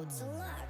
Select.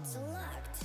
Select.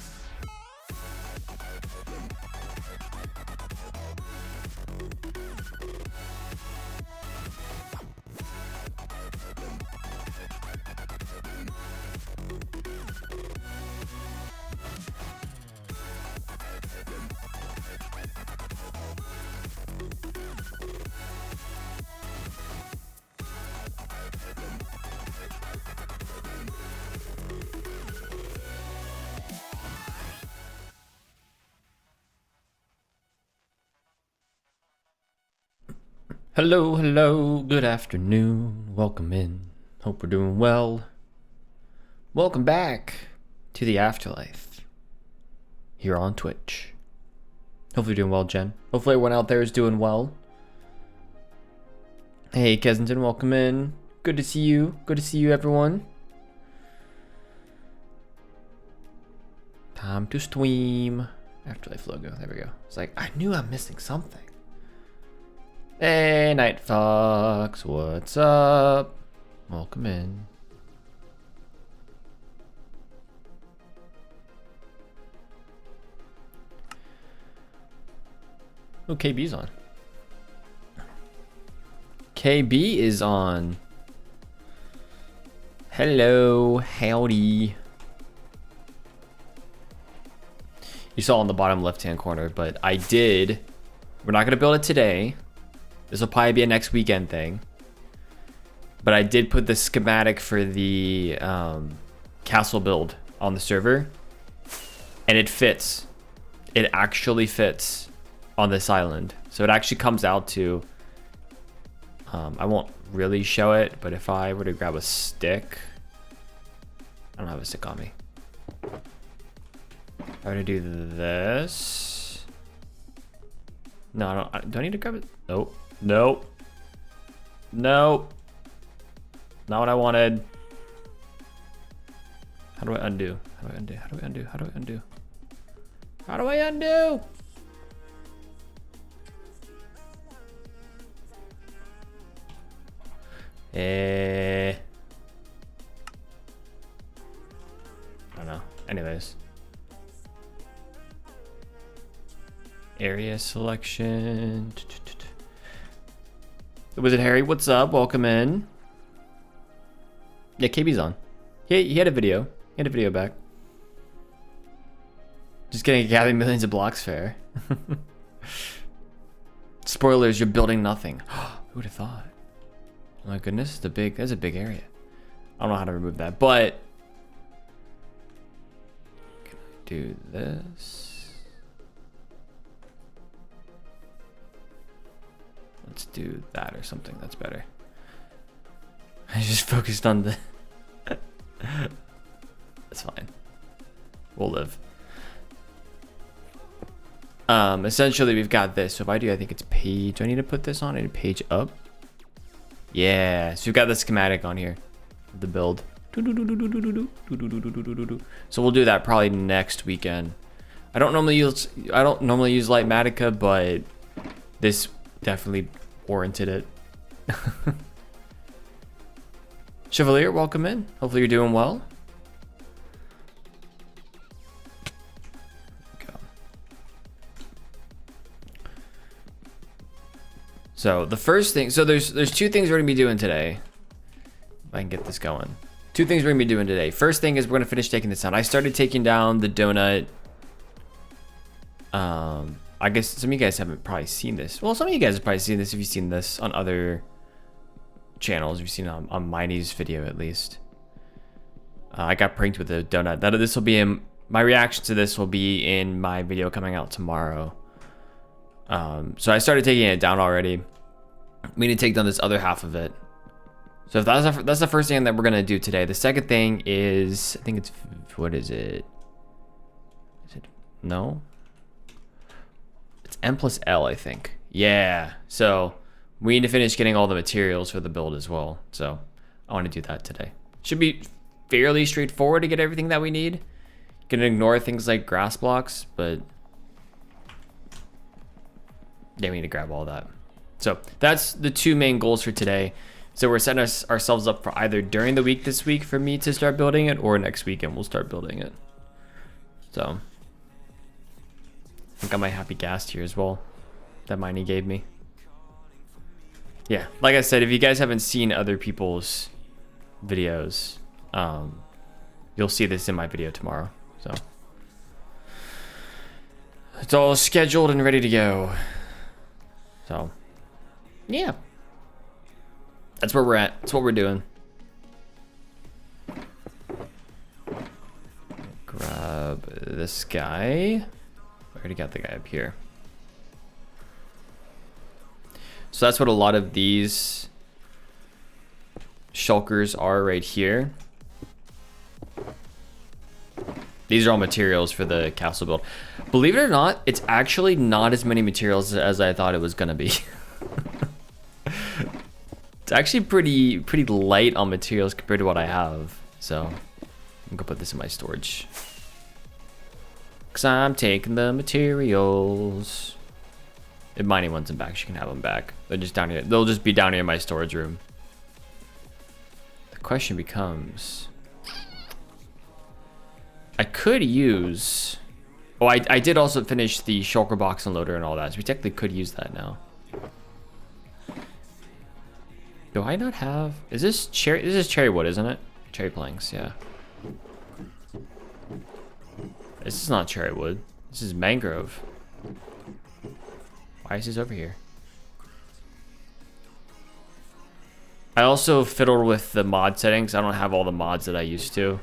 Hello, good afternoon. Welcome in. Hope we're doing well. Welcome back to the Afterlife here on Twitch. Hopefully you're doing well, Jen. Hopefully everyone out there is doing well. Hey, Kensington, welcome in. Good to see you. Good to see you, everyone. Time to stream. Afterlife logo. There we go. It's like, I knew I'm missing something. Hey, Night Fox, what's up? Welcome in. Oh, KB's on. KB is on. Hello, howdy. You saw on the bottom left-hand corner, but I did. We're not gonna build it today. This will probably be a next weekend thing. But I did put the schematic for the castle build on the server. And it fits. It actually fits on this island. So it actually comes out to... I won't really show it, but if I were to grab a stick... I don't have a stick on me. If I were to do this... No, do I need to grab it? Nope. Nope. Nope. Not what I wanted. How do I undo? How do I undo? How do I undo? How do I undo? How do I undo? I don't know. Anyways. Area selection. Was it Harry? What's up? Welcome in. Yeah, KB's on. He had a video. Get a video back. Just getting gathering millions of blocks fair. Spoilers, you're building nothing. Who would have thought? Oh my goodness, that's a big area. I don't know how to remove that, but can I do this? Let's do that or something. That's better. I just focused on the. That's fine. We'll live. Essentially we've got this. So if I do, I think it's page. Do I need to put this on? I need page up. Yeah. So we've got the schematic on here. The build. So we'll do that probably next weekend. I don't normally use Lightmatica, but this definitely warranted it. Chevalier, welcome in. Hopefully you're doing well. So the first thing, so there's two things we're gonna be doing today. If I can get this going. Two things we're gonna be doing today. First thing is we're gonna finish taking this down. I started taking down the donut. I guess some of you guys haven't probably seen this. Well, some of you guys have probably seen this if you've seen this on other channels. If you've seen it on Miney's video at least. I got pranked with a donut. This will be in my reaction to this will be in my video coming out tomorrow. So I started taking it down already. We need to take down this other half of it. So if that's the first thing that we're gonna do today. The second thing is, I think it's, what is it? Is it, no? It's M plus L, I think. Yeah, so we need to finish getting all the materials for the build as well. So I wanna do that today. Should be fairly straightforward to get everything that we need. Gonna ignore things like grass blocks, but yeah, we need to grab all that. So that's the two main goals for today. So we're setting ourselves up for either during the week this week for me to start building it, or next weekend we'll start building it. So I think I might have gassed here as well. That Miney gave me. Yeah, like I said, if you guys haven't seen other people's videos, you'll see this in my video tomorrow. So it's all scheduled and ready to go. So, yeah, that's where we're at. That's what we're doing. Grab this guy. I already got the guy up here. So that's what a lot of these shulkers are right here. These are all materials for the castle build. Believe it or not, it's actually not as many materials as I thought it was gonna be. It's actually pretty light on materials compared to what I have. So I'm gonna put this in my storage. Cause I'm taking the materials. If Miney wants them back, she can have them back. They're just down here. They'll just be down here in my storage room. The question becomes, I could use, oh, I did also finish the shulker box unloader and all that, so we technically could use that now. Do I not have, is this cherry, this is cherry wood, isn't it? Cherry planks, yeah. This is not cherry wood, this is mangrove. Why is this over here? I also fiddled with the mod settings. I don't have all the mods that I used to.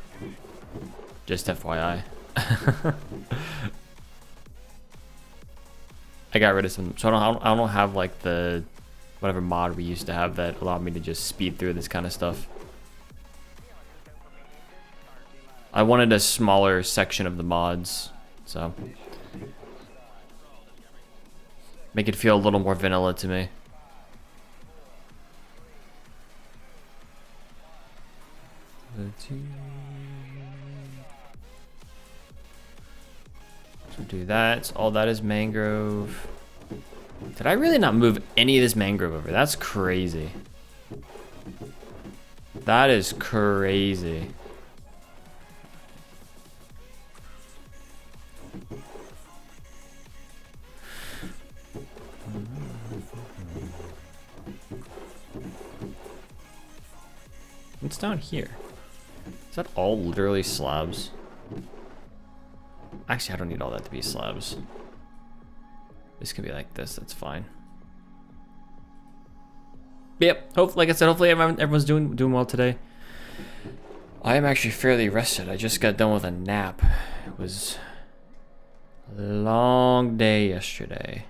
Just FYI. I got rid of some, so I don't have like the whatever mod we used to have that allowed me to just speed through this kind of stuff. I wanted a smaller section of the mods, so make it feel a little more vanilla to me. So do that. All that is mangrove. Did I really not move any of this mangrove over? That's crazy. That is crazy. What's down here? Is that all literally slabs? Actually, I don't need all that to be slabs. This can be like this, that's fine. Yep, like I said, hopefully everyone's doing well today. I am actually fairly rested. I just got done with a nap. It was a long day yesterday.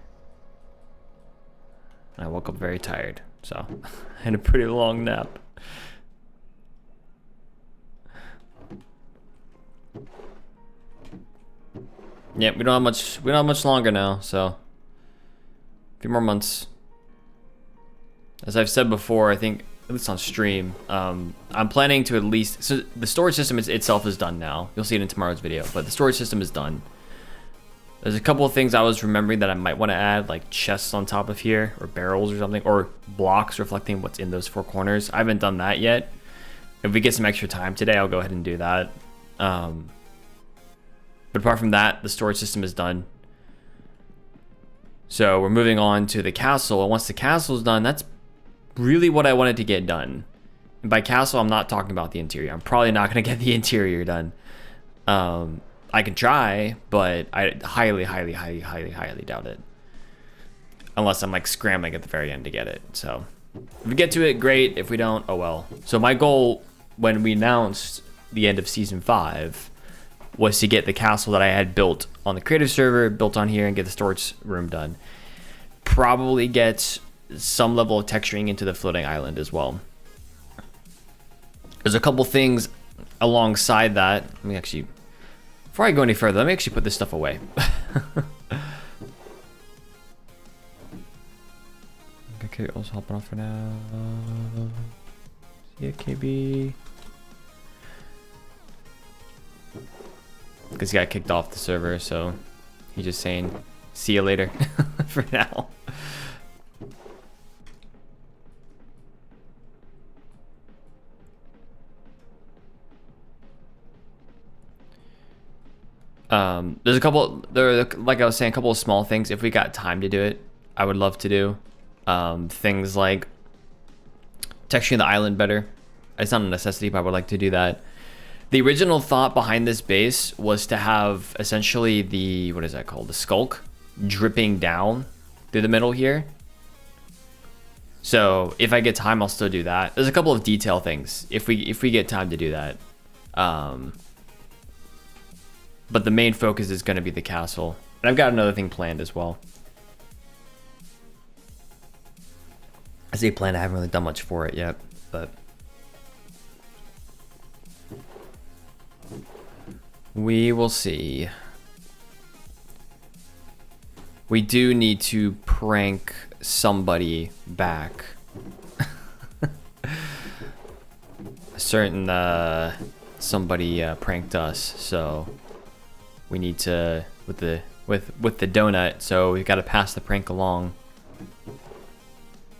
I woke up very tired, so I had a pretty long nap. Yep, we don't have much longer now, so a few more months. As I've said before, I think at least on stream, I'm planning to at least, so the storage system itself is done now. You'll see it in tomorrow's video, but the storage system is done. There's a couple of things I was remembering that I might want to add, like chests on top of here, or barrels or something, or blocks reflecting what's in those four corners. I haven't done that yet. If we get some extra time today, I'll go ahead and do that. But apart from that, the storage system is done. So we're moving on to the castle, and once the castle is done, that's really what I wanted to get done. And by castle, I'm not talking about the interior. I'm probably not going to get the interior done. I can try, but I highly doubt it. Unless I'm like scrambling at the very end to get it. So if we get to it, great. If we don't, oh well. So my goal when we announced the end of season 5 was to get the castle that I had built on the creative server, built on here, and get the storage room done. Probably get some level of texturing into the floating island as well. There's a couple things alongside that. Let me actually, before I go any further, let me actually put this stuff away. Okay, also hopping off for now. See ya, KB. Because he got kicked off the server, so he's just saying, see you later for now. There's a couple, like I was saying, a couple of small things. If we got time to do it, I would love to do. Things like texturing the island better. It's not a necessity, but I would like to do that. The original thought behind this base was to have essentially the, what is that called? The skulk dripping down through the middle here. So if I get time, I'll still do that. There's a couple of detail things if we get time to do that. But the main focus is going to be the castle. And I've got another thing planned as well. I say planned, I haven't really done much for it yet, but we will see. We do need to prank somebody back. A certain somebody pranked us, so we need to with the donut, so we've got to pass the prank along.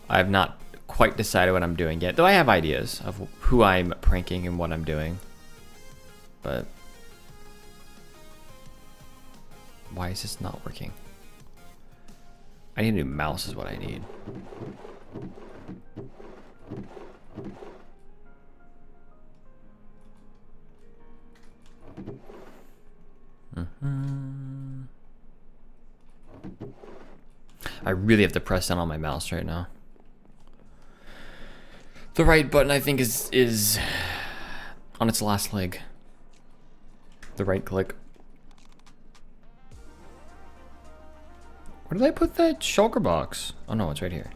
I have not quite decided what I'm doing yet, though I have ideas of who I'm pranking and what I'm doing. But why is this not working? I need a new mouse is what I need. I really have to press down on my mouse right now. The right button, I think, is on its last leg. The right click. Where did I put that shulker box? Oh no, it's right here.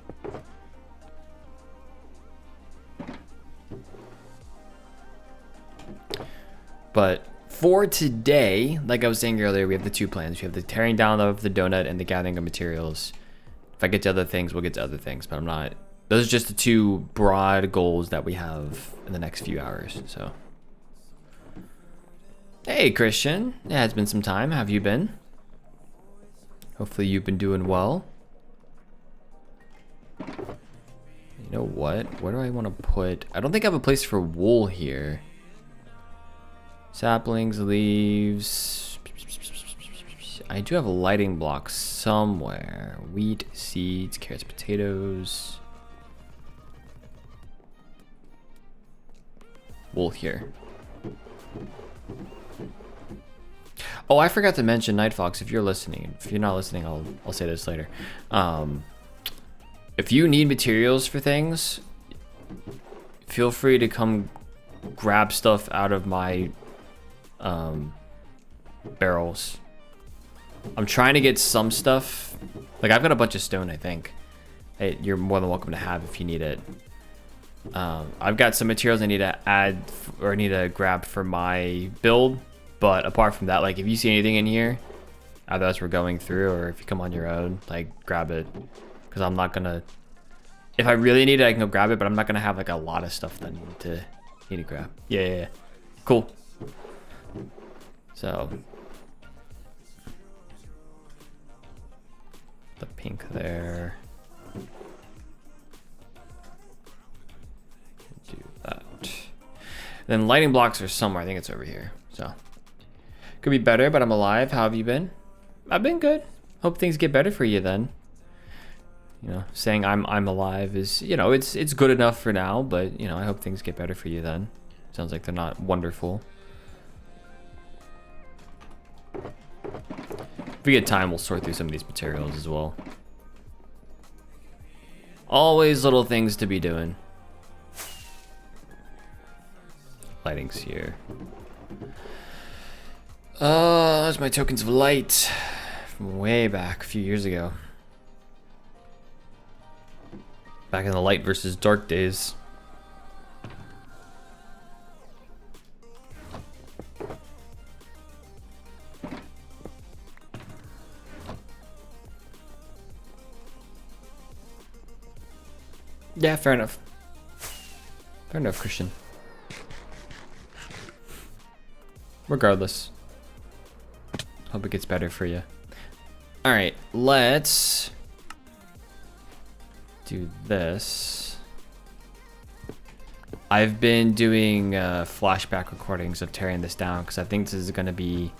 But for today, like I was saying earlier, we have the two plans. We have the tearing down of the donut and the gathering of materials. If I get to other things, we'll get to other things, but I'm not. Those are just the two broad goals that we have in the next few hours, so. Hey, Christian. Yeah, it's been some time. How have you been? Hopefully you've been doing well. You know what? Where do I want to put? I don't think I have a place for wool here. Saplings, leaves. I do have a lighting block somewhere. Wheat, seeds, carrots, potatoes. Wool here. Oh, I forgot to mention, Night Fox, if you're listening. If you're not listening, I'll say this later. If you need materials for things, feel free to come grab stuff out of my barrels. I'm trying to get some stuff. Like, I've got a bunch of stone, I think. Hey, you're more than welcome to have if you need it. I've got some materials I need to add or need to grab for my build. But apart from that, like, if you see anything in here, either as we're going through or if you come on your own, like, grab it. Because I'm not gonna... If I really need it, I can go grab it, but I'm not gonna have, like, a lot of stuff that I need to grab. Yeah. Cool. So... the pink there. Do that. Then lighting blocks are somewhere. I think it's over here. So... could be better, but I'm alive. How have you been? I've been good. Hope things get better for you then. You know, saying I'm alive is, you know, it's good enough for now, but, you know, I hope things get better for you then. Sounds like they're not wonderful. If we get time, we'll sort through some of these materials as well. Always little things to be doing. Lighting's here. There's my tokens of light from way back a few years ago. Back in the light versus dark days. Yeah, fair enough. Fair enough, Christian. Regardless. Hope it gets better for you. Alright, let's do this. I've been doing flashback recordings of tearing this down because I think this is going to be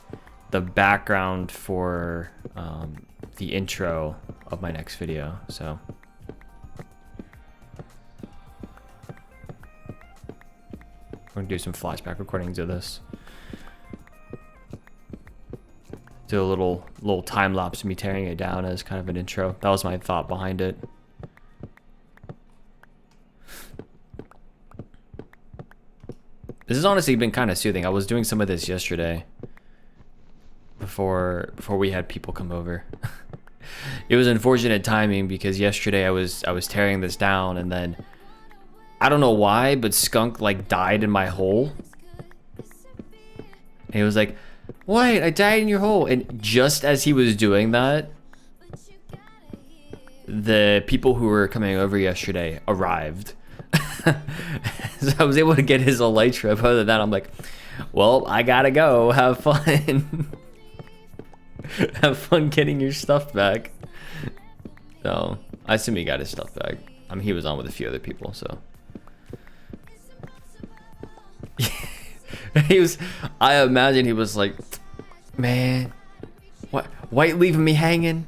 the background for the intro of my next video. So we're going to do some flashback recordings of this. Do a little time lapse of me tearing it down as kind of an intro. That was my thought behind it. This has honestly been kind of soothing. I was doing some of this yesterday before we had people come over. It was unfortunate timing because yesterday I was tearing this down and then I don't know why, but Skunk like died in my hole. And he was like, "What? I died in your hole." And just as he was doing that, the people who were coming over yesterday arrived. So I was able to get his elytra. Other than that, I'm like, well, I gotta go. Have fun. Have fun getting your stuff back. So I assume he got his stuff back. I mean, he was on with a few other people, so. I imagine he was like, man, what? White leaving me hanging?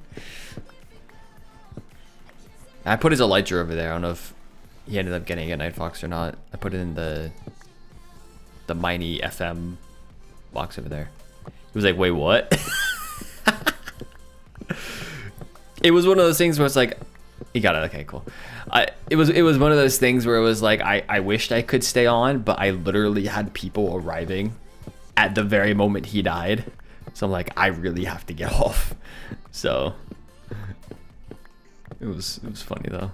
I put his elytra over there. I don't know if he ended up getting a Night Fox or not. I put it in the Mini FM box over there. He was like, wait, what? It was one of those things where it's like, he got it. Okay, cool. It was one of those things where it was like, I wished I could stay on, but I literally had people arriving at the very moment he died. So I'm like, I really have to get off. So it was funny though.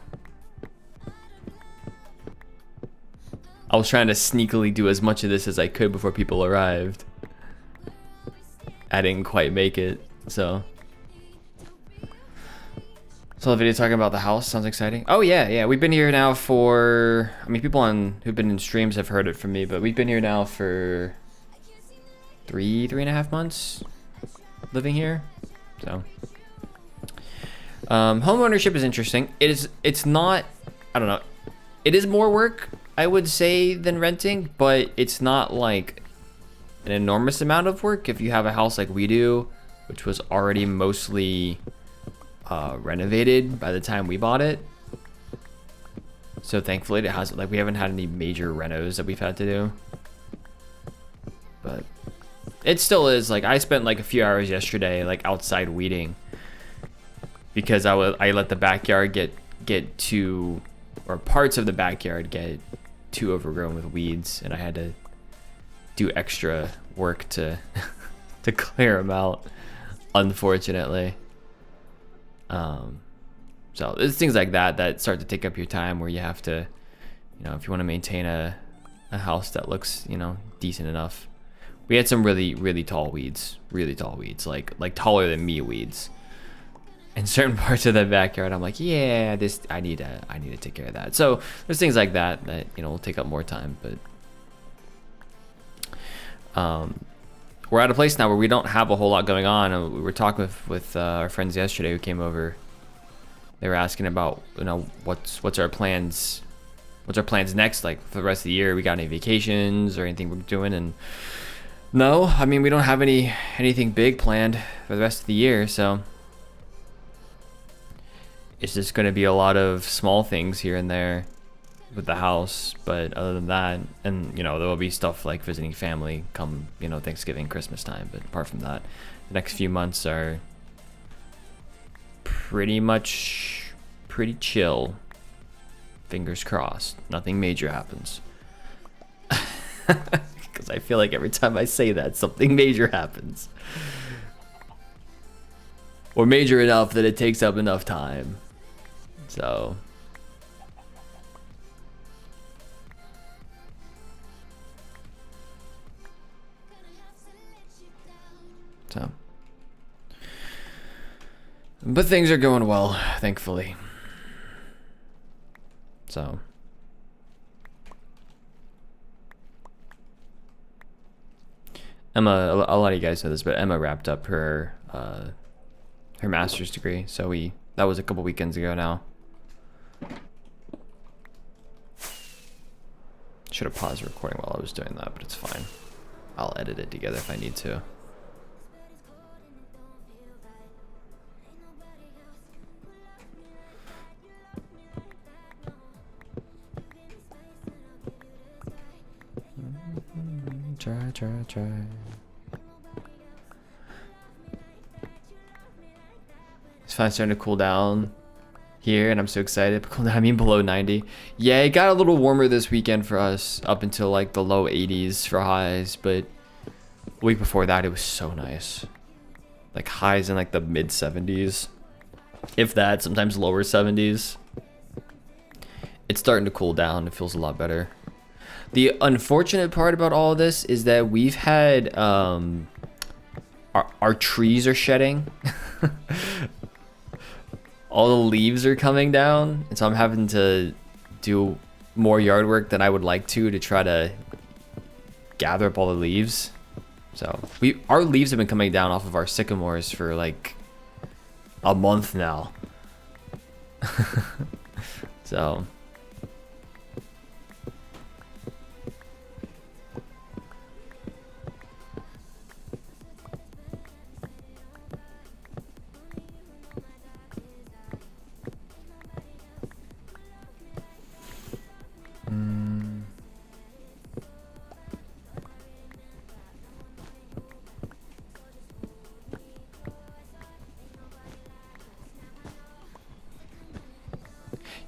I was trying to sneakily do as much of this as I could before people arrived. I didn't quite make it, so. So the video talking about the house sounds exciting. Oh yeah, we've been here now for, I mean, people who've been in streams have heard it from me, but we've been here now for three and a half months living here. So home ownership is interesting. It's not, I don't know, it is more work, I would say, than renting, but it's not like an enormous amount of work if you have a house like we do, which was already mostly renovated by the time we bought it. So thankfully it has, like, we haven't had any major renos that we've had to do. but it still is. Like, I spent like a few hours yesterday like outside weeding because I let the backyard get too, or parts of the backyard get too overgrown with weeds, and I had to do extra work to to clear them out, unfortunately. So there's things like that that start to take up your time, where you have to, you know, if you want to maintain a house that looks, you know, decent enough. We had some really tall weeds, like taller than me weeds. In certain parts of the backyard, I'm like, yeah, I need to take care of that. So there's things like that, you know, will take up more time, but we're at a place now where we don't have a whole lot going on. And we were talking with our friends yesterday who came over. They were asking about, you know, what's our plans next, like for the rest of the year. We got any vacations or anything we're doing? And no, I mean, we don't have anything big planned for the rest of the year, so it's just going to be a lot of small things here and there with the house. But other than that, and you know, there will be stuff like visiting family come, you know, Thanksgiving, Christmas time. But apart from that, the next few months are pretty chill. Fingers crossed, nothing major happens. Because I feel like every time I say that, something major happens, or major enough that it takes up enough time. So but things are going well, thankfully. So Emma, a lot of you guys know this, but Emma wrapped up her master's degree. So that was a couple weekends ago now. Should have paused the recording while I was doing that, but it's fine. I'll edit it together if I need to. Try. It's finally starting to cool down here, and I'm so excited. Cool down, I mean below 90. Yeah, it got a little warmer this weekend for us, up until like the low 80s for highs, but the week before that it was so nice. Like highs in like the mid 70s, if that, sometimes lower 70s. It's starting to cool down. It feels a lot better. The unfortunate part about all of this is that we've had our trees are shedding. All the leaves are coming down, and so I'm having to do more yard work than I would like to try to gather up all the leaves. So our leaves have been coming down off of our sycamores for like a month now. So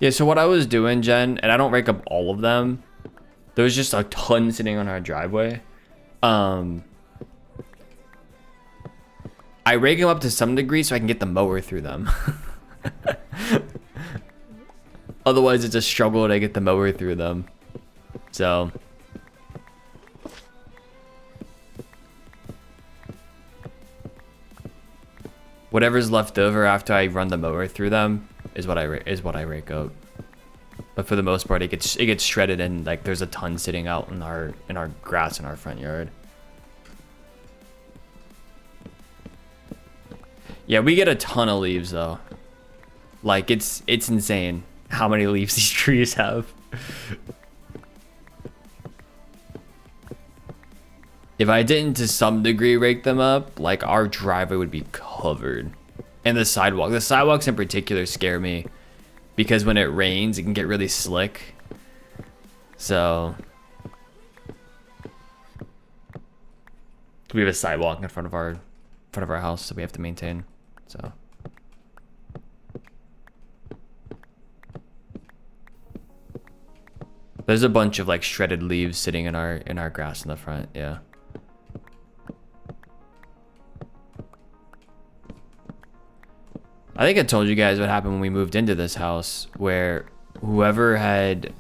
yeah, so what I was doing, Jen, and I don't rake up all of them. There was just a ton sitting on our driveway. I rake them up to some degree so I can get the mower through them. Otherwise, it's a struggle to get the mower through them. So whatever's left over after I run the mower through them is what I rake up. But for the most part, it gets shredded, and like there's a ton sitting out in our grass in our front yard. Yeah, we get a ton of leaves though. Like it's insane how many leaves these trees have. If I didn't to some degree rake them up, like our driveway would be covered. And the sidewalks in particular scare me, because when it rains, it can get really slick. So We have a sidewalk in front of our house that we have to maintain. So there's a bunch of like shredded leaves sitting in our grass in the front. Yeah. I think I told you guys what happened when we moved into this house, where whoever had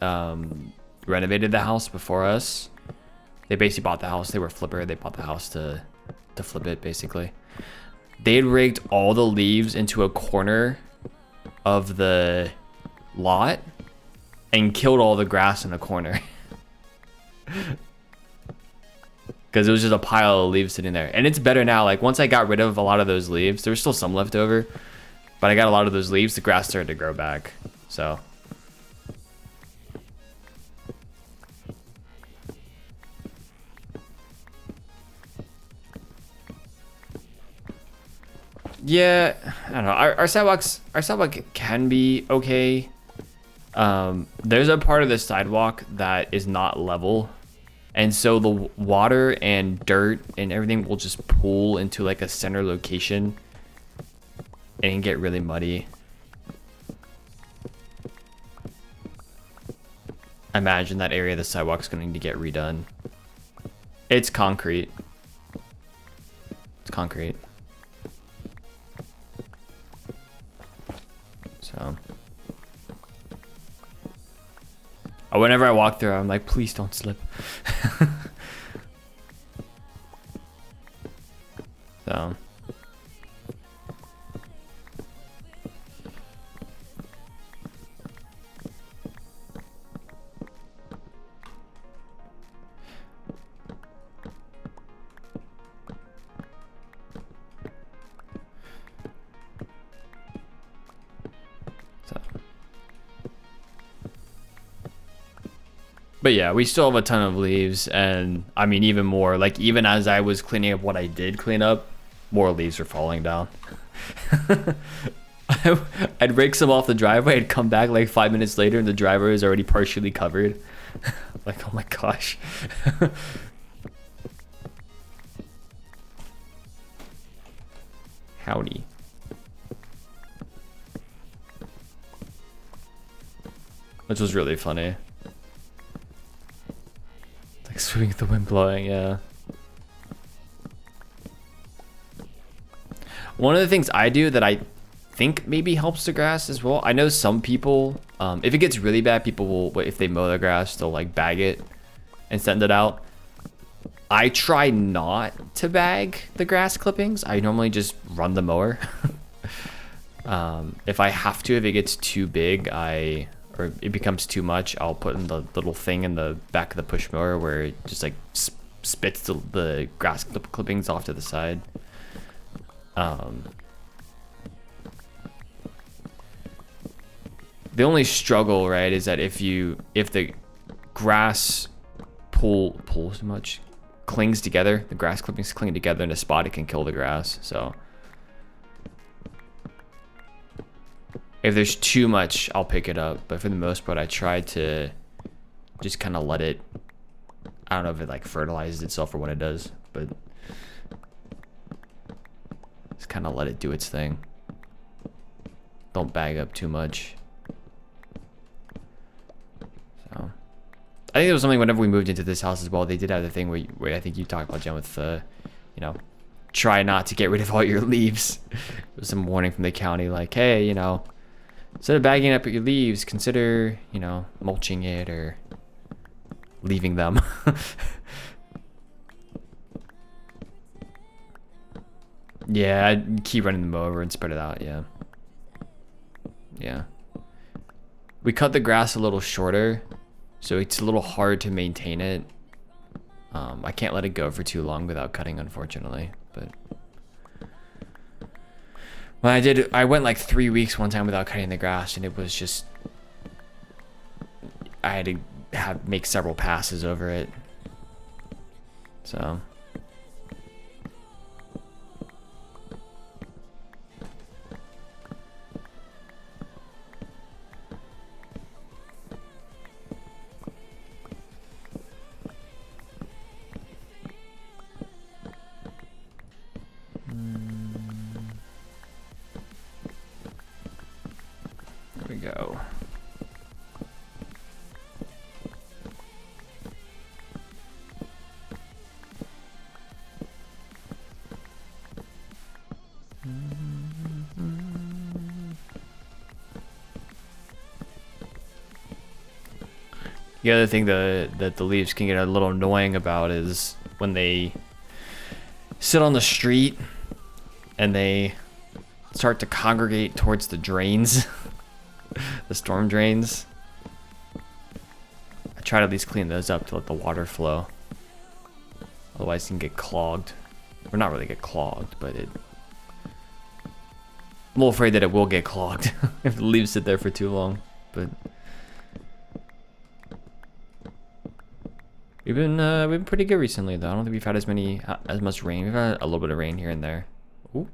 renovated the house before us, they basically bought the house. They were a flipper. They bought the house to flip it, basically. They had rigged all the leaves into a corner of the lot and killed all the grass in the corner. Because it was just a pile of leaves sitting there. And it's better now. Like, once I got rid of a lot of those leaves, there was still some left over, but I got a lot of those leaves, the grass started to grow back. So yeah, I don't know. Our sidewalk can be okay. There's a part of the sidewalk that is not level, and so the water and dirt and everything will just pool into like a center location and get really muddy. I imagine that area of the sidewalk's going to get redone. It's concrete. It's concrete. So whenever I walk through, I'm like, please don't slip. So but yeah, we still have a ton of leaves, and I mean, even more, like, even as I was cleaning up what I did clean up, more leaves were falling down. I'd rake some off the driveway, I'd come back like 5 minutes later and the driveway is already partially covered. Like, oh my gosh. Howdy. Which was really funny. Like swinging the wind blowing, yeah. One of the things I do that I think maybe helps the grass as well. I know some people, if it gets really bad, people will, if they mow the grass, they'll like bag it and send it out. I try not to bag the grass clippings. I normally just run the mower. If I have to, if it gets too big, or it becomes too much, I'll put in the little thing in the back of the push mower where it just like spits the grass clippings off to the side. The only struggle, right, is that if the grass pulls too much, clings together, the grass clippings cling together in a spot, it can kill the grass. So if there's too much, I'll pick it up, but for the most part, I try to just kind of let it, I don't know if it like fertilizes itself or what it does, but just kind of let it do its thing. Don't bag up too much. So I think there was something whenever we moved into this house as well, they did have the thing where I think you talked about, Jen, with you know, try not to get rid of all your leaves. There was some warning from the county like, hey, you know, instead of bagging up your leaves, consider, you know, mulching it or leaving them. Yeah, I'd keep running them over and spread it out, yeah. Yeah. We cut the grass a little shorter, so it's a little hard to maintain it. I can't let it go for too long without cutting, unfortunately, but when I went like 3 weeks one time without cutting the grass, and it was just, I had to make several passes over it. So go. The other thing that the leaves can get a little annoying about is when they sit on the street and they start to congregate towards the drains, the storm drains. I try to at least clean those up to let the water flow. Otherwise it can get clogged. Or not really get clogged, but I'm a little afraid that it will get clogged if the leaves sit there for too long. But we've been pretty good recently though. I don't think we've had as much rain. We've had a little bit of rain here and there. Ooh.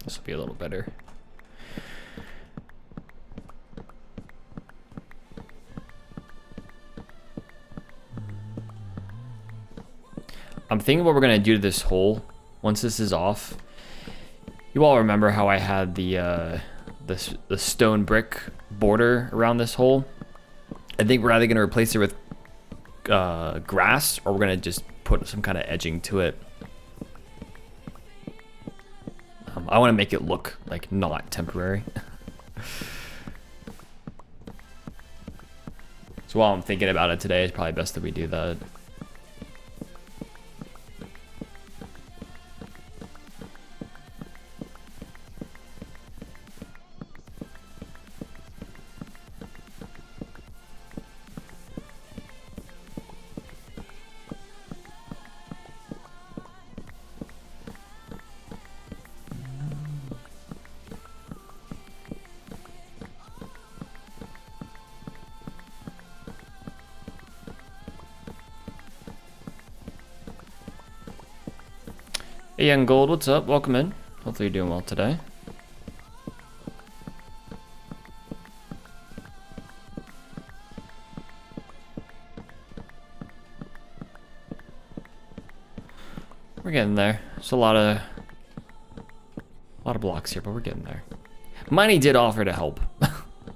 This will be a little better. I'm thinking what we're gonna do to this hole once this is off. You all remember how I had the stone brick border around this hole? I think we're either gonna replace it with grass, or we're gonna just put some kind of edging to it. I want to make it look like not temporary. So while I'm thinking about it today, it's probably best that we do that. Hey Young Gold, what's up? Welcome in. Hopefully you're doing well today. We're getting there. It's a lot of blocks here, but we're getting there. Miney did offer to help.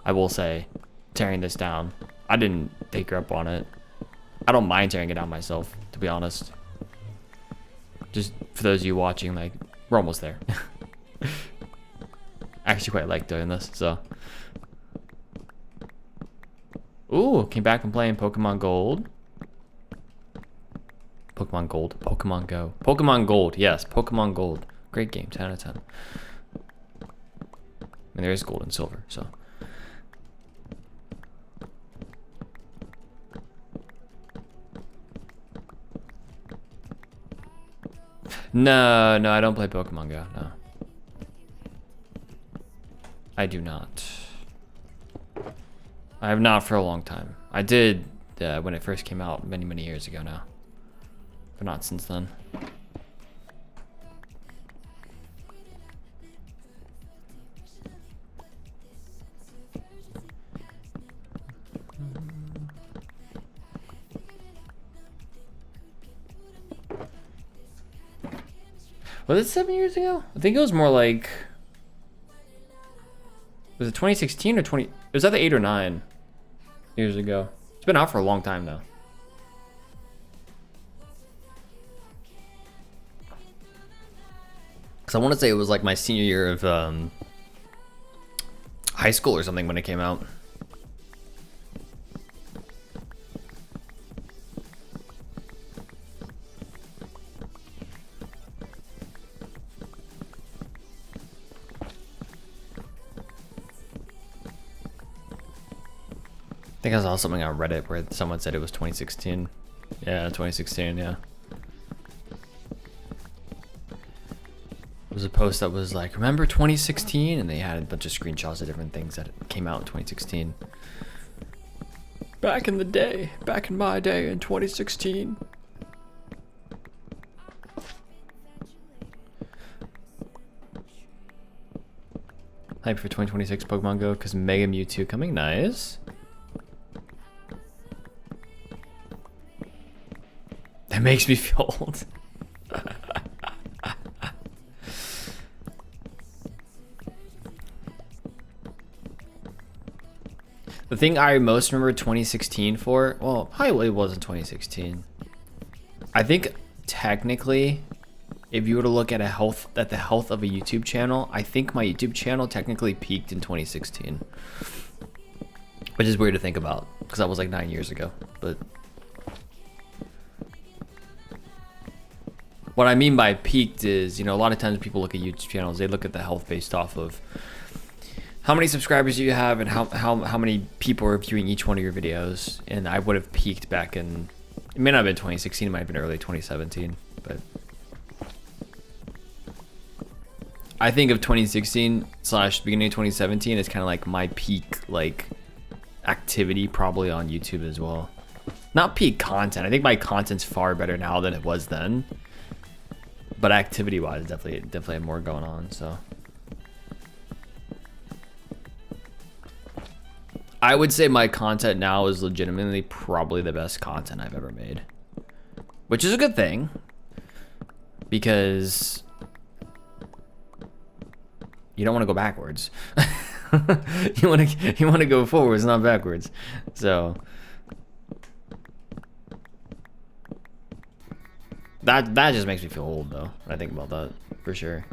I will say, tearing this down. I didn't take her up on it. I don't mind tearing it down myself, to be honest. Just for those of you watching, like, we're almost there. I actually quite like doing this, so. Ooh, came back from playing Pokemon Gold. Pokemon Gold, Pokemon Go. Pokemon Gold, yes, Pokemon Gold. Great game, 10 out of 10. I mean, there is gold and silver, so. No, I don't play Pokemon Go, no. I do not. I have not for a long time. I did when it first came out many years ago now. But not since then. Was it 7 years ago? I think it was more like... Was it 2016 or 20... It was either 8 or 9 years ago. It's been out for a long time now. Because I want to say it was like my senior year of high school or something when it came out. I think I saw something on Reddit where someone said it was 2016. Yeah, 2016, yeah. It was a post that was like, remember 2016? And they had a bunch of screenshots of different things that came out in 2016. Back in the day, back in my day in 2016. Hype for 2026 Pokemon Go because Mega Mewtwo coming, nice. makes me feel old. The thing I most remember 2016 for, well, probably it wasn't 2016. I think technically, if you were to look at the health of a YouTube channel, I think my YouTube channel technically peaked in 2016, which is weird to think about because that was like 9 years ago. But what I mean by peaked is, you know, a lot of times people look at YouTube channels, they look at the health based off of how many subscribers you have and how many people are viewing each one of your videos. And I would have peaked back in, it may not have been 2016, it might have been early 2017, but I think of 2016 / beginning of 2017 as kind of like my peak like activity probably on YouTube as well. Not peak content. I think my content's far better now than it was then, but activity wise, definitely have more going on. So I would say my content now is legitimately probably the best content I've ever made, which is a good thing because you don't want to go backwards. you want to go forwards, not backwards. So that just makes me feel old though when I think about that, for sure.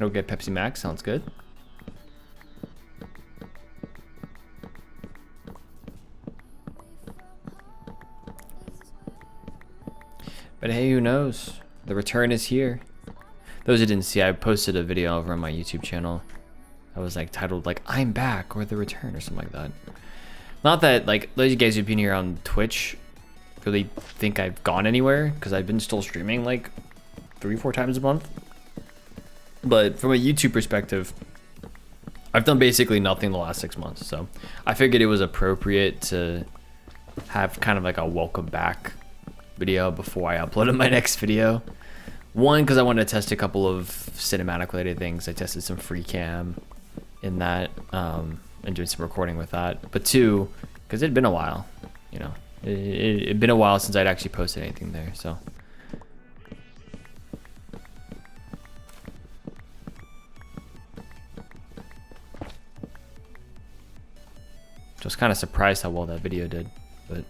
Don't get Pepsi Max, sounds good. But hey, who knows? The return is here. Those who didn't see, I posted a video over on my YouTube channel. I was like titled like "I'm back" or "The Return" or something like that. Not that like those of you guys who've been here on Twitch really think I've gone anywhere, because I've been still streaming like 3-4 times a month. But from a YouTube perspective, I've done basically nothing the last 6 months. So I figured it was appropriate to have kind of like a welcome back video before I uploaded my next video. One, because I wanted to test a couple of cinematic related things. I tested some free cam in that, and doing some recording with that. But two, because it had been a while, you know, it had been a while since I'd actually posted anything there. So I was kind of surprised how well that video did, but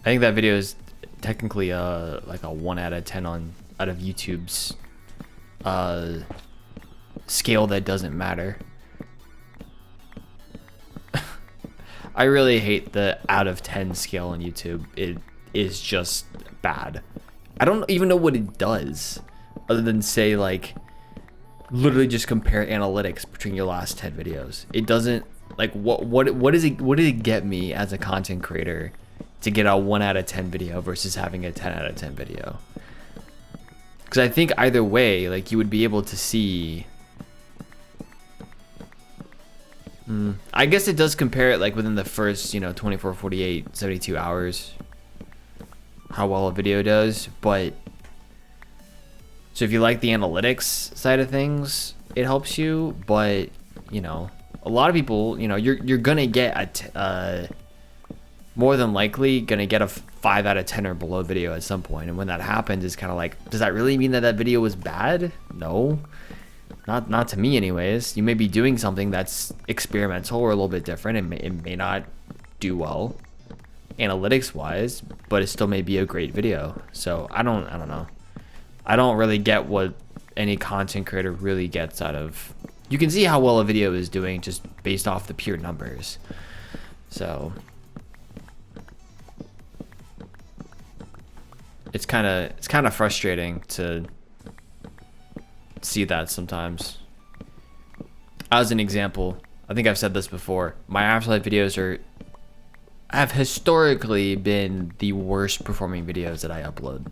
I think that video is technically like a 1 out of 10 out of YouTube's scale that doesn't matter. I really hate the out of 10 scale on YouTube. It is just bad. I don't even know what it does other than say like literally just compare analytics between your last 10 videos. It doesn't like what does it get me as a content creator to get a 1 out of 10 video versus having a 10 out of 10 video? Because I think either way, like you would be able to see. I guess it does compare it like within the first, 24, 48, 72 hours, how well a video does. But so if you like the analytics side of things, it helps you. But a lot of people, you're gonna get more than likely gonna get a 5 out of 10 or below video at some point. And when that happens, it's kind of like, does that really mean that video was bad? No, not to me anyways. You may be doing something that's experimental or a little bit different, and it may not do well analytics wise, but it still may be a great video. So I don't know. I don't really get what any content creator really gets out of. You can see how well a video is doing just based off the pure numbers. So it's kind of frustrating to see that sometimes. As an example, I think I've said this before, my AfterLife videos have historically been the worst performing videos that I upload,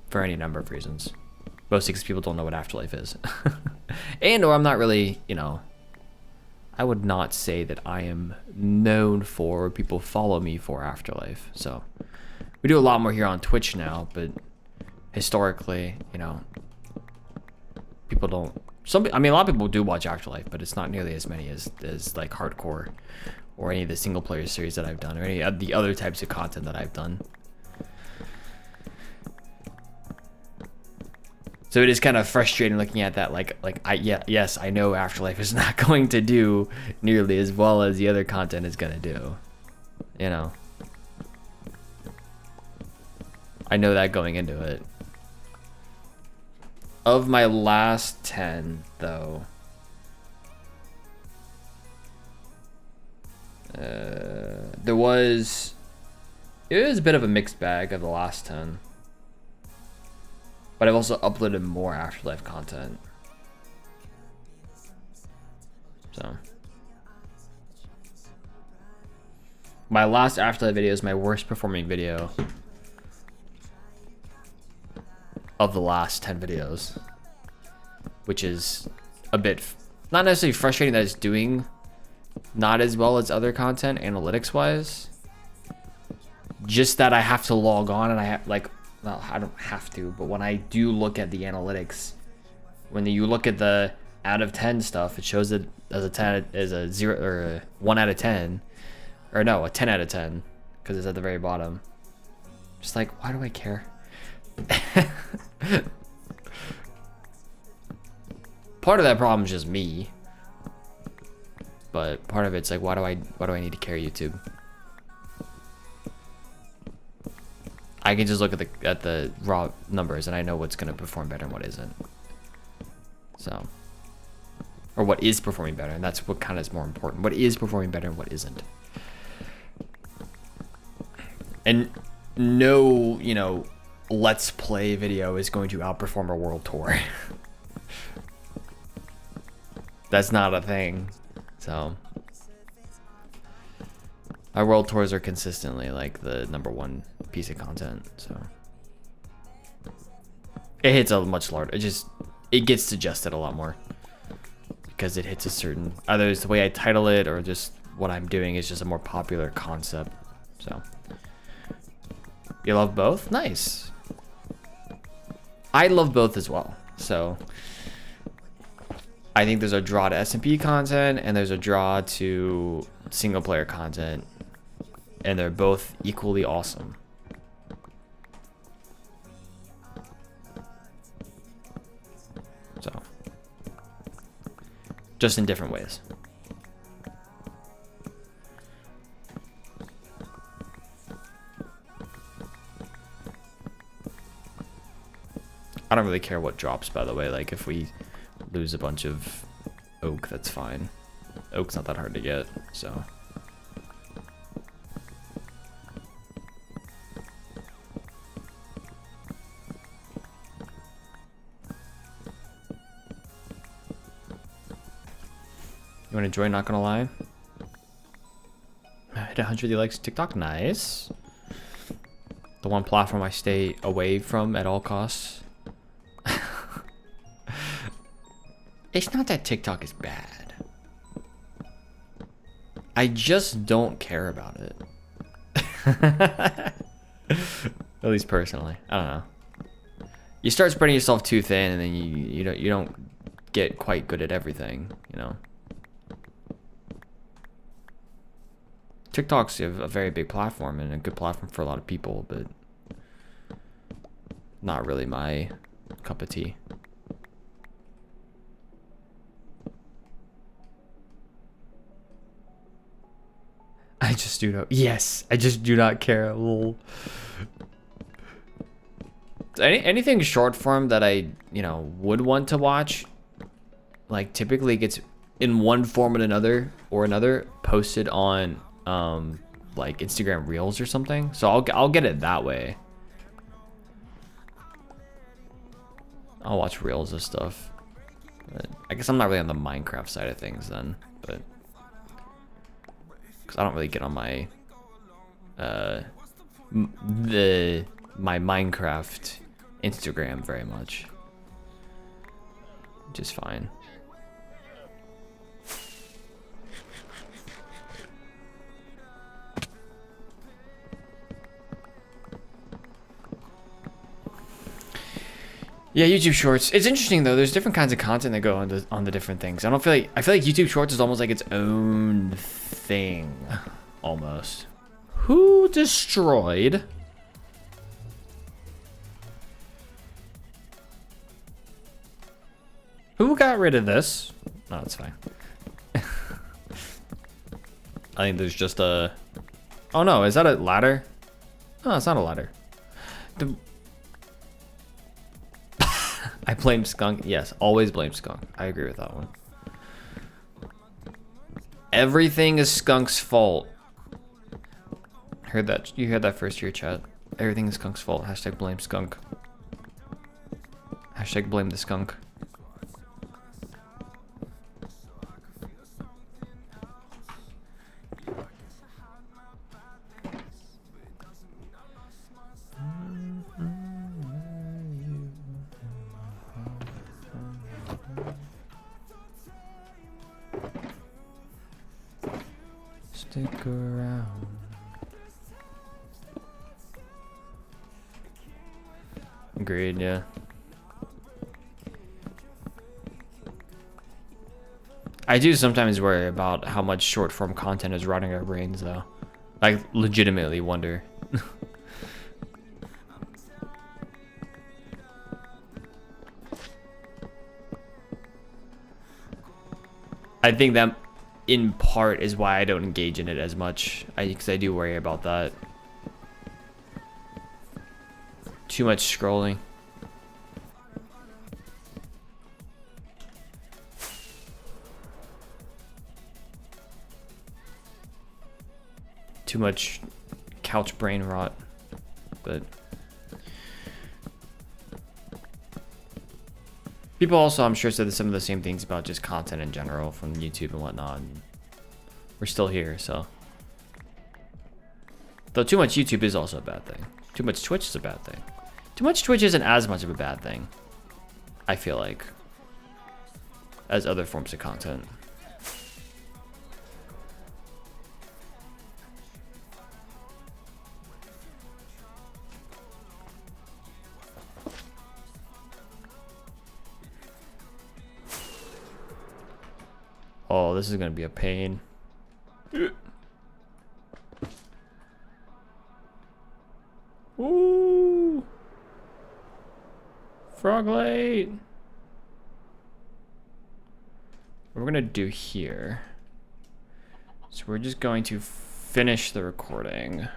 for any number of reasons. Mostly because people don't know what AfterLife is. Or I'm not really, I would not say that I am known for, or people follow me for AfterLife. So we do a lot more here on Twitch now, but historically, you know, people don't. I mean, a lot of people do watch AfterLife, but it's not nearly as many as like hardcore or any of the single player series that I've done or any of the other types of content that I've done. So it is kind of frustrating looking at that. Yes, I know AfterLife is not going to do nearly as well as the other content is gonna do. You know, I know that going into it. Of my last 10, though, it was a bit of a mixed bag of the last 10. But I've also uploaded more AfterLife content. So my last AfterLife video is my worst performing video of the last 10 videos, which is a bit not necessarily frustrating that it's doing not as well as other content analytics wise, just that I have to log on and I have like, well, I don't have to, but when I do look at the analytics, when you look at the out of 10 stuff, it shows it as a 10, as a 0 or a 1 out of 10, or no, a 10 out of 10, because it's at the very bottom. Just like, why do I care? Part of that problem is just me, but part of it's like, why do I need to care, YouTube? I can just look at the raw numbers and I know what's gonna perform better and what isn't. So, or what is performing better, and that's what kind of is more important. What is performing better and what isn't. And no, you know, let's play video is going to outperform a world tour. That's not a thing. So our world tours are consistently like the #1 piece of content. So it hits a much larger, it gets suggested a lot more because it hits a certain, either it's the way I title it or just what I'm doing is just a more popular concept. So you love both? Nice. I love both as well. So I think there's a draw to SMP content and there's a draw to single player content, and they're both equally awesome. So just in different ways. I don't really care what drops, by the way. Like, if we lose a bunch of oak, that's fine. Oak's not that hard to get, so. You want to join? Not gonna lie. I hit 100 likes TikTok. Nice. The one platform I stay away from at all costs. It's not that TikTok is bad. I just don't care about it. At least personally. I don't know. You start spreading yourself too thin, and then you don't get quite good at everything, you know. TikTok's a very big platform and a good platform for a lot of people, but not really my cup of tea. I just do not. Yes, I just do not care. Lol. Anything short form that I, you know, would want to watch, like typically gets in one form or another posted on like Instagram Reels or something. So I'll get it that way. I'll watch Reels of stuff. But I guess I'm not really on the Minecraft side of things then, but because I don't really get on my my Minecraft Instagram very much, which is fine. Yeah, YouTube Shorts. It's interesting though. There's different kinds of content that go on the different things. I feel like YouTube Shorts is almost like its own thing, almost. Who destroyed? Who got rid of this? No, it's fine. I think there's just a. Oh no, is that a ladder? No, it's not a ladder. I blame Skunk. Yes, always blame Skunk. I agree with that one. Everything is Skunk's fault. Heard that? You heard that first year, chat. Everything is Skunk's fault. Hashtag blame Skunk. Hashtag blame the skunk. Stick around. Agreed, yeah. I do sometimes worry about how much short form content is rotting our brains though. I legitimately wonder. I think that in part is why I don't engage in it as much. Because I do worry about that. Too much scrolling. Too much couch brain rot. But people also, I'm sure, said some of the same things about just content in general from YouTube and whatnot. And we're still here, so. Though too much YouTube is also a bad thing. Too much Twitch is a bad thing. Too much Twitch isn't as much of a bad thing, I feel like, as other forms of content. Oh, this is gonna be a pain. Ooh. Frog light. What we're gonna do here. So we're just going to finish the recording.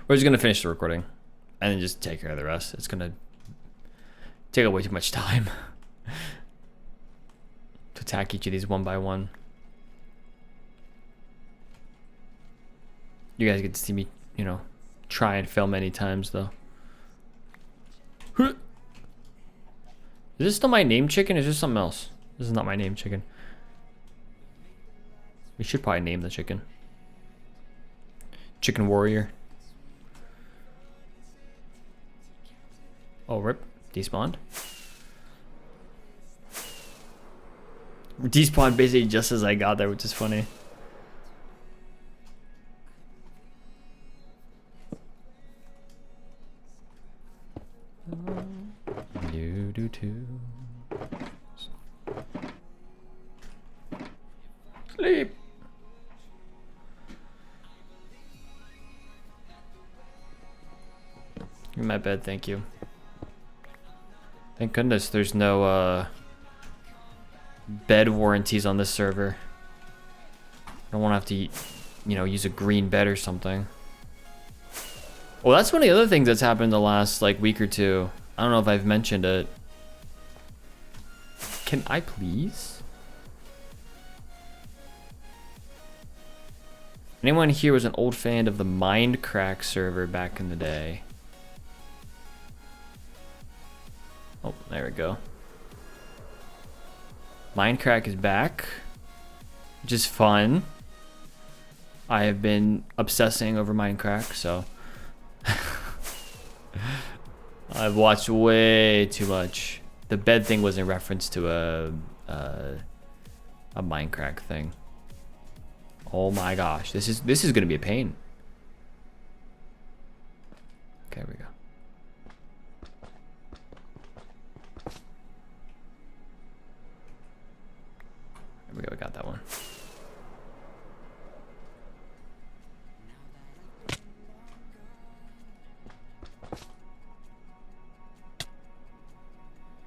We're just gonna finish the recording and then just take care of the rest. It's gonna take up way too much time to attack each of these one by one. You guys get to see me, you know, try and fail many times though. Is this still my name chicken or is this something else? This is not my name chicken. We should probably name the chicken. Chicken Warrior. Oh, rip. Despawned. Despawned basically just as I got there, which is funny. You do too. Sleep. In my bed, thank you. Thank goodness there's no bed warranties on this server. I don't want to have to, you know, use a green bed or something. Well, that's one of the other things that's happened the last like week or two. I don't know if I've mentioned it. Can I please? Anyone here was an old fan of the Mindcrack server back in the day? Oh, there we go. Mindcrack is back, which is fun. I have been obsessing over Mindcrack, so I've watched way too much. The bed thing was in reference to a Mindcrack thing. Oh my gosh, this is gonna be a pain. Okay, here we go. There we go, we got that one.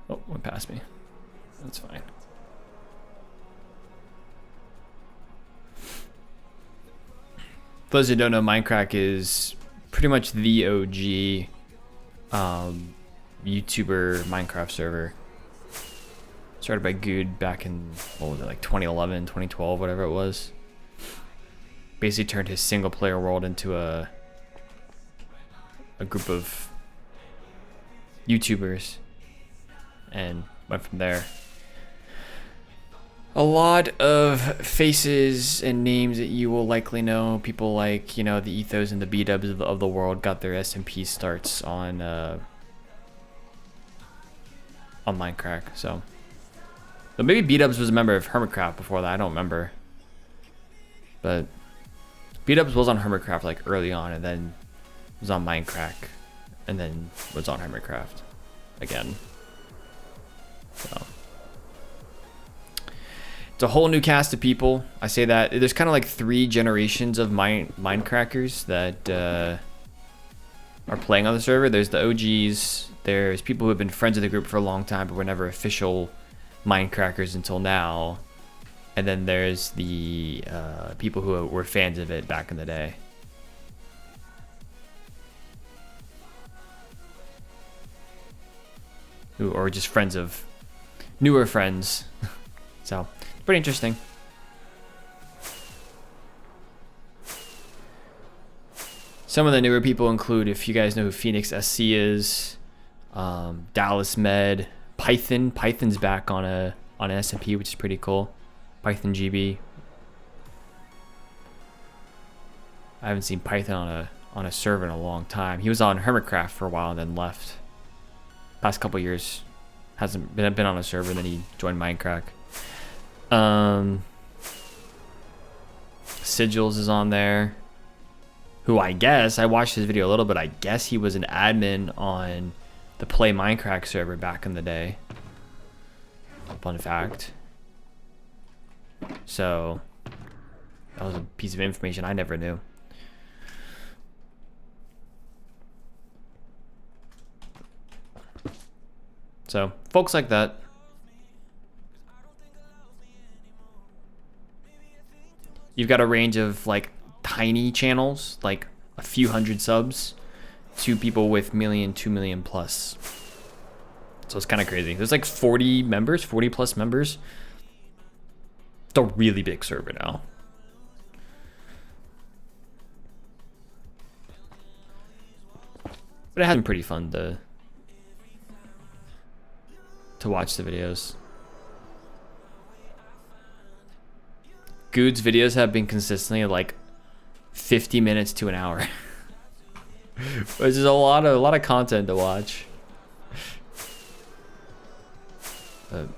Oh, went past me. That's fine. For those who don't know, Minecraft is pretty much the OG YouTuber Minecraft server. Started by Good back in, what was it, like 2011, 2012, whatever it was. Basically turned his single player world into a group of YouTubers and went from there. A lot of faces and names that you will likely know. People like, you know, the Ethos and the B-Dubs of the world got their SMP starts on Minecraft. So maybe B-Dubs was a member of Hermitcraft before that. I don't remember. But B-Dubs was on Hermitcraft like early on, and then was on Minecraft, and then was on Hermitcraft again. So it's a whole new cast of people. I say that there's kind of like 3 generations of Minecrackers that are playing on the server. There's the OGs. There's people who have been friends of the group for a long time, but were never official Minecrackers until now. And then there's the people who were fans of it back in the day. Or just friends of newer friends. So pretty interesting. Some of the newer people include, if you guys know who Phoenix SC is, Dallas Med, Python. Python's back on an SMP, which is pretty cool. Python GB. I haven't seen Python on a server in a long time. He was on Hermitcraft for a while and then left. Past couple years, hasn't been on a server. Then he joined Minecraft. Sigils is on there. Who I guess, I watched his video a little bit. I guess he was an admin on the Play Minecraft server back in the day. Fun fact. So that was a piece of information I never knew. So folks like that. You've got a range of like tiny channels, like a few hundred subs, to people with 2 million plus. So it's kind of crazy. There's like 40 members, 40 plus members. It's a really big server now. But it has been pretty fun to watch the videos. Good's videos have been consistently like 50 minutes to an hour. Which is a lot of content to watch. But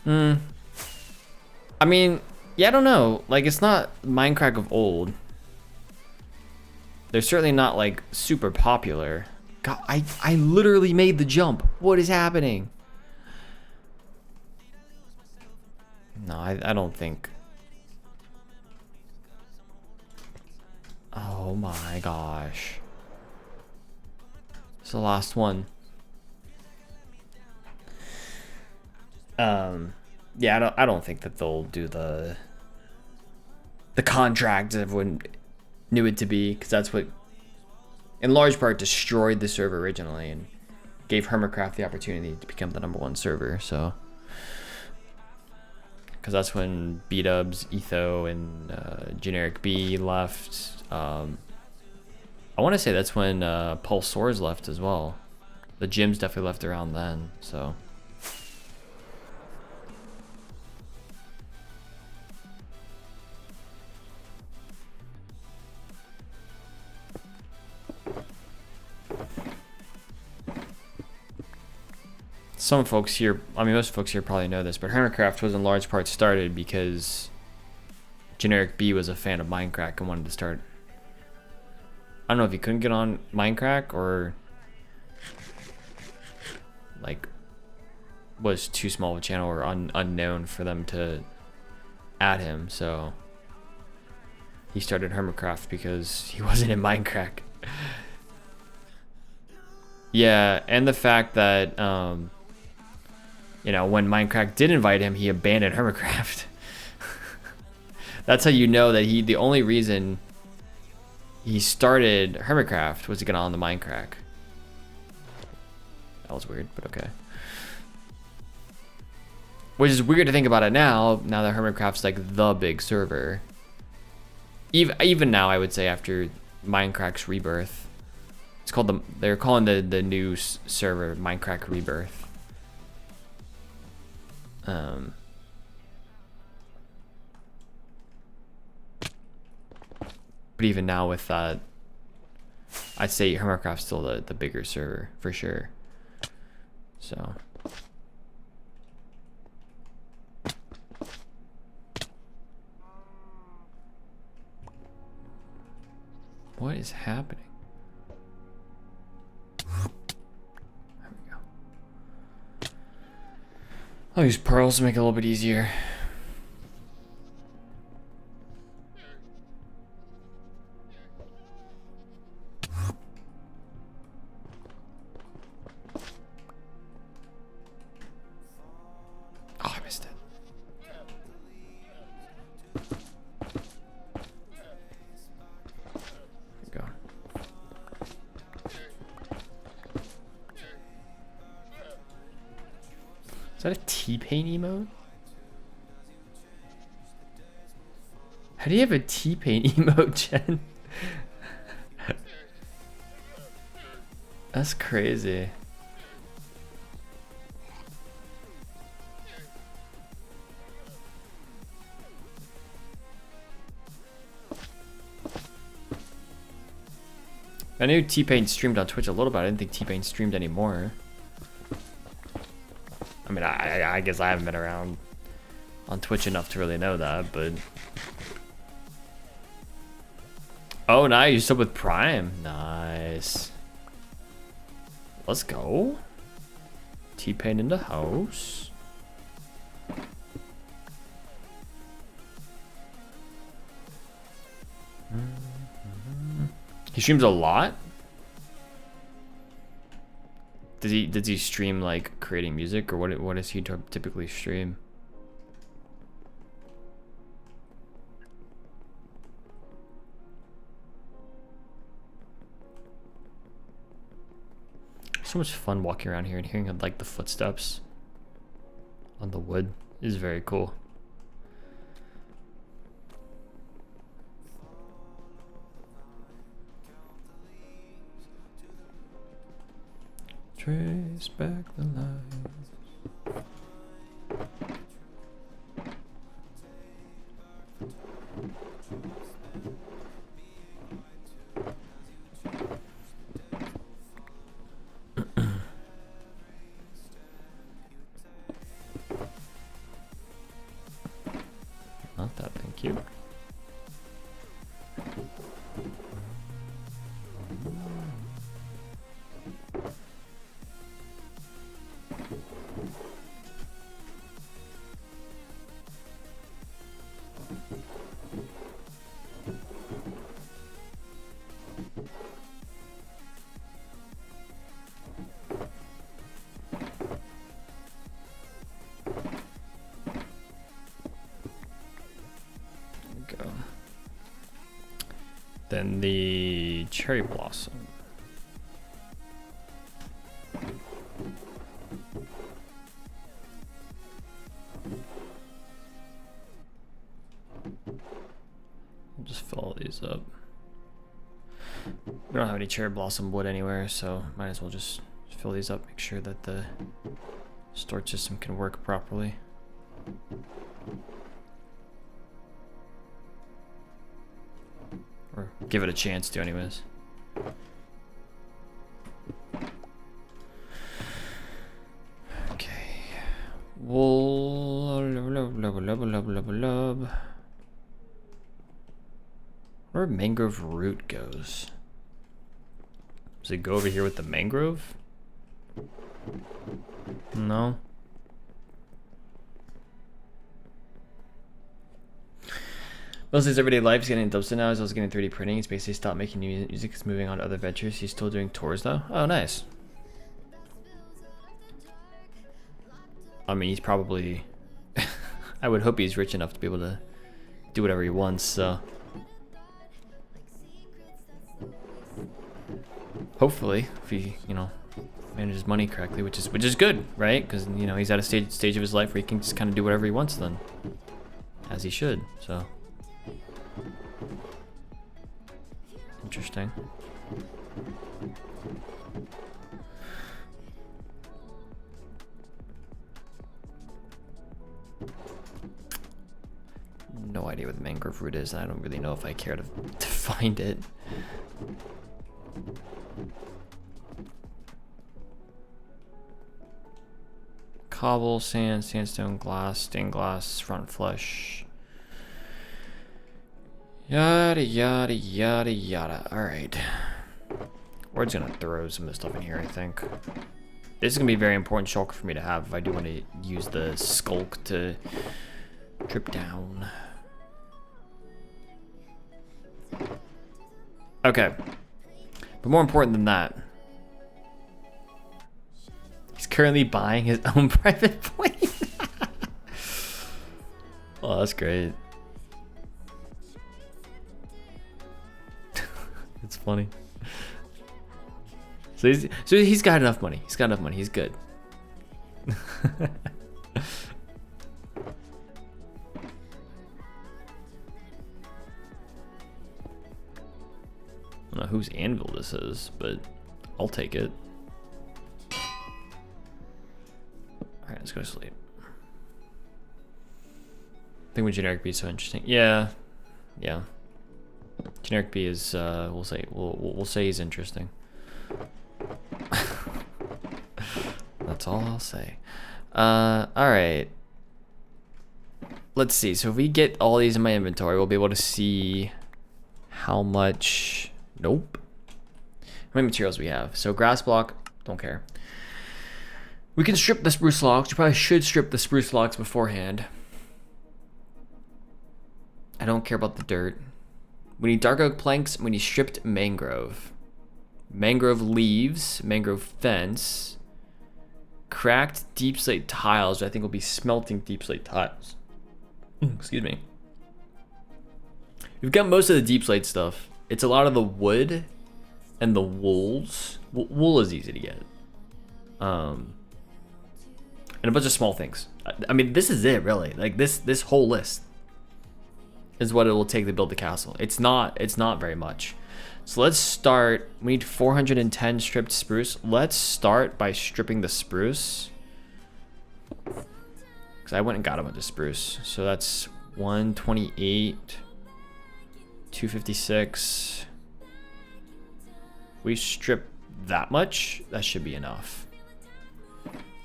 I mean, yeah, I don't know. Like, it's not Minecraft of old. They're certainly not like super popular. God, I literally made the jump. What is happening? No, I don't think. Oh my gosh. It's the last one. Yeah, I don't think that they'll do the contract everyone knew it to be, because that's what in large part destroyed the server originally and gave Hermitcraft the opportunity to become the #1 server. So because that's when B-Dubs, Etho, and Generic B left. I want to say that's when Pulsors left as well. The gyms definitely left around then. So some folks here, I mean, most folks here probably know this, but Hermitcraft was in large part started because Generic B was a fan of Minecraft and wanted to start. I don't know if he couldn't get on Minecraft or like was too small of a channel or unknown for them to add him, so he started Hermitcraft because he wasn't in Minecraft. Yeah, and the fact that you know, when Minecraft did invite him, he abandoned Hermitcraft. That's how you know that the only reason he started Hermitcraft was to get on the Minecraft. That was weird, but okay. Which is weird to think about it now that Hermitcraft's like the big server. Even now, I would say after Minecraft's rebirth, it's called they're calling the new server Minecraft Rebirth. But even now with that, I'd say Hermitcraft's still the bigger server for sure. So. What is happening? There we go. I'll use pearls to make it a little bit easier. Oh, I missed it. There we go. Is that a T-Pain emote? How do you have a T-Pain emote, Jen? That's crazy. I knew T-Pain streamed on Twitch a little bit. I didn't think T-Pain streamed anymore. I mean, I guess I haven't been around on Twitch enough to really know that, but... Oh, nice. You're still with Prime. Nice. Let's go. T-Pain in the house. He streams a lot? Does he stream like creating music, or what does he typically stream? So much fun walking around here and hearing like the footsteps on the wood is very cool. Trace back the lines. Not that, thank you. Then the cherry blossom. I'll just fill all these up. We don't have any cherry blossom wood anywhere, so might as well just fill these up, make sure that the storage system can work properly. Or give it a chance to anyways. Okay. Where mangrove root goes? Does it go over here with the mangrove? No. Most of his everyday life is getting dubstep now. He's also getting 3D printing. He's basically stopped making new music. He's moving on to other ventures. He's still doing tours though. Oh, nice. I mean, he's probably... I would hope he's rich enough to be able to do whatever he wants, so... Hopefully, if he, you know, manages money correctly, which is good, right? Because, you know, he's at a stage of his life where he can just kind of do whatever he wants then. As he should, so... Interesting. No idea what the mangrove root is, and I don't really know if I care to find it. Cobble, sand, sandstone, glass, stained glass, front flush. Yada, yada, yada, yada. Alright. We're just gonna throw some of this stuff in here, I think. This is gonna be a very important shulker for me to have if I do want to use the skulk to drip down. Okay. But more important than that, he's currently buying his own private plane. Oh, that's great. It's funny. So he's got enough money. He's got enough money. He's good. I don't know whose anvil this is, but I'll take it. Alright, let's go to sleep. I think with generic B is so interesting. Yeah. Yeah. Generic B is we'll say he's interesting. That's all I'll say. Alright. Let's see. So if we get all these in my inventory, we'll be able to see how much... Nope. How many materials we have. So grass block, don't care. We can strip the spruce logs. You probably should strip the spruce logs beforehand. I don't care about the dirt. We need dark oak planks. We need stripped mangrove. Mangrove leaves. Mangrove fence. Cracked deep slate tiles. I think we'll be smelting deep slate tiles. Excuse me. We've got most of the deep slate stuff. It's a lot of the wood and the wools. Wool is easy to get. And a bunch of small things. I mean, this is it really. Like this whole list is what it will take to build the castle. It's not very much. So let's start. We need 410 stripped spruce. Let's start by stripping the spruce. Because I went and got a bunch of spruce. So that's 128, 256. We strip that much. That should be enough.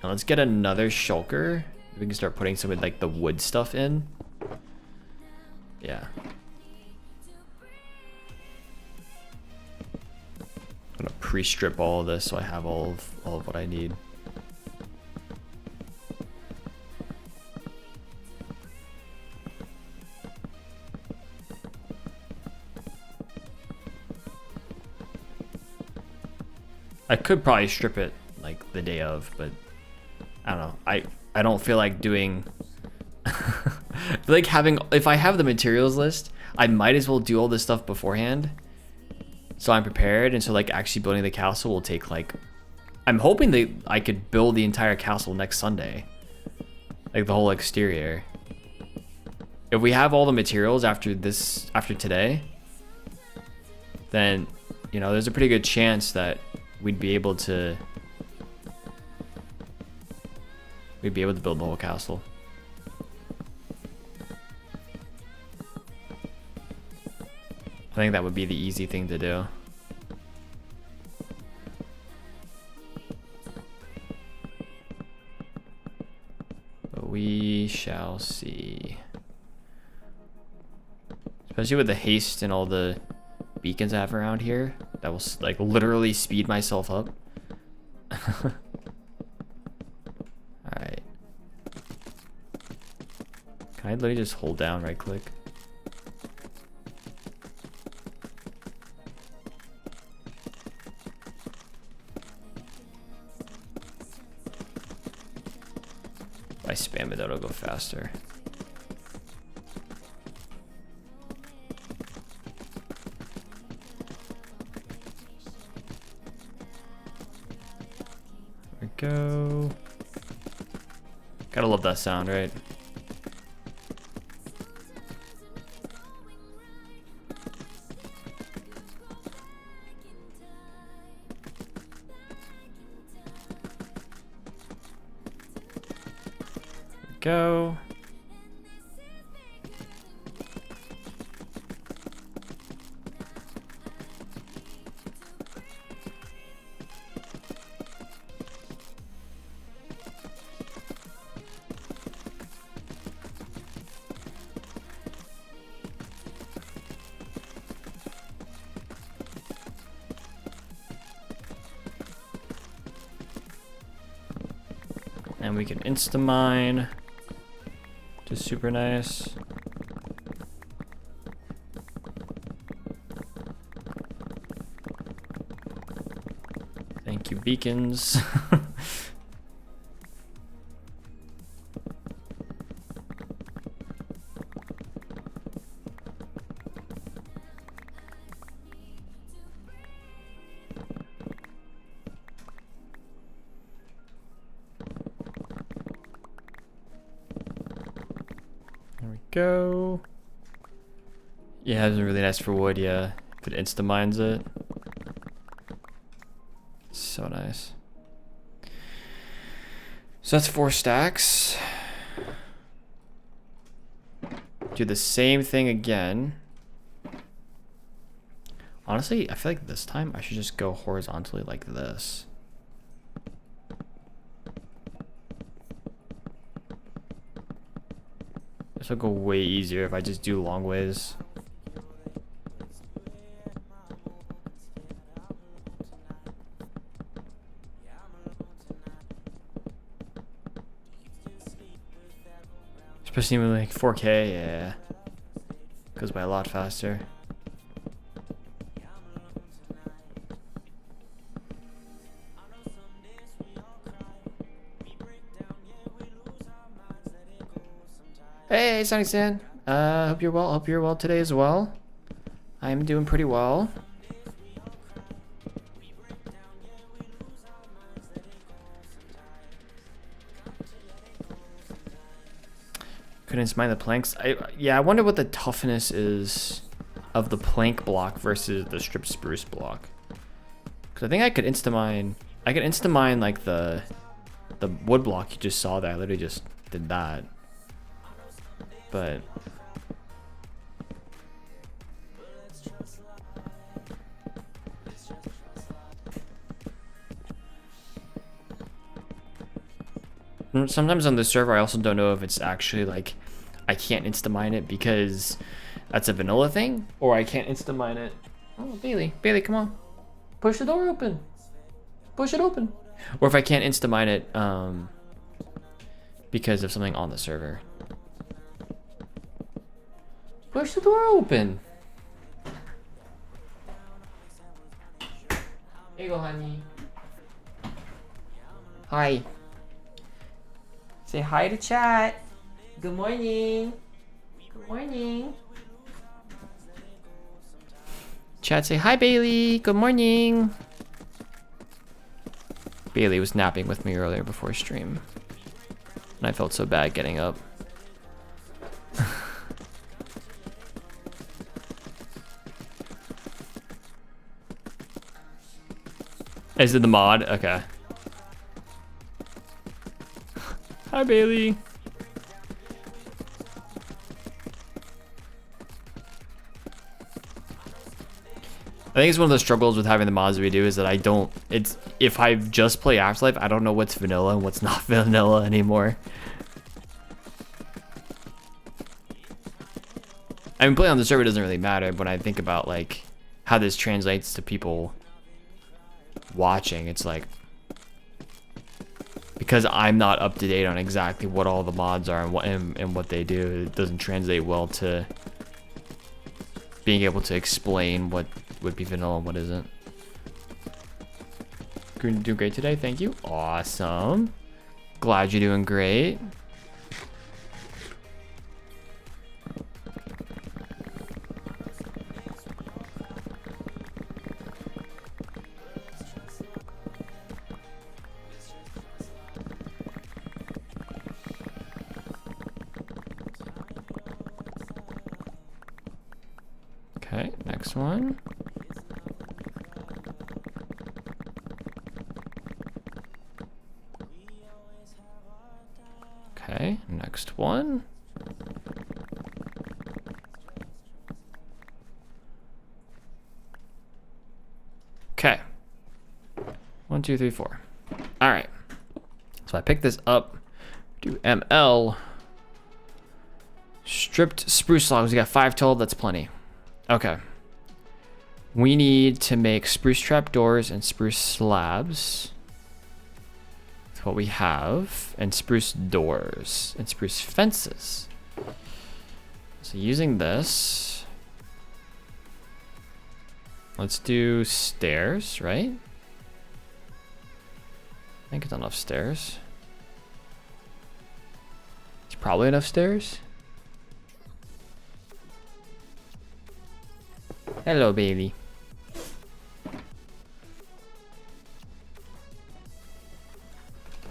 Now let's get another shulker. We can start putting some of like the wood stuff in. Yeah. I'm gonna pre-strip all of this so I have all of what I need. I could probably strip it like the day of, but I don't know. I don't feel like doing like having, if I have the materials list, I might as well do all this stuff beforehand so I'm prepared. And so like actually building the castle will take like, I'm hoping that I could build the entire castle next Sunday, like the whole exterior. If we have all the materials after today, then you know there's a pretty good chance that we'd be able to build the whole castle. I think that would be the easy thing to do. But we We shall see. Especially with the haste and all the beacons I have around here. That will like literally speed myself up. Alright. Can I literally just hold down right click? If I spam it, that'll go faster. There we go. Gotta love that sound, right? Go. And we can insta-mine. Just super nice. Thank you, beacons. There we go. Yeah, it's really nice for wood, yeah. If it insta-mines it. So nice. So that's 4 stacks. Do the same thing again. Honestly, I feel like this time I should just go horizontally like this. This will go way easier if I just do long ways. Especially with like 4K, yeah. Goes by a lot faster. Hey, Sonic Stan. Hope you're well. Hope you're well today as well. I'm doing pretty well. Couldn't mind the planks. Yeah, I wonder what the toughness is of the plank block versus the strip spruce block. Because I think I could insta-mine. I could insta-mine like the wood block you just saw there. I literally just did that. But sometimes on the server I also don't know if it's actually like I can't insta-mine it because that's a vanilla thing, or I can't insta-mine it. Oh, Bailey, come on, push the door open, push it open. Or if I can't insta-mine it because of something on the server. Push the door open. Here you go, honey. Hi. Say hi to chat. Good morning. Good morning. Chat, say hi, Bailey. Good morning. Bailey was napping with me earlier before stream, and I felt so bad getting up. Is it the mod? Okay. Hi, Bailey. I think it's one of the struggles with having the mods we do is that I don't, if I just play AfterLife, I don't know what's vanilla and what's not vanilla anymore. I mean, playing on the server doesn't really matter, but when I think about like how this translates to people watching, it's like, because I'm not up to date on exactly what all the mods are and what they do, it doesn't translate well to being able to explain what would be vanilla and what isn't. You're doing great today, thank you. Awesome. Glad you're doing great. Okay, next one. Okay, next one. Okay. 1, 2, 3, 4. All right. So I pick this up. Do ML. Stripped spruce logs. We got 5 total. That's plenty. Okay. We need to make spruce trap doors and spruce slabs. That's what we have. And spruce doors and spruce fences. So using this, let's do stairs, right? I think it's enough stairs. It's probably enough stairs. Hello, Bailey.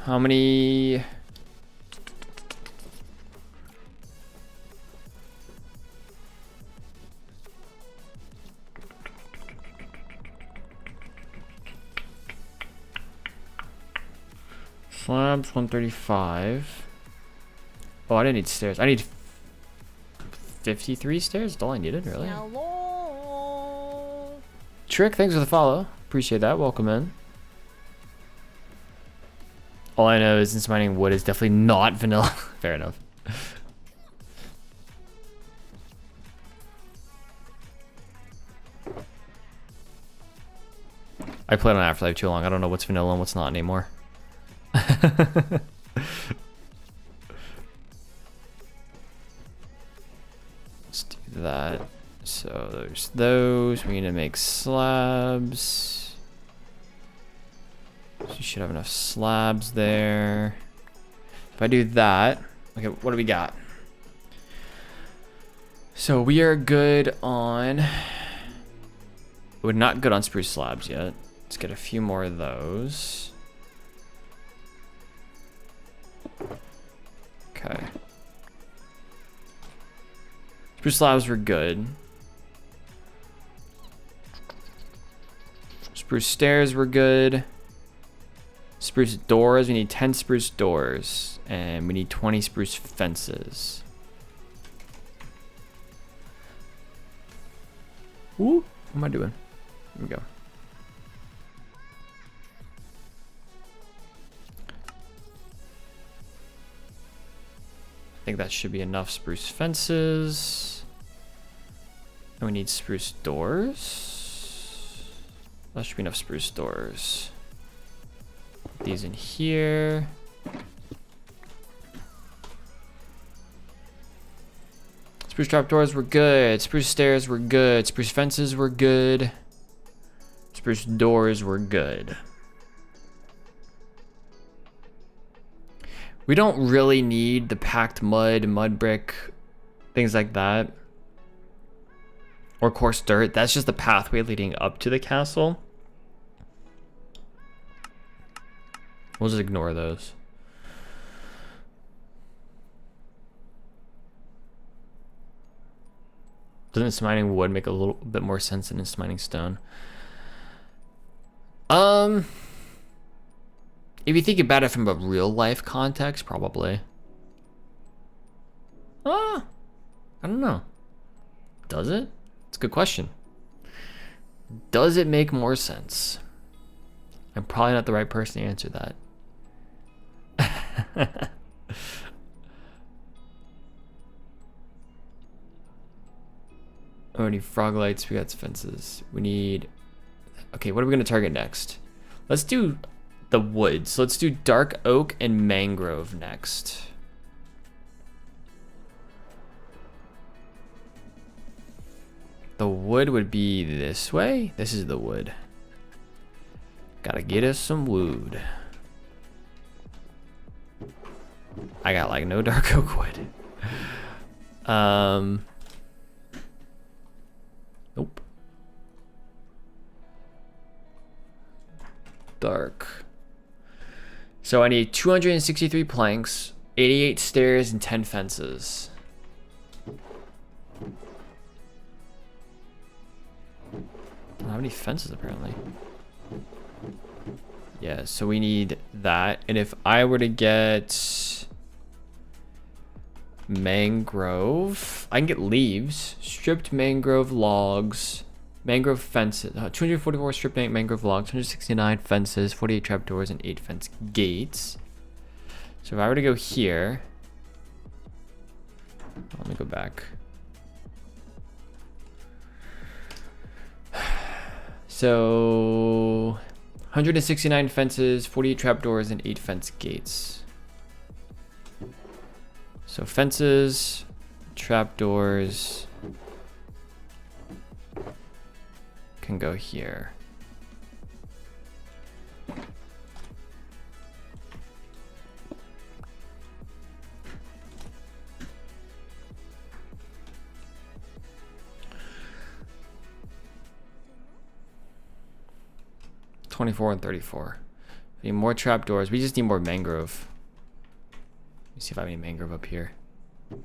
How many? Slabs 135. Oh, I didn't need stairs. I need 53 stairs. That's all I needed, really. Hello. Trick, thanks for the follow. Appreciate that. Welcome in. All I know is since mining wood is definitely not vanilla. Fair enough. I played on AfterLife too long. I don't know what's vanilla and what's not anymore. Let's do that. So there's those. We need to make slabs. So you should have enough slabs there. If I do that, okay, what do we got? So we are good on, we're not good on spruce slabs yet. Let's get a few more of those. Okay. Spruce slabs were good. Spruce stairs were good. Spruce doors, we need 10 spruce doors. And we need 20 spruce fences. Ooh, what am I doing? Here we go. I think that should be enough spruce fences. And we need spruce doors. That should be enough spruce doors. Put these in here. Spruce trapdoors were good. Spruce stairs were good. Spruce fences were good. Spruce doors were good. We don't really need the packed mud, mud brick, things like that. Or coarse dirt. That's just the pathway leading up to the castle. We'll just ignore those. Doesn't mining wood make a little bit more sense than mining stone? If you think about it from a real life context, probably. I don't know. Does it? It's a good question. Does it make more sense? I'm probably not the right person to answer that. Oh, we need frog lights. We got fences. We need... Okay, what are we going to target next? Let's do the woods. So let's do dark oak and mangrove next. The wood would be this way. This is the wood. Gotta get us some wood. I got like no dark oak wood. Nope. Dark. So I need 263 planks, 88 stairs, and 10 fences. I don't have any fences apparently. Yeah, so we need that. And if I were to get mangrove, I can get leaves, stripped mangrove logs, mangrove fences, 244 stripped mangrove logs, 169 fences, 48 trapdoors, and 8 fence gates. So if I were to go here, let me go back. So 169 fences, 48 trapdoors, and 8 fence gates. So fences, trapdoors can go here. $24 and $34. We need more trapdoors. We just need more mangrove. Let me see if I have any mangrove up here. Got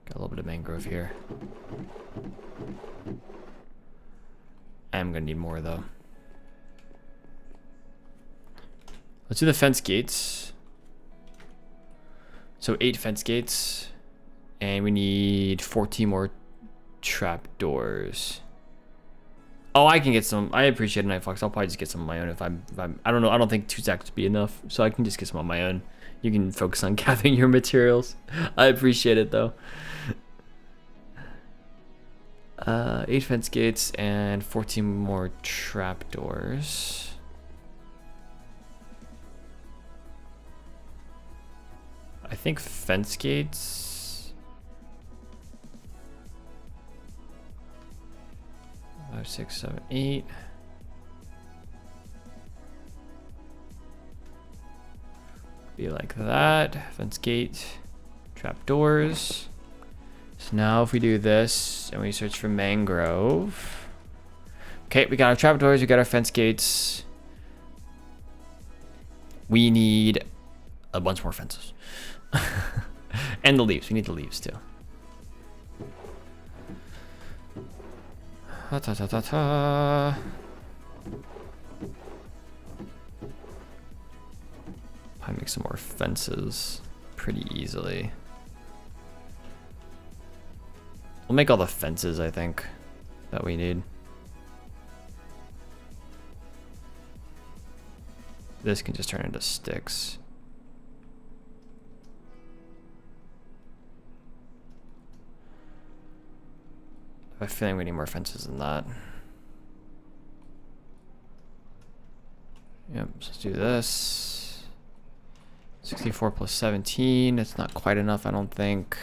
a little bit of mangrove here. I'm gonna need more though. Let's do the fence gates. So 8 fence gates, and we need 14 more trapdoors. Oh, I can get some. I appreciate it, Night Fox. I'll probably just get some of my own if I'm. I don't know. I don't think 2 stacks would be enough, so I can just get some on my own. You can focus on gathering your materials. I appreciate it though. 8 fence gates and 14 more trapdoors. I think fence gates. 5, 6, 7, 8. Be like that. Fence gate, trapdoors. So now if we do this and we search for mangrove. Okay, we got our trapdoors, we got our fence gates. We need a bunch more fences. And the leaves, we need the leaves too. Ta ta ta ta ta. Probably make some more fences pretty easily. We'll make all the fences, I think, that we need. This can just turn into sticks. I have a feeling we need more fences than that. Yep, so let's do this. 64 plus 17, it's not quite enough, I don't think.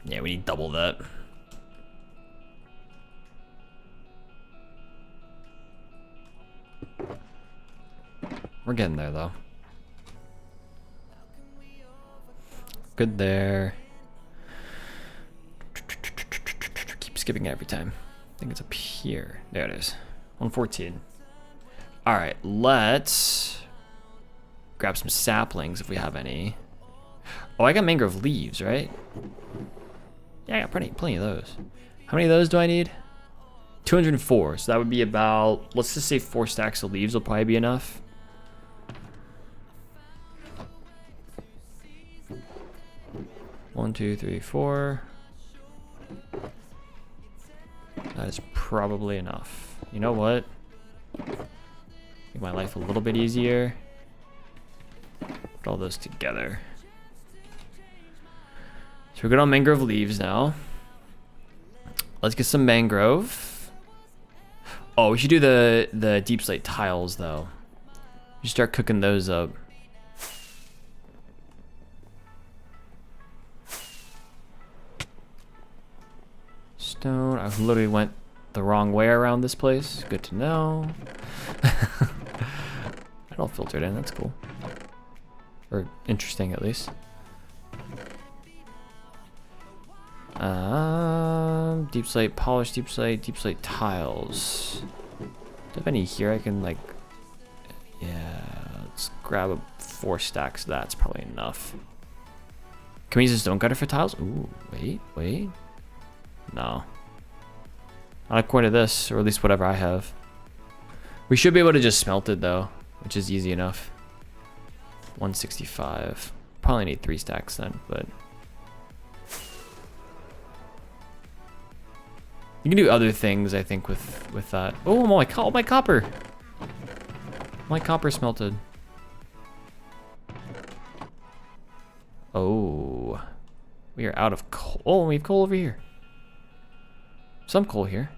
Yeah, we need double that. We're getting there though. Good there. Keep skipping it every time. I think it's up here. There it is. 114. All right, let's grab some saplings if we have any. Oh, I got mangrove leaves, right? Yeah, I got plenty of those. How many of those do I need? 204. So that would be about, let's just say 4 stacks of leaves will probably be enough. One, two, three, 4. That is probably enough. You know what? Make my life a little bit easier. Put all those together. So we're good on mangrove leaves now. Let's get some mangrove. Oh, we should do the deep slate tiles though. You start cooking those up. Stone. I literally went the wrong way around this place. Good to know. It all filtered in. That's cool. Or interesting, at least. Deep slate, polished deep slate tiles. Do I have any here I can like? Yeah, let's grab 4 stacks. That's probably enough. Can we use a stone cutter for tiles? Ooh, wait. No. Not according to this, or at least whatever I have. We should be able to just smelt it though, which is easy enough. 165. Probably need 3 stacks then, but you can do other things, I think, with that. Oh my copper! My copper smelted. Oh, we are out of coal. Oh, we have coal over here. Some coal here.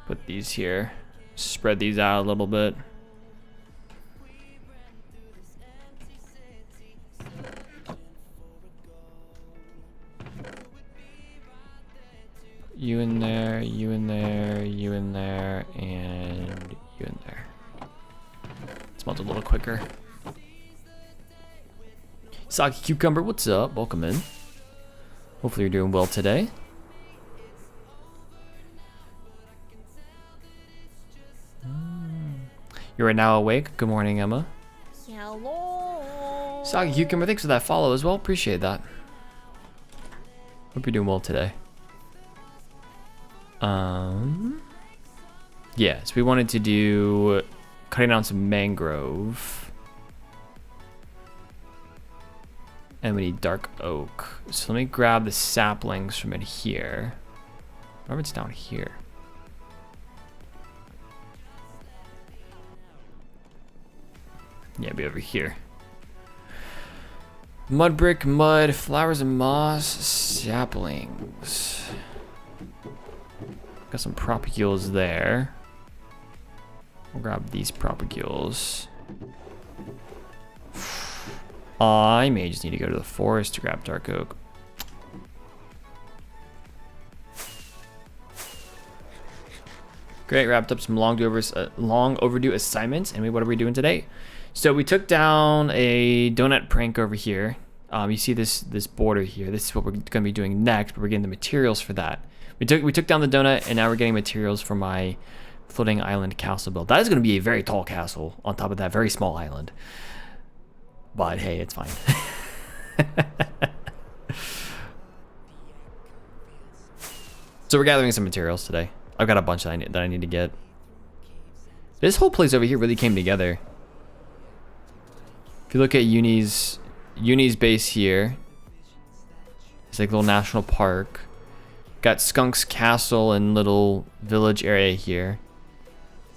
Put these here. Spread these out a little bit. You in there, you in there, you in there, and you in there. Smells a little quicker. Soggy Cucumber, what's up? Welcome in. Hopefully you're doing well today. You are now awake. Good morning, Emma. Hello. Soggy Cucumber, thanks for that follow as well. Appreciate that. Hope you're doing well today. Yeah, so we wanted to do cutting down some mangrove. And we need dark oak. So let me grab the saplings from it here. Or if it's down here. Yeah, it'll be over here. Mud brick, mud, flowers and moss, saplings. Got some propagules there. We'll grab these propagules. I may just need to go to the forest to grab dark oak. Great, wrapped up some long overdue assignments. And what are we doing today? So we took down a donut prank over here. You see this border here. This is what we're gonna be doing next, but we're getting the materials for that. We took down the donut, and now we're getting materials for my floating island castle build. That is gonna be a very tall castle on top of that very small island. But hey, it's fine. So we're gathering some materials today. I've got a bunch that I need to get. This whole place over here really came together. If you look at Uni's base here, it's like a little national park. Got Skunk's castle and little village area here.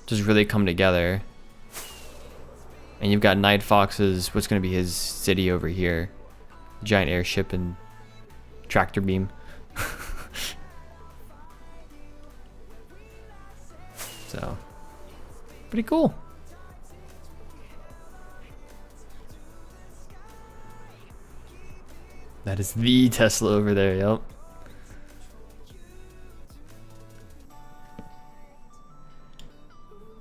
Just really come together. And you've got Night Fox's, what's going to be his city over here. Giant airship and tractor beam. So, pretty cool. That is the Tesla over there, yep.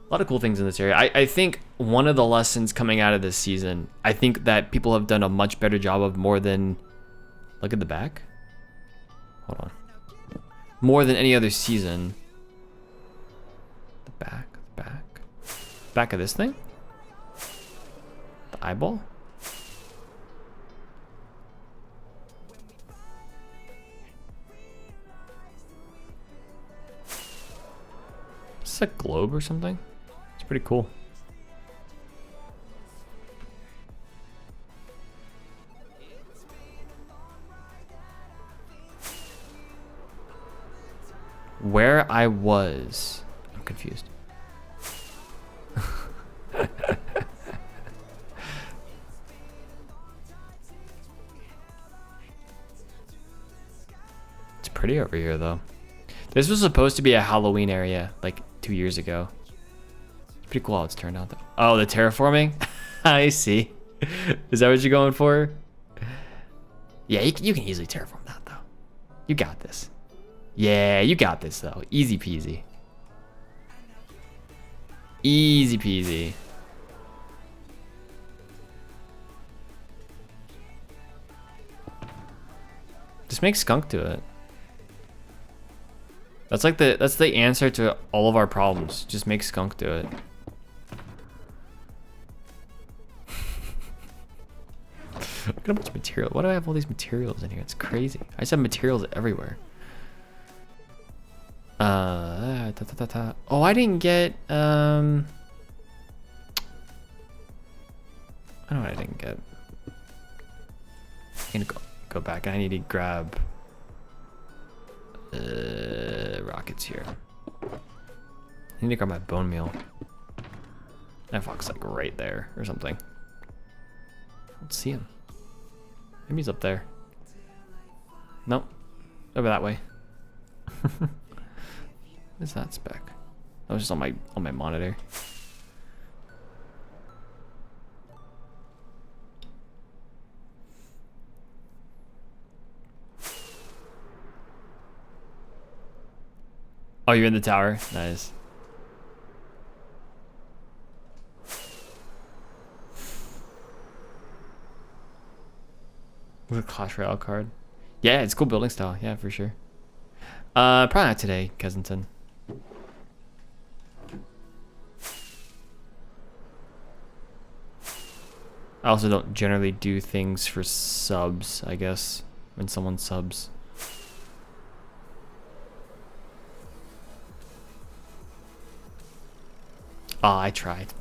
A lot of cool things in this area. I think one of the lessons coming out of this season, I think that people have done a much better job of more than, look at the back. Hold on. More than any other season. The back of this thing? The eyeball? Is this a globe or something? It's pretty cool. Where I was. I'm confused. It's pretty over here though. This was supposed to be a Halloween area like 2 years ago. It's pretty cool how it's turned out though. Oh, the terraforming? I see. Is that what you're going for? Yeah, you can easily terraform that though. You got this. Yeah, you got this though. Easy peasy. Easy peasy. Just make skunk to it. That's the answer to all of our problems. Just make skunk do it. Look at how much material. Why do I have all these materials in here? It's crazy. I just have materials everywhere. Oh, I didn't get I don't know what I didn't get. I need to go back. I need to grab rockets here. I need to grab my bone meal. That fox like right there or something. Let's see him. Maybe he's up there. Nope. Over that way. What is that spec? That was just on my monitor. Oh, you're in the tower? Nice. With a Clash Royale card. Yeah, it's cool building style. Yeah, for sure. Probably not today, Kensington. I also don't generally do things for subs, I guess, when someone subs. Oh, I tried.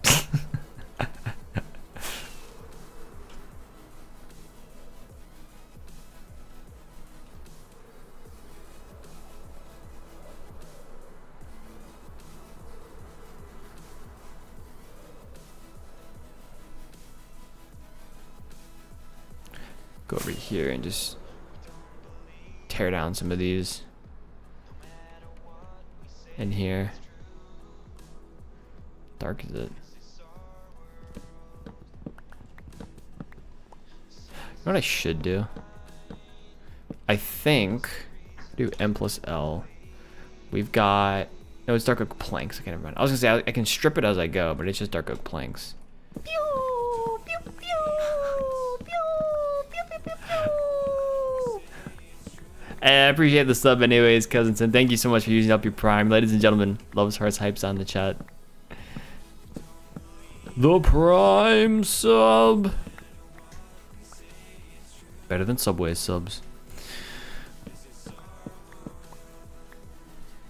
Go over here and just tear down some of these. In here. Dark is it? You know what I should do? I think do M plus L. We've got no, it's dark oak planks. I can't remember. I was gonna say I can strip it as I go, but it's just dark oak planks. Pew, pew, pew, pew, pew, pew, pew, pew. I appreciate the sub anyways, Cousinson. Thank you so much for using up your prime. Ladies and gentlemen, loves, hearts, hypes on the chat. The prime sub. Better than Subway subs.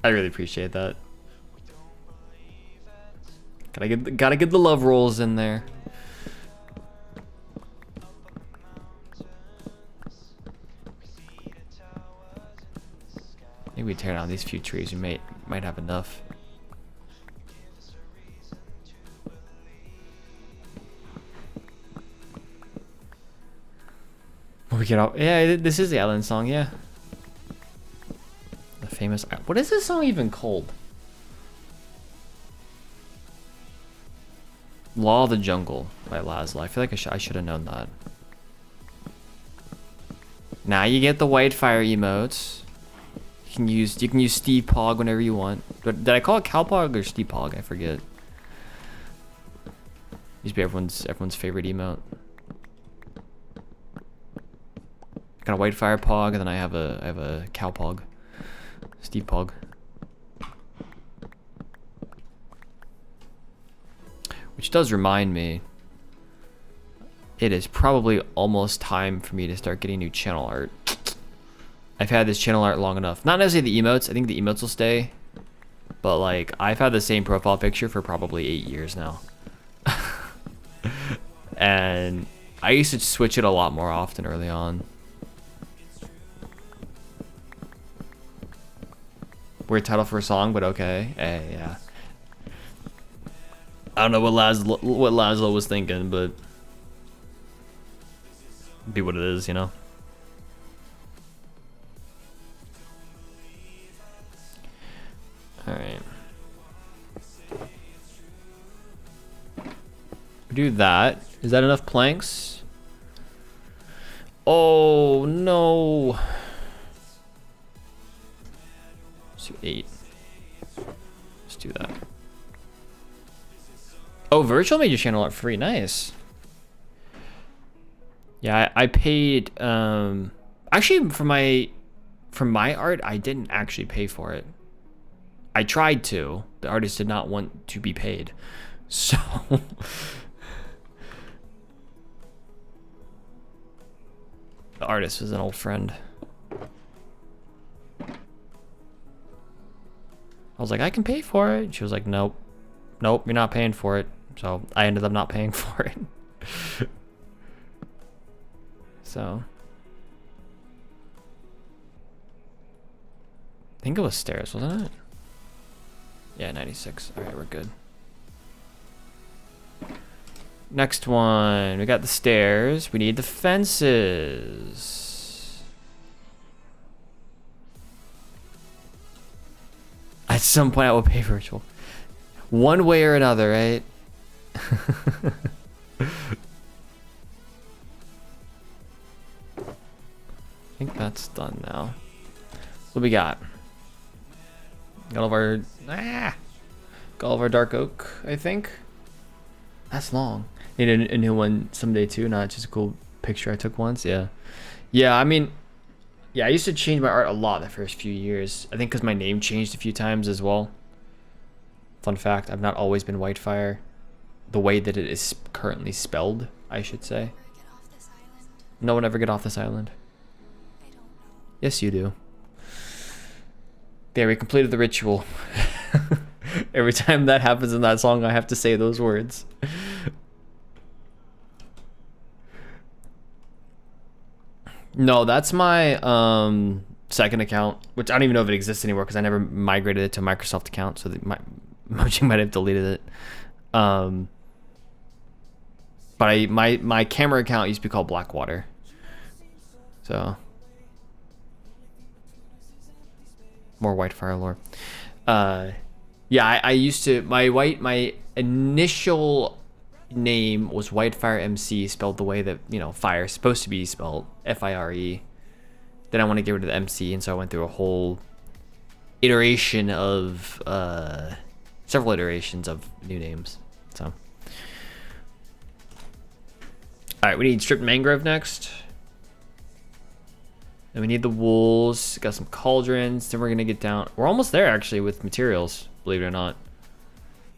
I really appreciate that. Gotta get the love rolls in there. Maybe we tear down these few trees. We might have enough. We get out. Yeah, this is the island song. Yeah. The famous. What is this song even called? Law of the Jungle by Lazla. I feel like I should have known that. Now you get the Whitefire emotes. You can use Steve Pog whenever you want. But did I call it Cowpog or Steve Pog? I forget. Used to be everyone's favorite emote. Got a Whitefire Pog, and then I have a Cowpog. Steve Pog. Which does remind me, it is probably almost time for me to start getting new channel art. I've had this channel art long enough. Not necessarily the emotes. I think the emotes will stay. But like, I've had the same profile picture for probably 8 years now. And I used to switch it a lot more often early on. Weird title for a song, but okay. Yeah. I don't know what Laszlo was thinking, but be what it is, you know. All right. Do that. Is that enough planks? Oh no. Let's do 8. Let's do that. Oh, virtual made your channel art free. Nice. Yeah, I paid. Actually, for my art, I didn't actually pay for it. I tried to. The artist did not want to be paid, so. The artist was an old friend. I was like, I can pay for it. She was like, nope, nope, you're not paying for it. So I ended up not paying for it. So I think it was stairs, wasn't it? Yeah, 96. All right, we're good. Next one, we got the stairs. We need the fences. At some point, I will pay virtual. One way or another, right? I think that's done now. What we got? Got all of our got all of our dark oak, I think. That's long. Need a new one someday too, not just a cool picture I took once. Yeah. Yeah, I mean, yeah, I used to change my art a lot the first few years. I think because my name changed a few times as well. Fun fact, I've not always been Whitefire. The way that it is currently spelled, I should say. No one ever get off this island. Yes, you do. There, we completed the ritual. Every time that happens in that song, I have to say those words. No, that's my second account, which I don't even know if it exists anymore because I never migrated it to a Microsoft account, so Moji might have deleted it. But my camera account used to be called Blackwater. So more Whitefire lore. Yeah, I used to my initial name was Whitefire MC, spelled the way that, you know, fire is supposed to be spelled, Fire. Then I want to get rid of the MC, and so I went through a whole iteration of several iterations of new names. So, all right, we need stripped mangrove next. And we need the wools. Got some cauldrons. Then we're gonna get down. We're almost there actually with materials, believe it or not.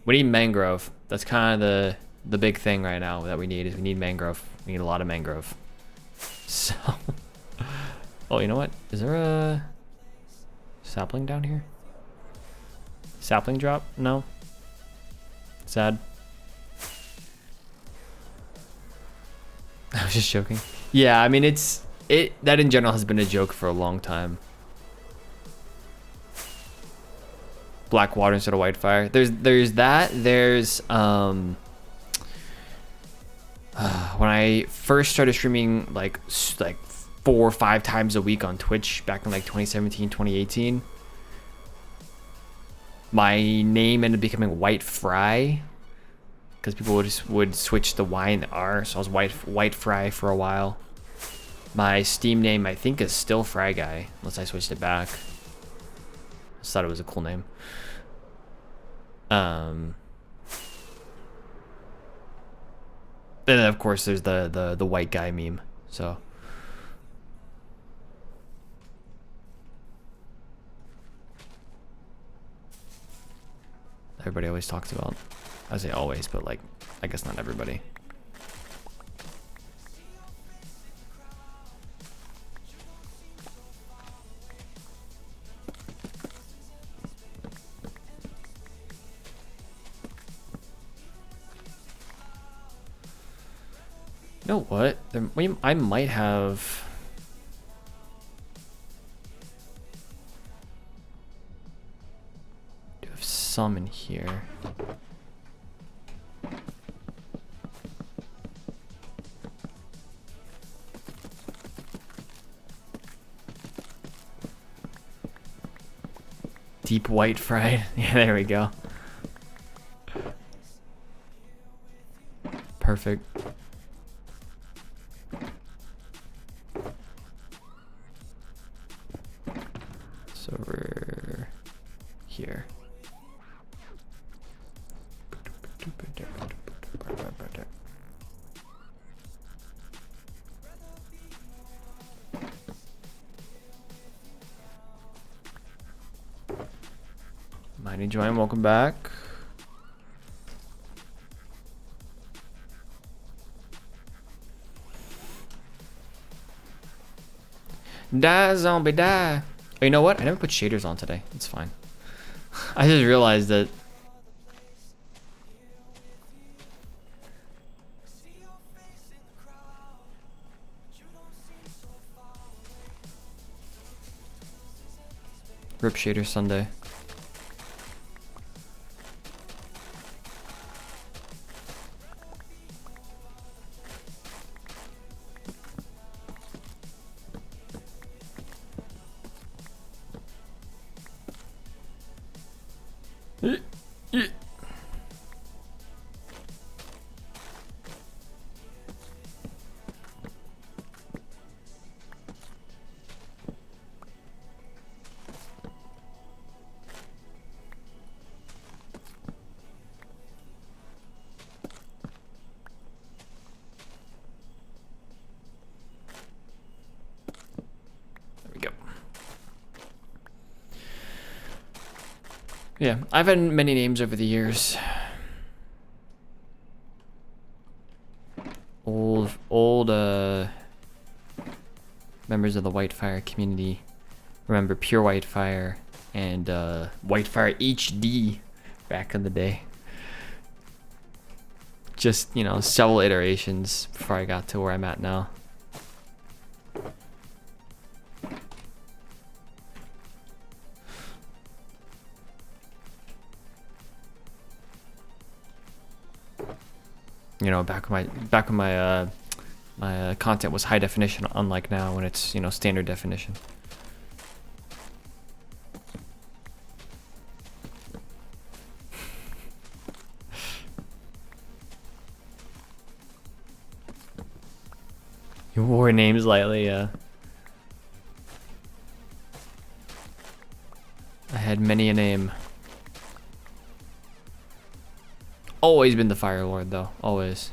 We need mangrove. That's kind of the big thing right now that we need. Is we need mangrove. We need a lot of mangrove. So, oh, you know what? Is there a sapling down here? Sapling drop? No. Sad. I was just joking. Yeah, I mean that in general has been a joke for a long time. Blackwater instead of Whitefire. There's that. There's when I first started streaming like 4 or 5 times a week on Twitch back in like 2017, 2018. My name ended up becoming White Fry because people would switch the Y and the R, so I was White Fry for a while. My Steam name, I think, is still Fry Guy, unless I switched it back. I just thought it was a cool name. And then of course there's the white guy meme. So everybody always talks about. I say always, but like I guess not everybody. You know what? I might have. some in here. Deep white fried. Yeah, there we go. Perfect. It's over here. Mighty Join, welcome back. Die, zombie, die. Oh, you know what? I never put shaders on today. It's fine. I just realized that. Rip shader Sunday. Yeah, I've had many names over the years. Old members of the Whitefire community remember Pure Whitefire and Whitefire HD back in the day. Just, you know, several iterations before I got to where I'm at now. You know, back when my content was high definition, unlike now when it's, you know, standard definition. You wore names lightly, yeah. I had many a name. Always been the Fire Lord, though. Always.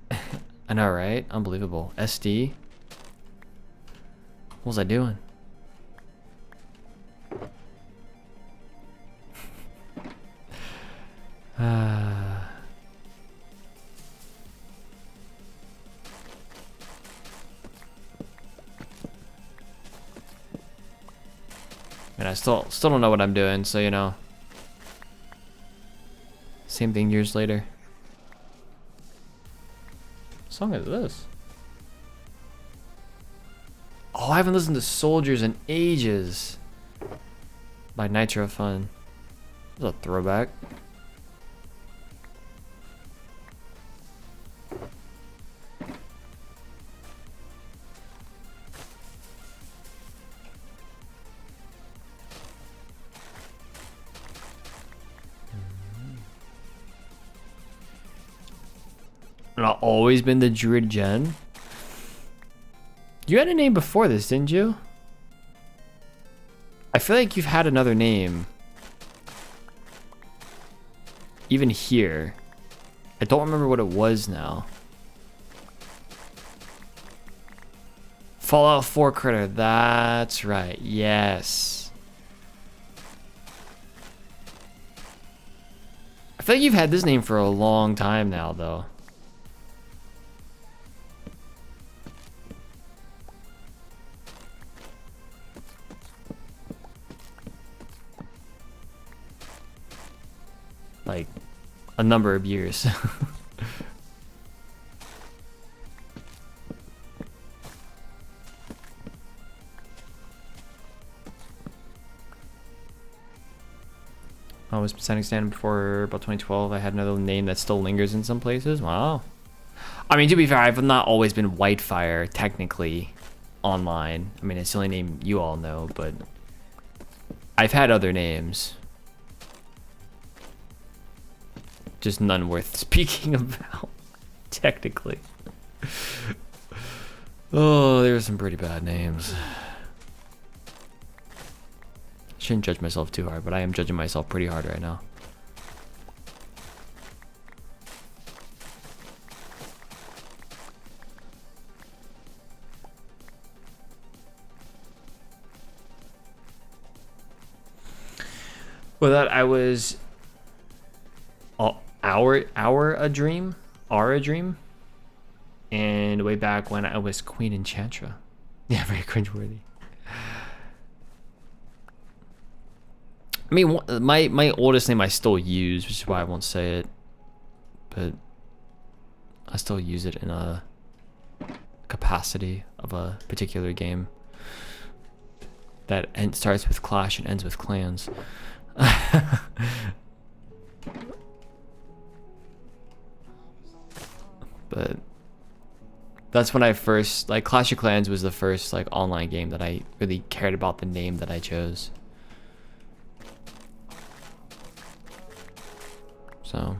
I know, right? Unbelievable. SD? What was I doing? And I still don't know what I'm doing, so, you know. Same thing years later. What song is this? Oh, I haven't listened to Soldiers in ages. By Nitro Fun. This is a throwback. Not always been the Druid Gen. You had a name before this, didn't you? I feel like you've had another name. Even here. I don't remember what it was now. Fallout 4 Critter. That's right. Yes. I feel like you've had this name for a long time now, though. Like a number of years. I was setting stand before about 2012. I had another name that still lingers in some places. Wow. I mean, to be fair, I've not always been Whitefire, technically, online. I mean, it's the only name you all know, but I've had other names. Just none worth speaking about, technically. Oh, there's some pretty bad names. Shouldn't judge myself too hard, but I am judging myself pretty hard right now. Well, that I was a dream, are a dream, and way back when I was Queen Enchantra. Yeah, very cringeworthy. I mean, my oldest name I still use, which is why I won't say it, but I still use it in a capacity of a particular game that starts with Clash and ends with Clans. But that's when I first, like, Clash of Clans was the first, like, online game that I really cared about the name that I chose. So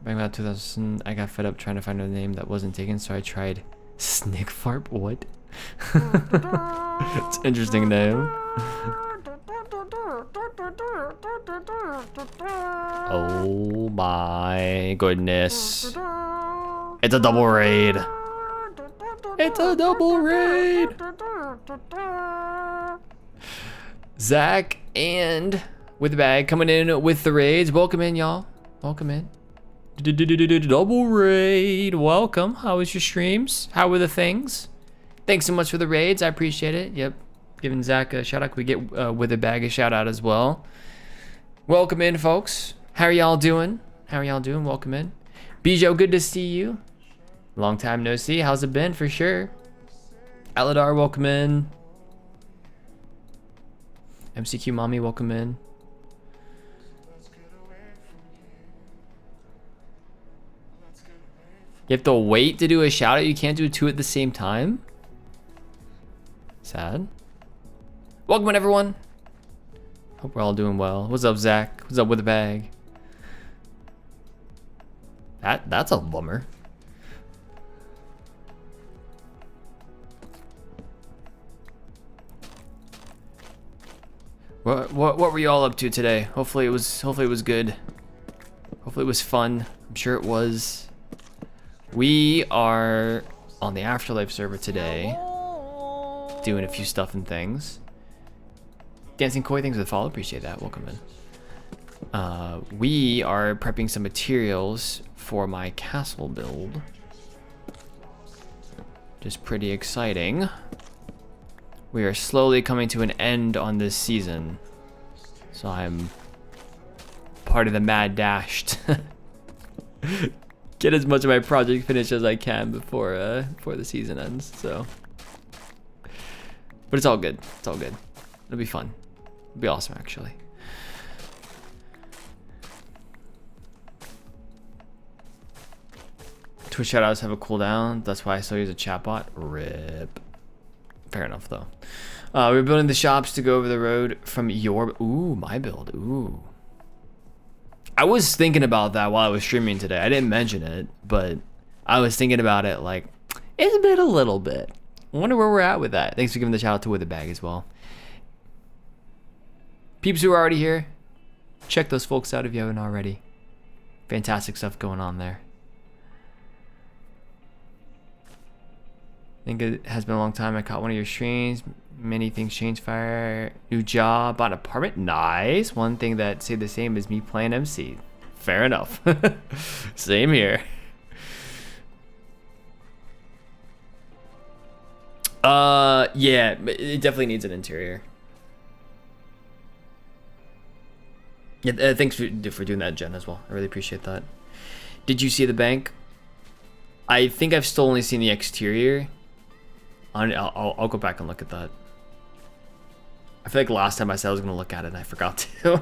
back about 2000, I got fed up trying to find a name that wasn't taken, so I tried Snickfarp. What? It's an interesting name. Oh my goodness. It's a double raid. It's a double raid. Zach and with the bag coming in with the raids. Welcome in, y'all. Welcome in. Double raid. Welcome. How was your streams? How were the things? Thanks so much for the raids. I appreciate it. Yep. Giving Zach a shout out. Could we get with a bag a shout out as well? Welcome in, folks. How are y'all doing? How are y'all doing? Welcome in. Bijo, good to see you. Long time no see. How's it been? For sure. Aladar, welcome in. MCQ Mommy, welcome in. You have to wait to do a shout out. You can't do two at the same time. Sad. Welcome in, everyone. Hope we're all doing well. What's up, Zach? What's up with the bag? That's a bummer. What were you all up to today? Hopefully it was good. Hopefully it was fun. I'm sure it was. We are on the AfterLife server today, doing a few stuff and things. Dancing Koi, thanks for the follow. Appreciate that. Welcome in. We are prepping some materials for my castle build. Just pretty exciting. We are slowly coming to an end on this season, so I'm part of the mad dash to get as much of my project finished as I can before the season ends. So, but it's all good. It's all good. It'll be fun. It'll be awesome, actually. Twitch shoutouts have a cooldown. That's why I still use a chatbot. RIP. Fair enough, though. We're building the shops to go over the road from your... Ooh, my build. Ooh. I was thinking about that while I was streaming today. I didn't mention it, but I was thinking about it like, it's been a little bit. I wonder where we're at with that. Thanks for giving the shout out to With the Bag as well. Peeps who are already here, check those folks out if you haven't already. Fantastic stuff going on there. I think it has been a long time. I caught one of your streams. Many things changed. Fire, new job, bought an apartment. Nice. One thing that stayed the same is me playing MC. Fair enough. Same here. Yeah, it definitely needs an interior. Yeah, thanks for doing that, Jen, as well. I really appreciate that. Did you see the bank? I think I've still only seen the exterior. I'll go back and look at that. I feel like last time I said I was gonna look at it and I forgot to.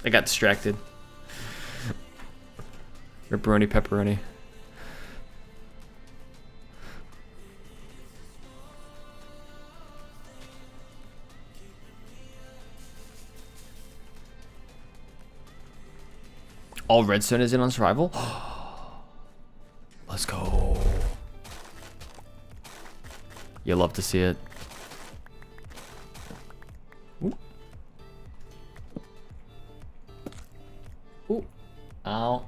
I got distracted. Ripperoni pepperoni. All redstone is in on survival? Let's go. You'll love to see it. Ooh. Ooh. Ow.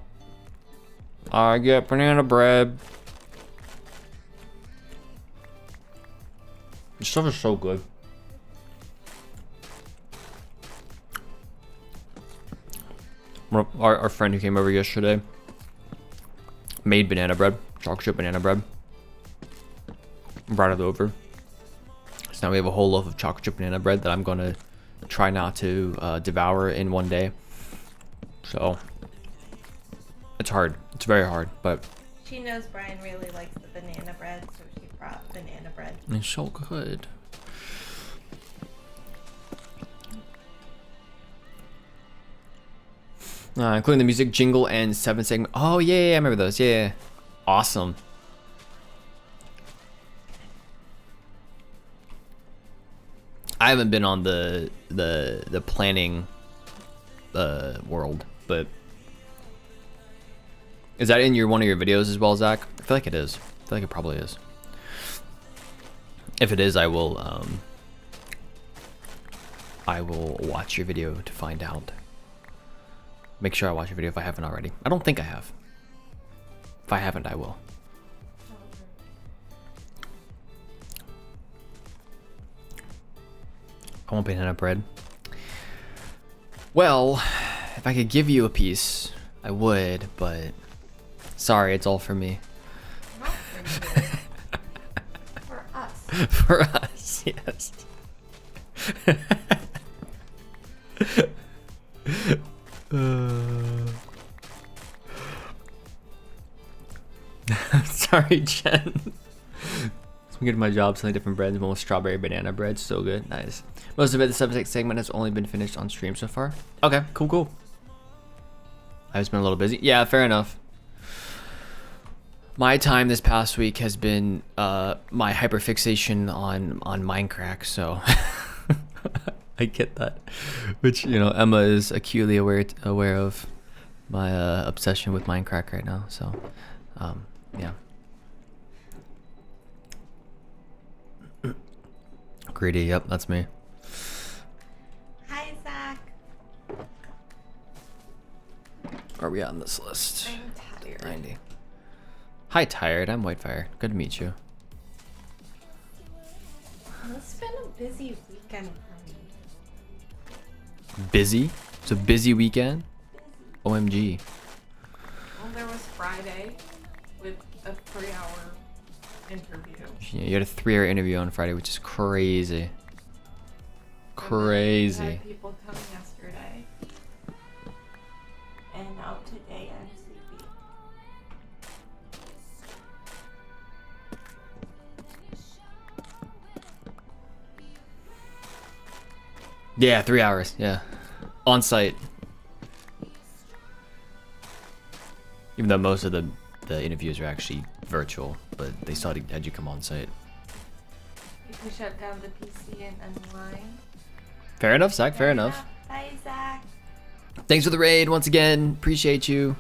I get banana bread. This stuff is so good. Our friend who came over yesterday made banana bread, chocolate chip banana bread. Brought it over. So now we have a whole loaf of chocolate chip banana bread that I'm gonna try not to devour in one day. So it's hard. It's very hard, but She knows Brian really likes the banana bread, so she brought banana bread. it's so good. Including the music, jingle, and 7 segment. Oh yeah, I remember those. Yeah. Awesome. I haven't been on the planning world, but is that in one of your videos as well, Zach? I feel like it is. I feel like it probably is. If it is, I will watch your video to find out. Make sure I watch your video if I haven't already. I don't think I have. If I haven't, I will. I want banana bread. Well, if I could give you a piece, I would, but sorry, it's all for me. Not for you. For us. For us, yes. Sorry, Jen. I'm getting my job selling different breads. One with strawberry banana bread, so good, nice. Most of it, the subject segment has only been finished on stream so far. Okay, cool. I've just been a little busy. Yeah, fair enough. My time this past week has been my hyperfixation on Minecraft, so I get that. Which, you know, Emma is acutely aware of my obsession with Minecraft right now. So, yeah. Greedy, yep, that's me. Hi, Zach. Are we on this list? I'm tired. 90. Hi, tired. I'm Whitefire. Good to meet you. It's been a busy weekend for me. Busy? It's a busy weekend? OMG. Well, there was Friday with a 3-hour interview. Yeah, you had a 3-hour interview on Friday, which is crazy. We Crazy. had people come yesterday. And now today I'm sleepy. Yeah, 3 hours. Yeah. On site. Even though most of the interviews are actually virtual, but they still had you come on site. You can shut down the PC and unwind. Fair enough, Zach. Fair enough. Bye, Zach. Thanks for the raid once again. Appreciate you.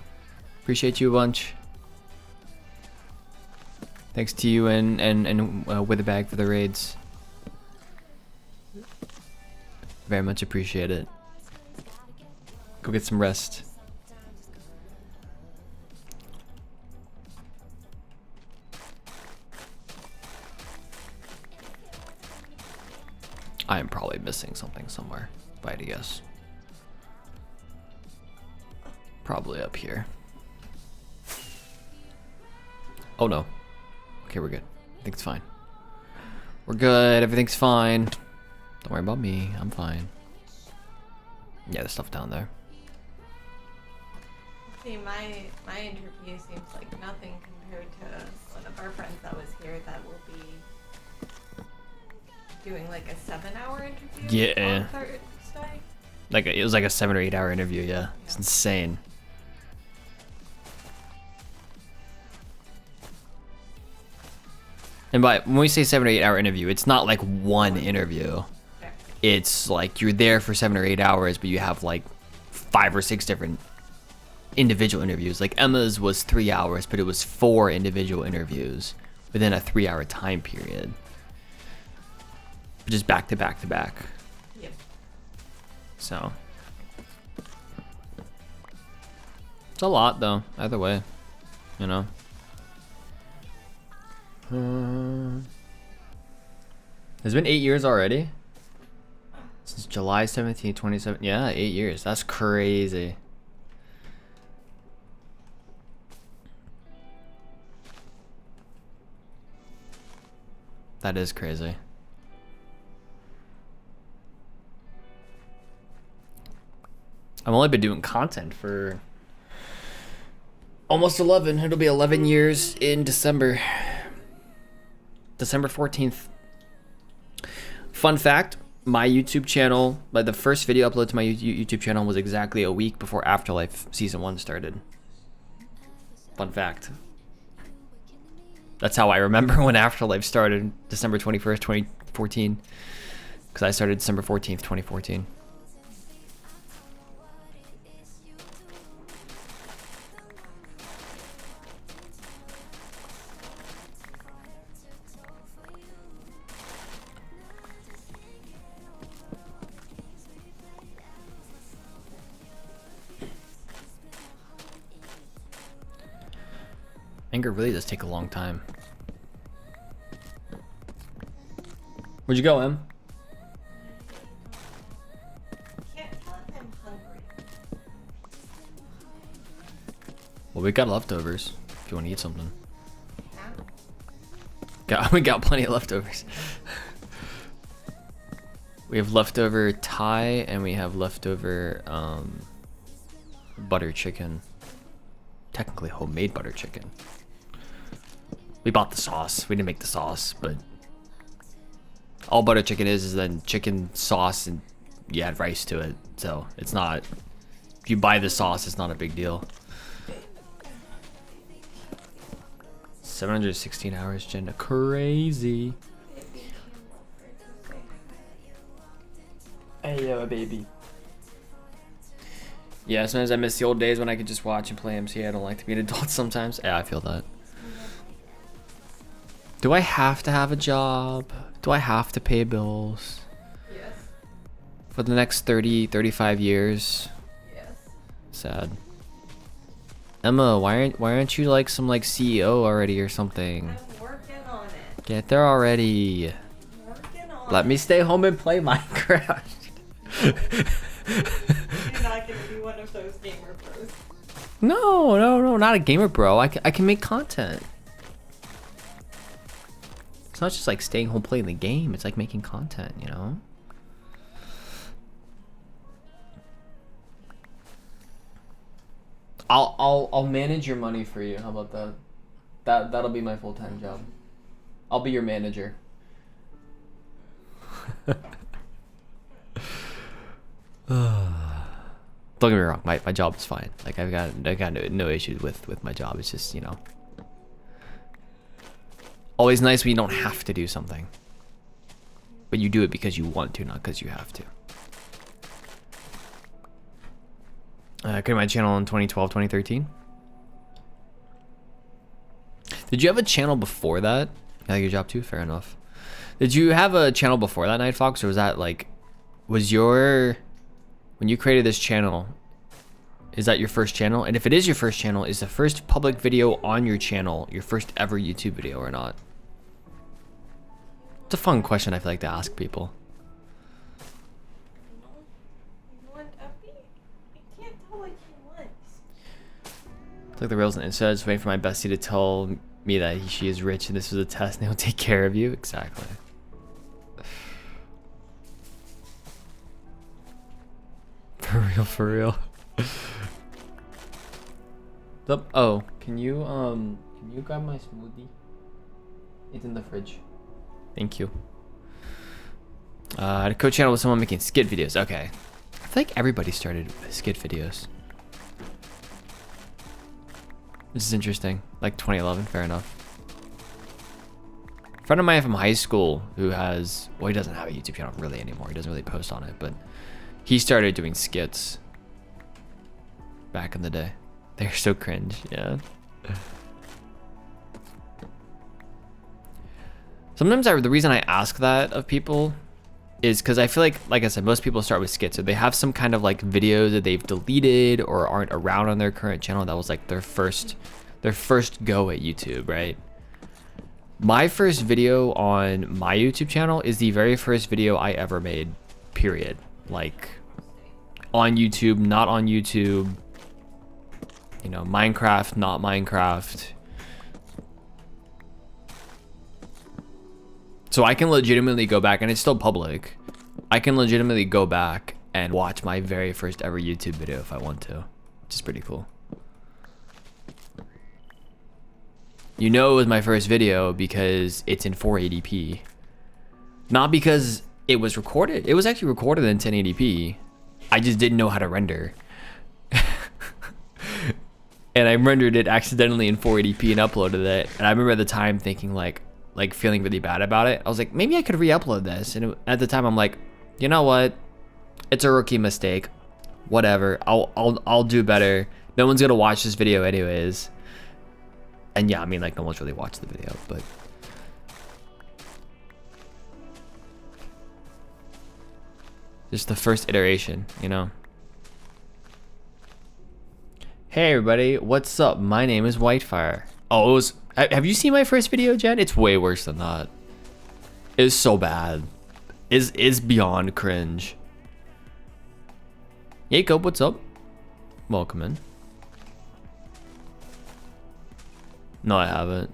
Appreciate you a bunch. Thanks to you and Witherbag for the raids. Very much appreciate it. Go get some rest. I am probably missing something somewhere, if I had to guess. Probably up here. Oh no. Okay, we're good. I think it's fine. We're good. Everything's fine. Don't worry about me. I'm fine. Yeah, there's stuff down there. See, my interview seems like nothing compared to one of our friends that was here that will be doing like a 7-hour interview Yeah. on Thursday. Like it was like a 7 or 8 hour interview. Yeah, it's insane. And when we say 7 or 8 hour interview, it's not like one interview. Okay. It's like you're there for 7 or 8 hours, but you have like 5 or 6 different individual interviews. Like Emma's was 3 hours, but it was 4 individual interviews within a 3-hour time period. Just back to back to back. Yep. So it's a lot though, either way, you know. It's been 8 years already? Since July 17, 2017. Yeah, 8 years. That's crazy. That is crazy. I've only been doing content for almost 11. It'll be 11 years in December. December 14th. Fun fact, my YouTube channel, like the first video upload to my YouTube channel was exactly a week before AfterLife Season 1 started. Fun fact. That's how I remember when AfterLife started, December 21st, 2014. Because I started December 14th, 2014. Anger really does take a long time. Where'd you go, Em? Can't tell if I'm hungry. Well, we got leftovers if you want to eat something. Yeah. We got plenty of leftovers. We have leftover Thai and we have leftover butter chicken. Technically homemade butter chicken. We bought the sauce. We didn't make the sauce, but all butter chicken is then chicken sauce and you add rice to it. So it's not, if you buy the sauce, it's not a big deal. 716 hours, Jenna. Crazy. Hey, yo, baby. Yeah, sometimes I miss the old days when I could just watch and play MC. I don't like to be an adult sometimes. Yeah, I feel that. Do I have to have a job? Do I have to pay bills? Yes. For the next 30, 35 years? Yes. Sad. Emma, why aren't you like some like CEO already or something? I'm working on it. Get there already. I'm working on Let it. me stay home and play Minecraft. You're not gonna be one of those gamer pros. No, not a gamer bro. I can make content. It's not just like staying home playing the game. It's like making content, you know? I'll manage your money for you. How about that? That'll be my full-time job. I'll be your manager. Don't get me wrong, my job is fine. Like I got no issues with my job. It's just, you know, always nice when you don't have to do something, but you do it because you want to, not because you have to. I created my channel in 2012, 2013. Did you have a channel before that? I like your job too. Fair enough. Did you have a channel before that, Night Fox, or was that like, was your, when you created this channel, is that your first channel? And if it is your first channel, is the first public video on your channel your first ever YouTube video or not? It's a fun question I feel like to ask people. You want Effie? I can't tell what she wants. It's like the rails and says, waiting for my bestie to tell me that she is rich and this was a test and he'll take care of you. Exactly. For real, for real. Oh, can you grab my smoothie? It's in the fridge. Thank you. To co-channel with someone making skit videos. Okay. I feel like everybody started with skit videos. This is interesting. Like 2011, fair enough. A friend of mine from high school who has, well, he doesn't have a YouTube channel really anymore. He doesn't really post on it, but he started doing skits back in the day. They're so cringe, yeah. Sometimes the reason I ask that of people is because I feel like I said, most people start with skits, or they have some kind of like video that they've deleted or aren't around on their current channel that was like their first go at YouTube, right? My first video on my YouTube channel is the very first video I ever made, period. Like on YouTube, not on YouTube, you know, Minecraft, not Minecraft. So I can legitimately go back, and it's still public. I can legitimately go back and watch my very first ever YouTube video if I want to, which is pretty cool. You know it was my first video because it's in 480p. Not because it was recorded. It was actually recorded in 1080p. I just didn't know how to render. And I rendered it accidentally in 480p and uploaded it. And I remember at the time thinking like feeling really bad about it. I was like, maybe I could re-upload this. And at the time I'm like, you know what? It's a rookie mistake. Whatever. I'll do better. No one's gonna watch this video anyways. And yeah, I mean, like, no one's really watched the video, but just the first iteration, you know? Hey everybody, what's up? My name is Whitefire. Oh, it was, have you seen my first video, Jen? It's way worse than that. It's so bad. Is beyond cringe. Jacob, what's up? Welcome in. No, I haven't.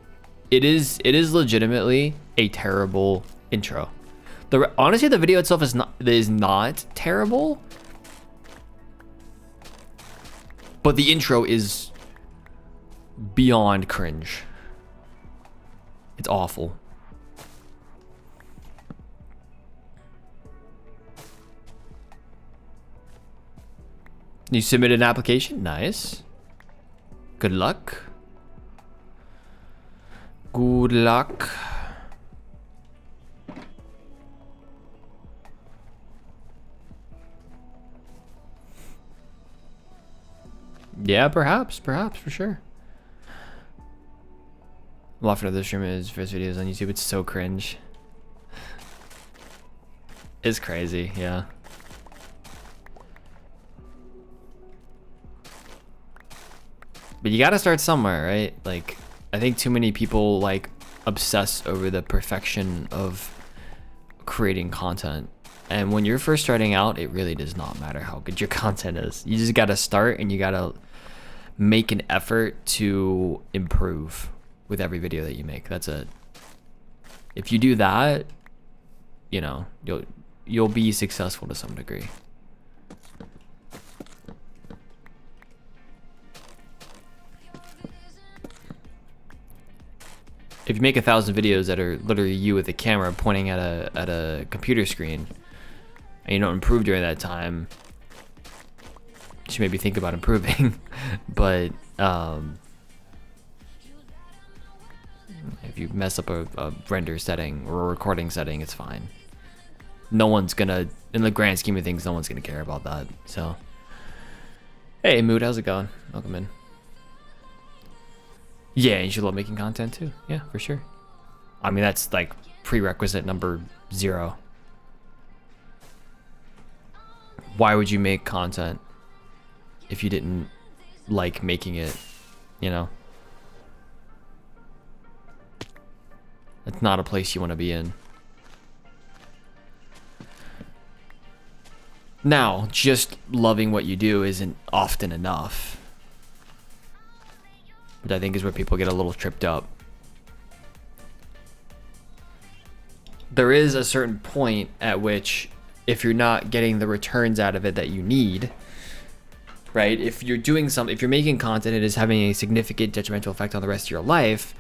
It is legitimately a terrible intro. Honestly, the video itself is not terrible, but the intro is beyond cringe. It's awful. You submitted an application? Nice. Good luck. Good luck. Yeah, perhaps, for sure. I'm laughing at this stream his first videos on YouTube. It's so cringe. It's crazy, yeah. But you gotta start somewhere, right? Like, I think too many people like obsess over the perfection of creating content. And when you're first starting out, it really does not matter how good your content is. You just gotta start, and you gotta make an effort to improve with every video that you make. That's it. If you do that, you know, you'll be successful to some degree. If you make 1,000 videos that are literally you with a camera pointing at a computer screen, and you don't improve during that time, you should maybe think about improving. But if you mess up a render setting or a recording setting, it's fine. No one's gonna, in the grand scheme of things, no one's gonna care about that. So, hey Mood, how's it going? Welcome in. Yeah, you should love making content too. Yeah, for sure. I mean, that's like prerequisite number 0. Why would you make content if you didn't like making it, you know? That's not a place you want to be in. Now, just loving what you do isn't often enough, which I think is where people get a little tripped up. There is a certain point at which, if you're not getting the returns out of it that you need, right? If you're doing something, if you're making content and it is having a significant detrimental effect on the rest of your life,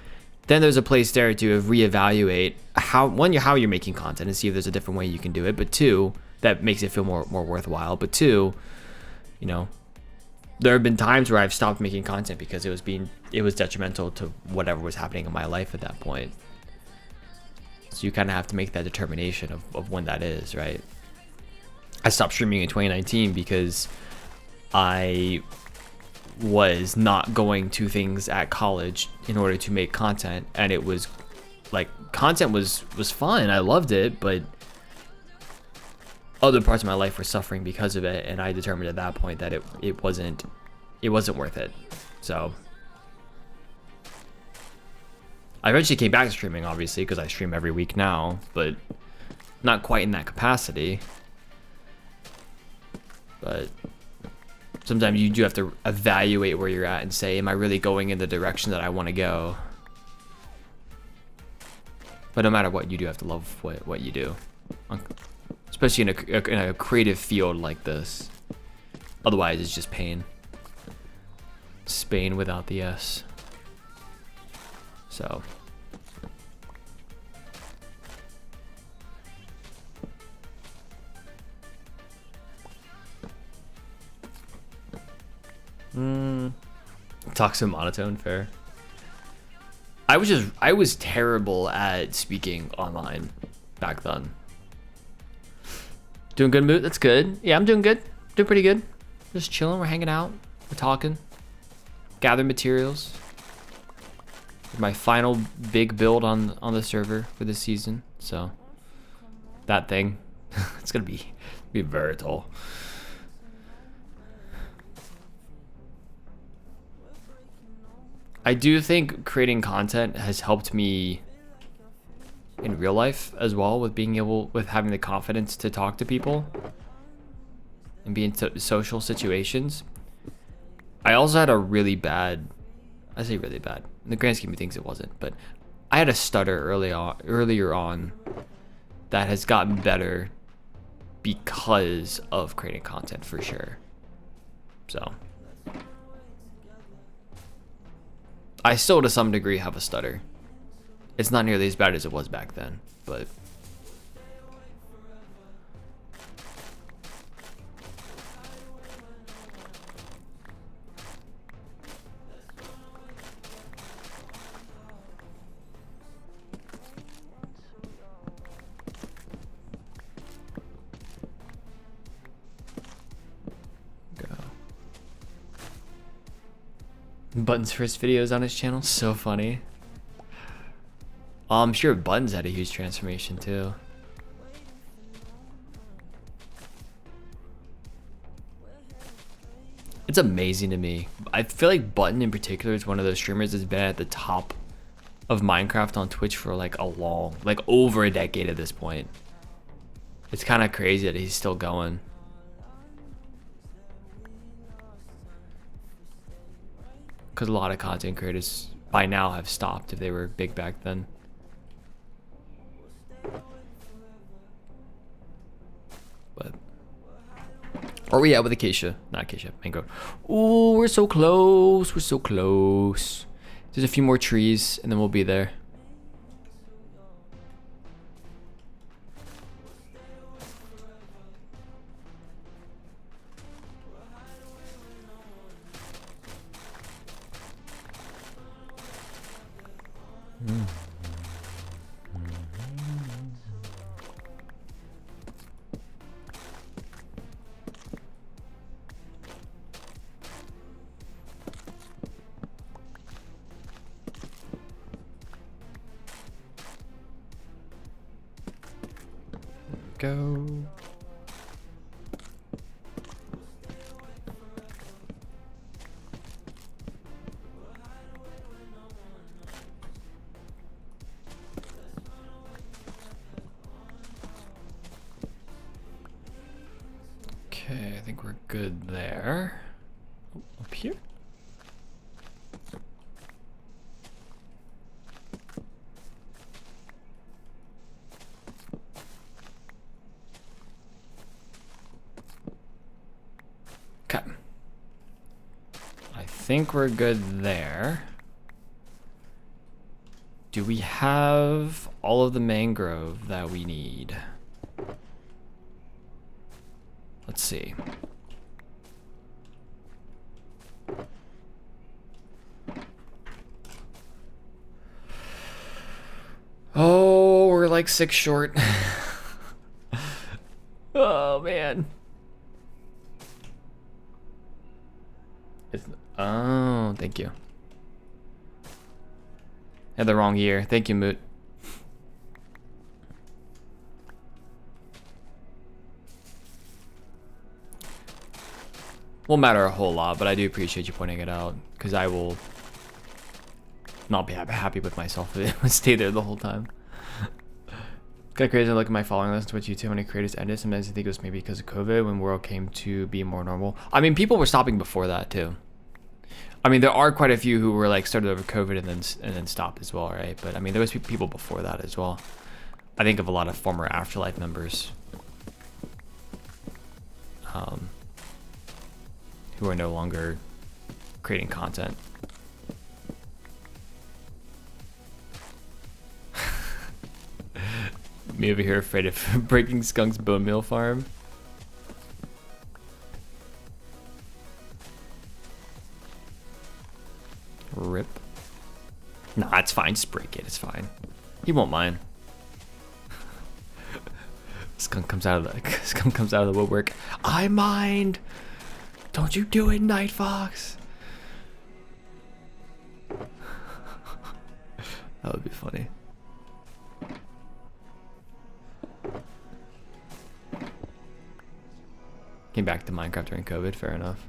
then there's a place there to reevaluate how you're making content and see if there's a different way you can do it. But two, that makes it feel more worthwhile. But two, you know, there have been times where I've stopped making content because it was detrimental to whatever was happening in my life at that point. So you kind of have to make that determination of when that is, right? I stopped streaming in 2019 because I was not going to things at college in order to make content, and it was like content was fun. I loved it, but other parts of my life were suffering because of it, and I determined at that point that it wasn't worth it. So I eventually came back to streaming, obviously, because I stream every week now, but not quite in that capacity. But sometimes you do have to evaluate where you're at and say, am I really going in the direction that I want to go? But no matter what, you do have to love what you do, especially in a creative field like this. Otherwise, it's just pain. Spain without the S. So. Talk so monotone, fair. I was terrible at speaking online back then. Doing good, Moot? That's good. Yeah, I'm doing good. Doing pretty good. Just chilling, we're hanging out, we're talking. Gathering materials. My final big build on the server for this season. So that thing, it's gonna be very tall. I do think creating content has helped me in real life as well, with having the confidence to talk to people and be in social situations. I also had a really bad, I say really bad, in the grand scheme of things it wasn't, but I had a stutter earlier on that has gotten better because of creating content, for sure. So I still to some degree have a stutter. It's not nearly as bad as it was back then, but Button's first videos on his channel, so funny. I'm sure Button's had a huge transformation too. It's amazing to me. I feel like Button in particular is one of those streamers that's been at the top of Minecraft on Twitch for like over a decade at this point. It's kind of crazy that he's still going. Because a lot of content creators by now have stopped if they were big back then. But where are we at with Acacia? Not Acacia, Mango. Ooh, we're so close. We're so close. There's a few more trees and then we'll be there. Go. Okay, I think we're good there. Oh, up here? Okay. think we're good there. Do we have all of the mangrove that we need? Let's see. Oh, we're like 6 short. Oh, man. Oh, thank you. Had the wrong year. Thank you, Moot. Won't matter a whole lot, but I do appreciate you pointing it out, because I will not be happy with myself if it would stay there the whole time. Got crazy to look at my following list, Twitch, YouTube, when it creators ended. Sometimes I think it was maybe because of COVID when the world came to be more normal. I mean, people were stopping before that too. I mean, there are quite a few who were like started over COVID and then stopped as well, right? But I mean, there was people before that as well. I think of a lot of former AfterLife members who are no longer creating content. Me over here afraid of breaking Skunk's bone meal farm. Rip. Nah, it's fine. Just break it. It's fine. He won't mind. Skunk comes out of the woodwork. I mind. Don't you do it, Night Fox. That would be funny. Came back to Minecraft during COVID. Fair enough.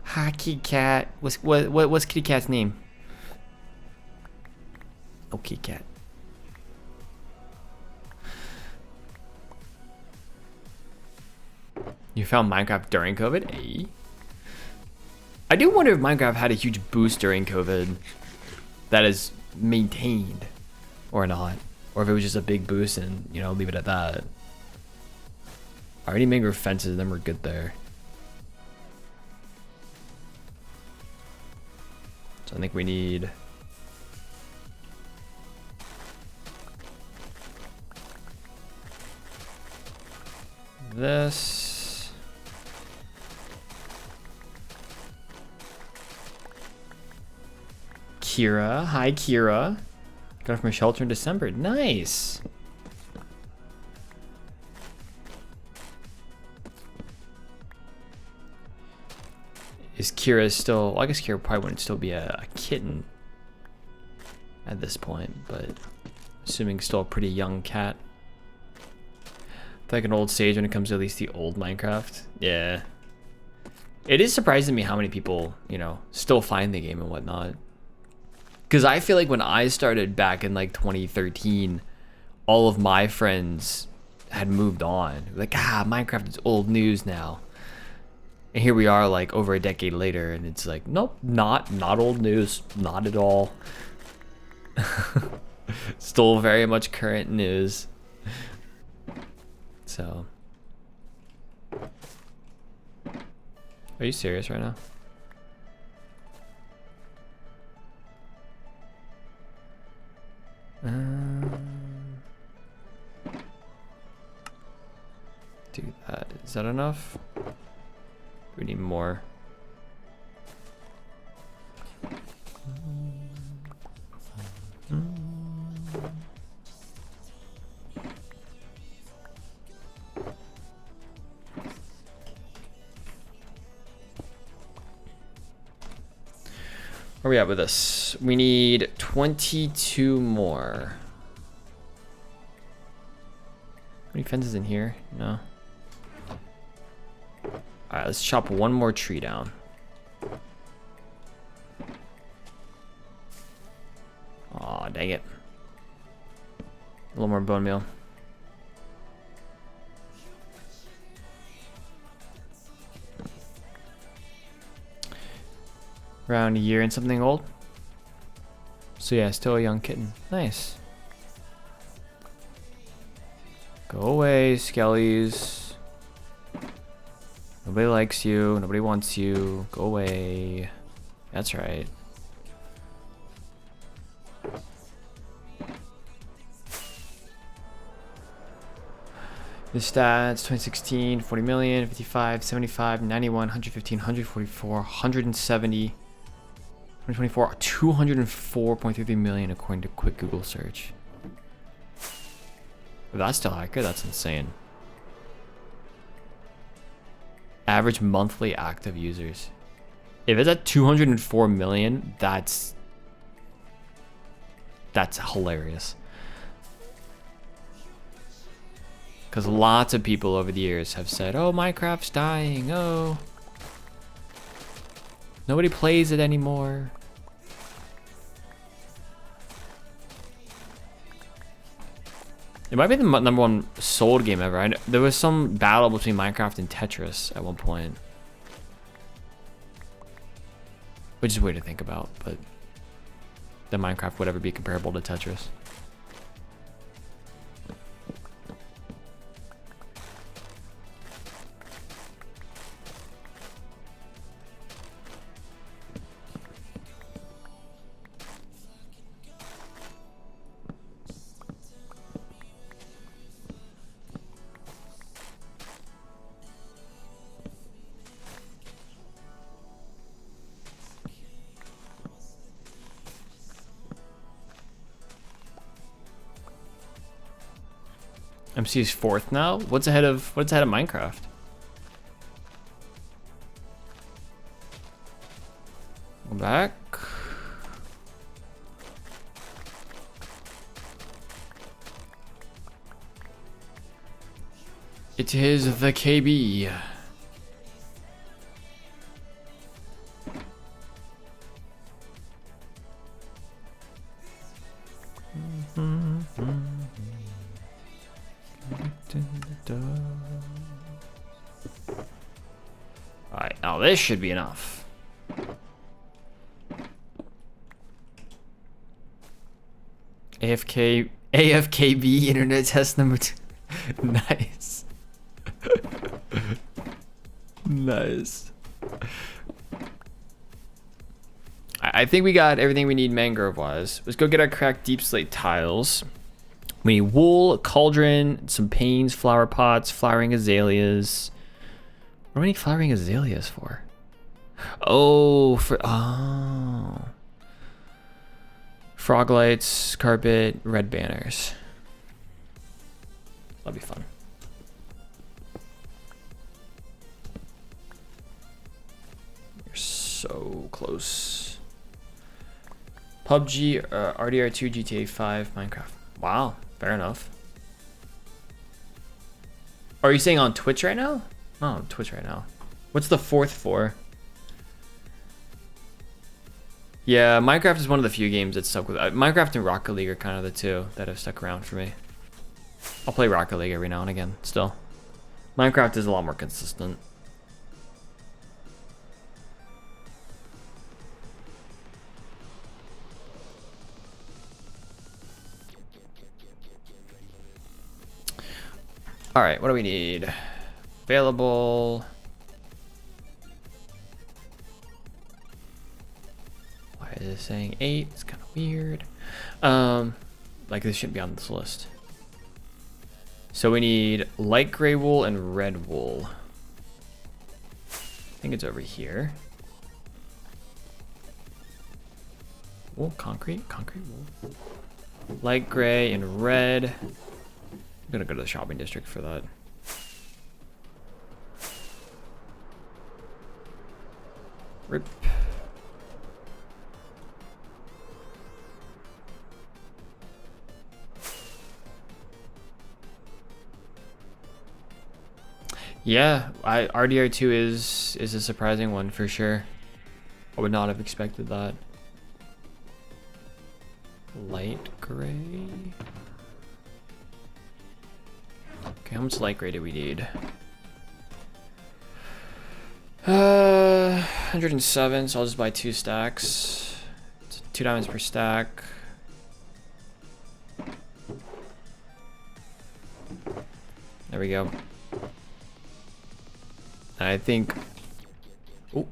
Hi, Kitty Cat. What's Kitty Cat's name? Oh, Kitty Cat. You found Minecraft during COVID? Hey. I do wonder if Minecraft had a huge boost during COVID that is maintained or not, or if it was just a big boost and, you know, leave it at that. I already mangrove fences, then we're good there. So I think we need this. Kira, hi Kira. Got it from a shelter in December. Nice. Is Kira still, well, I guess Kira probably wouldn't still be a kitten at this point, but assuming still a pretty young cat. Like an old sage when it comes to at least the old Minecraft. Yeah. It is surprising me how many people, you know, still find the game and whatnot. Because I feel like when I started back in like 2013, all of my friends had moved on. Like, Minecraft is old news now. And here we are like over a decade later and it's like, nope, not old news, not at all. Still very much current news. So. Are you serious right now? Do that. Is that enough? We need more. Where are we at with this? We need 22 more. Any fences in here? No. Alright, let's chop one more tree down. Aw, dang it. A little more bone meal. Around a year and something old. So yeah, still a young kitten. Nice. Go away, skellies. Nobody likes you. Nobody wants you. Go away. That's right. The stats, 2016, 40 million, 55, 75, 91, 115, 144, 170, 2024, 204.33 million according to quick Google search. If that's still accurate, that's insane. Average monthly active users. If it's at 204 million, that's hilarious. Because lots of people over the years have said, oh, Minecraft's dying, oh. Nobody plays it anymore. It might be the #1 sold game ever. There was some battle between Minecraft and Tetris at one point. Which is weird to think about, but that Minecraft would ever be comparable to Tetris. MC is 4th now. What's ahead of Minecraft? Go back. It is the KB. Alright, now this should be enough. AFKB internet test number 2. Nice. Nice. I think we got everything we need mangrove wise. Let's go get our cracked deep slate tiles. We need wool, cauldron, some panes, flower pots, flowering azaleas. What do we need flowering azaleas for? Oh, frog lights, carpet, red banners. That'll be fun. You're so close. PUBG, RDR2, GTA 5, Minecraft. Wow, fair enough. Are you saying on Twitch right now? Oh, Twitch right now. What's the 4th for? Yeah, Minecraft is one of the few games that stuck with. Minecraft and Rocket League are kind of the two that have stuck around for me. I'll play Rocket League every now and again, still. Minecraft is a lot more consistent. All right, what do we need? Available. Why is it saying 8? It's kind of weird. Like this shouldn't be on this list. So we need light gray wool and red wool. I think it's over here. Wool, concrete wool. Light gray and red. I'm gonna go to the shopping district for that. Rip. Yeah, RDR2 is a surprising one for sure. I would not have expected that. Light gray. Okay, how much light gray do we need? 107, so I'll just buy 2 stacks. It's 2 diamonds per stack. There we go. I think... Oh.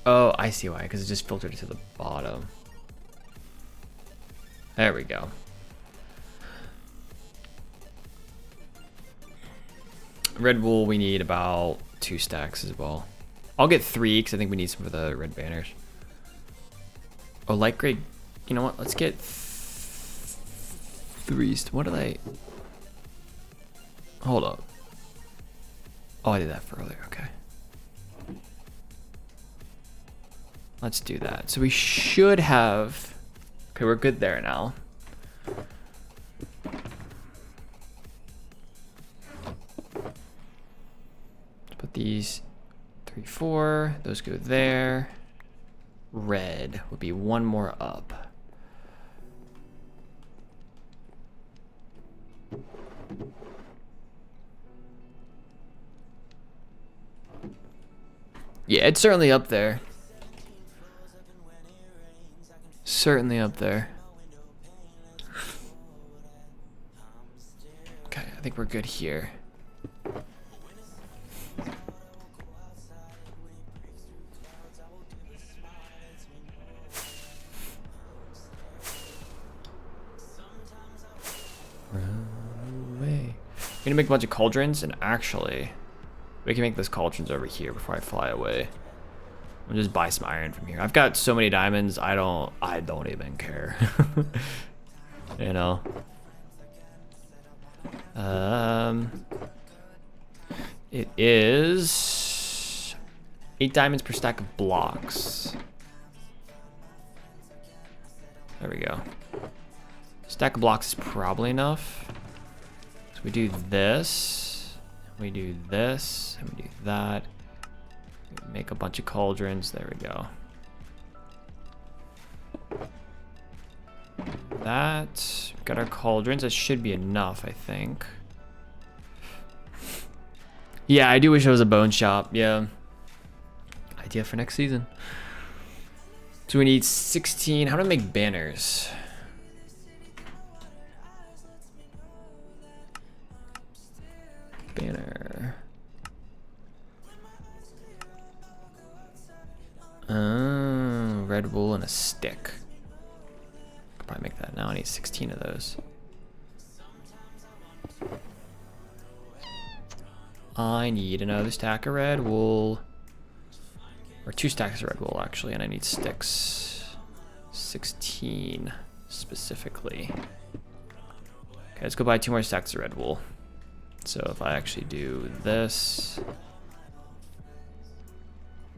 Oh, I see why, because it just filtered it to the bottom. There we go. Red wool, we need about 2 stacks as well. I'll get 3 because I think we need some for the red banners. Oh, light gray. You know what? Let's get 3. What did I... Hold up. Oh, I did that for earlier. Okay. Let's do that. So we should have... Okay, we're good there now. Let's put these 3, 4. Those go there. Red would be 1 more up. Yeah, it's certainly up there. Certainly up there. Okay, I think we're good here. Run away. I'm gonna make a bunch of cauldrons, and actually, we can make those cauldrons over here before I fly away. I'll just buy some iron from here. I've got so many diamonds, I don't even care. You know. It is 8 diamonds per stack of blocks. There we go. Stack of blocks is probably enough. So we do this, we do this, and we do that. Make a bunch of cauldrons. There we go. That. Got our cauldrons. That should be enough, I think. Yeah, I do wish it was a bone shop. Yeah. Idea for next season. So we need 16. How do I make banners? Banner. Red wool and a stick. Could probably make that now. I need 16 of those. I need another stack of red wool. Or 2 stacks of red wool, actually, and I need sticks. 16 specifically. Okay, let's go buy 2 more stacks of red wool. So if I actually do this,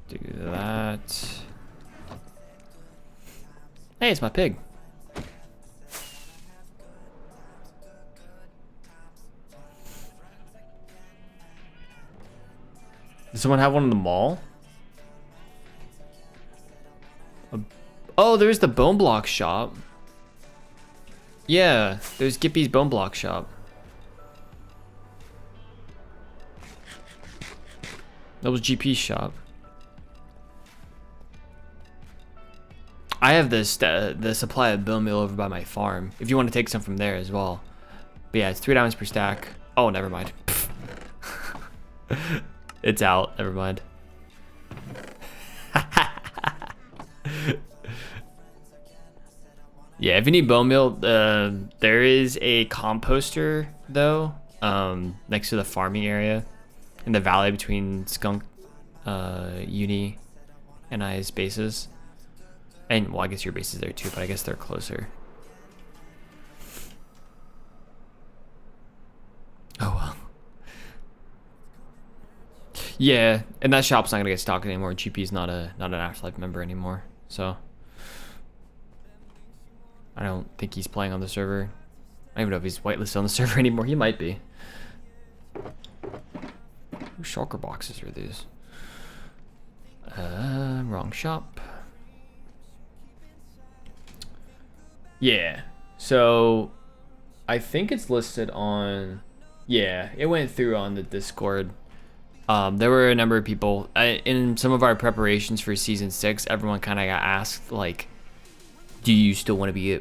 do that. Hey, it's my pig. Does someone have one in the mall? Oh, there's the bone block shop. Yeah, there's Gippy's bone block shop. That was GP's shop. I have this the supply of bone meal over by my farm. If you want to take some from there as well. But yeah, it's 3 diamonds per stack. Oh, never mind. It's out. Never mind. Yeah, if you need bone meal, there is a composter though, next to the farming area in the valley between Skunk, Uni, and I's bases. And well, I guess your base is there too, but I guess they're closer. Oh well. Yeah, and that shop's not gonna get stocked anymore. GP's not an AfterLife member anymore, so I don't think he's playing on the server. I don't even know if he's whitelisted on the server anymore. He might be. Whose shulker boxes are these? Wrong shop. Yeah, so I think it's listed on, yeah, it went through on the Discord. There were a number of people in some of our preparations for season 6. Everyone kind of got asked, like, do you still want to be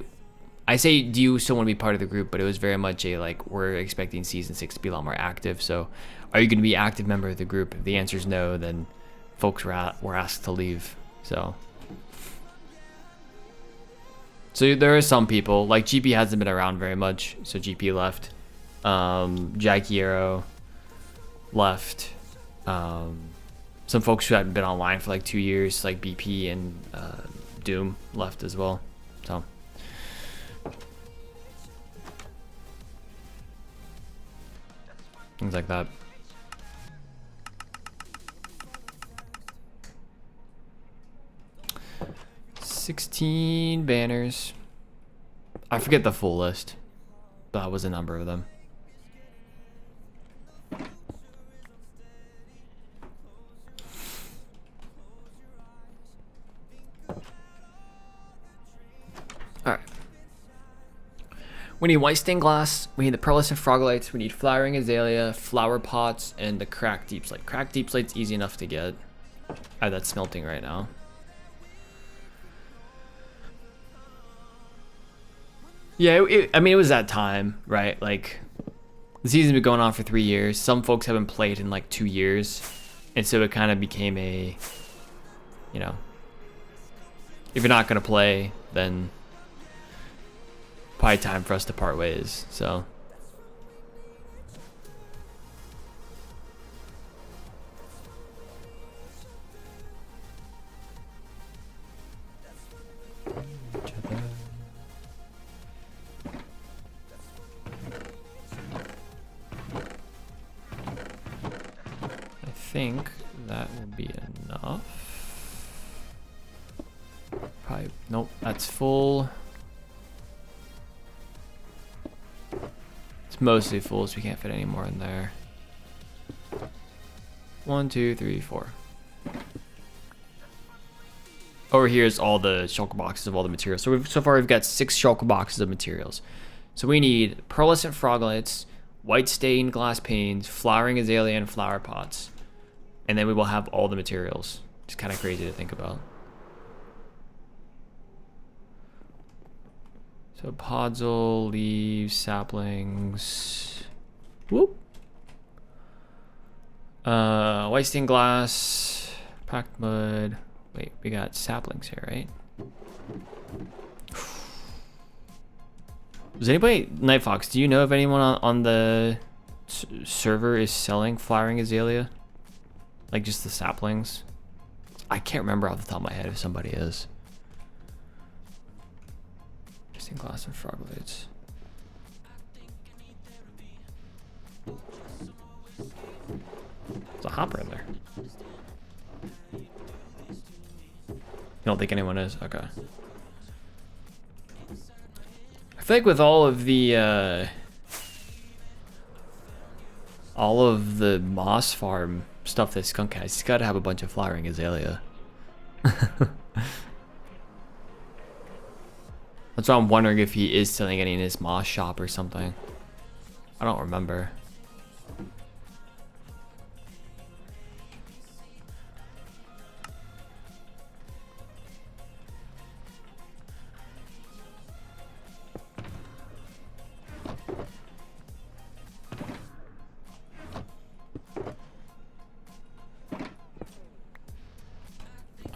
I say, do you still want to be part of the group? But it was very much a like, we're expecting season 6 to be a lot more active. So, are you going to be an active member of the group? If the answer is no, then folks were asked to leave. So there are some people like GP hasn't been around very much, so GP left. Jackie Arrow left. Some folks who hadn't been online for like 2 years, like BP and Doom, left as well. So. Things like that. $16 banners. I forget the full list, but that was a number of them. Alright. We need white stained glass, we need the pearlescent frogolites, we need flowering azalea, flower pots, and the cracked deep slate. Cracked deep slate's easy enough to get. I have that smelting right now. Yeah, I mean, it was that time, right? Like, the season's been going on for 3 years. Some folks haven't played in like 2 years. And so it kind of became a, you know, if you're not going to play, then probably time for us to part ways. So. I think that will be enough. Probably, nope, that's full. It's mostly full, so we can't fit any more in there. 1, 2, 3, 4. Over here is all the shulker boxes of all the materials. So far we've got 6 shulker boxes of materials. So we need pearlescent frogolets, white stained glass panes, flowering azalea, and flower pots. And then we will have all the materials. It's kind of crazy to think about. So podzol, leaves, saplings. Whoop. White stained glass, packed mud. Wait, we got saplings here, right? Does anybody, Nightfox, do you know if anyone on the server is selling flowering azalea? Like just the saplings? I can't remember off the top of my head if somebody is. Stained glass and frogolets. There's a hopper in there. You don't think anyone is? Okay. I feel like with all of the moss farm stuff that Skunk has, he's got to have a bunch of flowering azalea. That's why I'm wondering if he is selling any in his moss shop or something. I don't remember.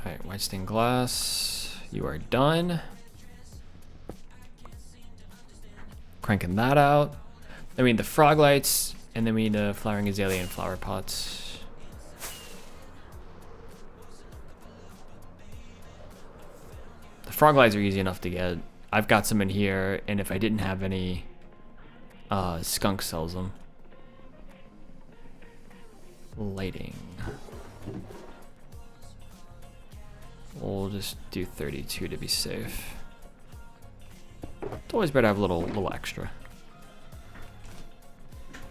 Alright, white stained glass. You are done. Cranking that out. Then we need the frog lights, and then we need the flowering azalea and flower pots. The frog lights are easy enough to get. I've got some in here, and if I didn't have any, Skunk sells them. Lighting. We'll just do 32 to be safe. It's always better to have a little extra.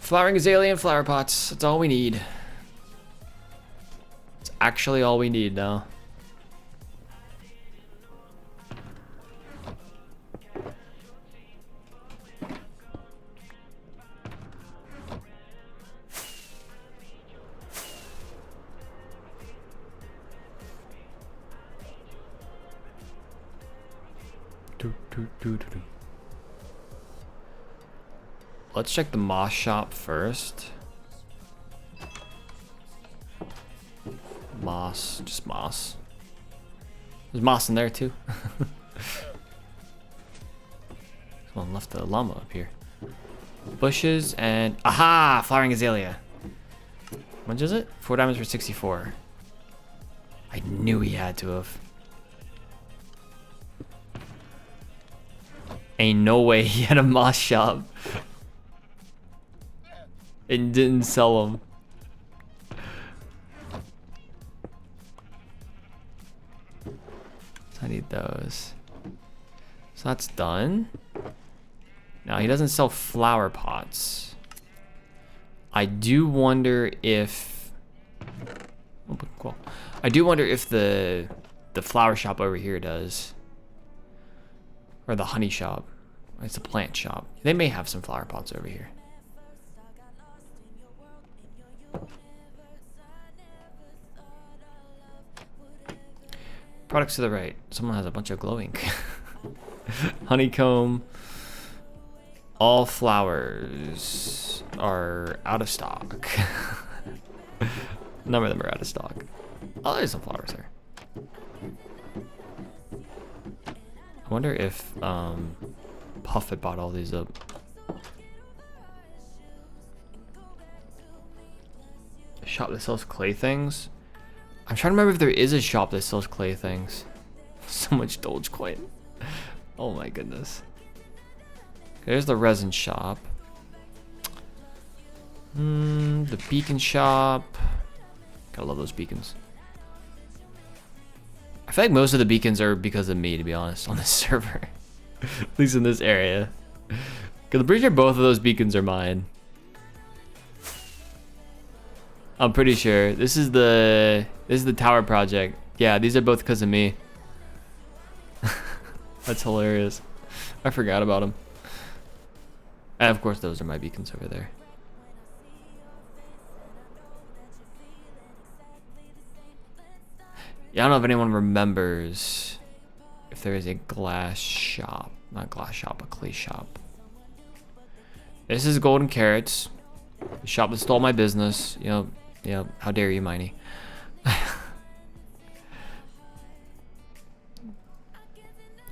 Flowering azalea and flower pots. That's all we need. It's actually all we need now. let's check the moss shop first. Moss, just moss. There's moss in there too. Someone left the llama up here. Bushes and aha, flowering azalea. How much is it? 4 diamonds for 64. I knew he had to have. Ain't no way he had a moss shop and didn't sell them. So I need those. So that's done. Now he doesn't sell flower pots. I do wonder if oh, cool. I do wonder if the flower shop over here does. Or the honey shop. It's a plant shop. They may have some flower pots over here. Products to the right. Someone has a bunch of glowing. Honeycomb. All flowers are out of stock. A number of them are out of stock. Oh, there's some flowers there. I wonder if Puff had bought all these up. A shop that sells clay things? I'm trying to remember if there is a shop that sells clay things. So much Dogecoin. Oh my goodness. There's the resin shop. The beacon shop. Gotta love those beacons. I feel like most of the beacons are because of me, to be honest, on this server. At least in this area. Because I'm pretty sure both of those beacons are mine. I'm pretty sure. This is the tower project. Yeah, these are both because of me. That's hilarious. I forgot about them. And of course those are my beacons over there. Yeah, I don't know if anyone remembers if there is a glass shop. Not glass shop, a clay shop. This is Golden Carrots. The shop that stole my business. You know, how dare you, Miney.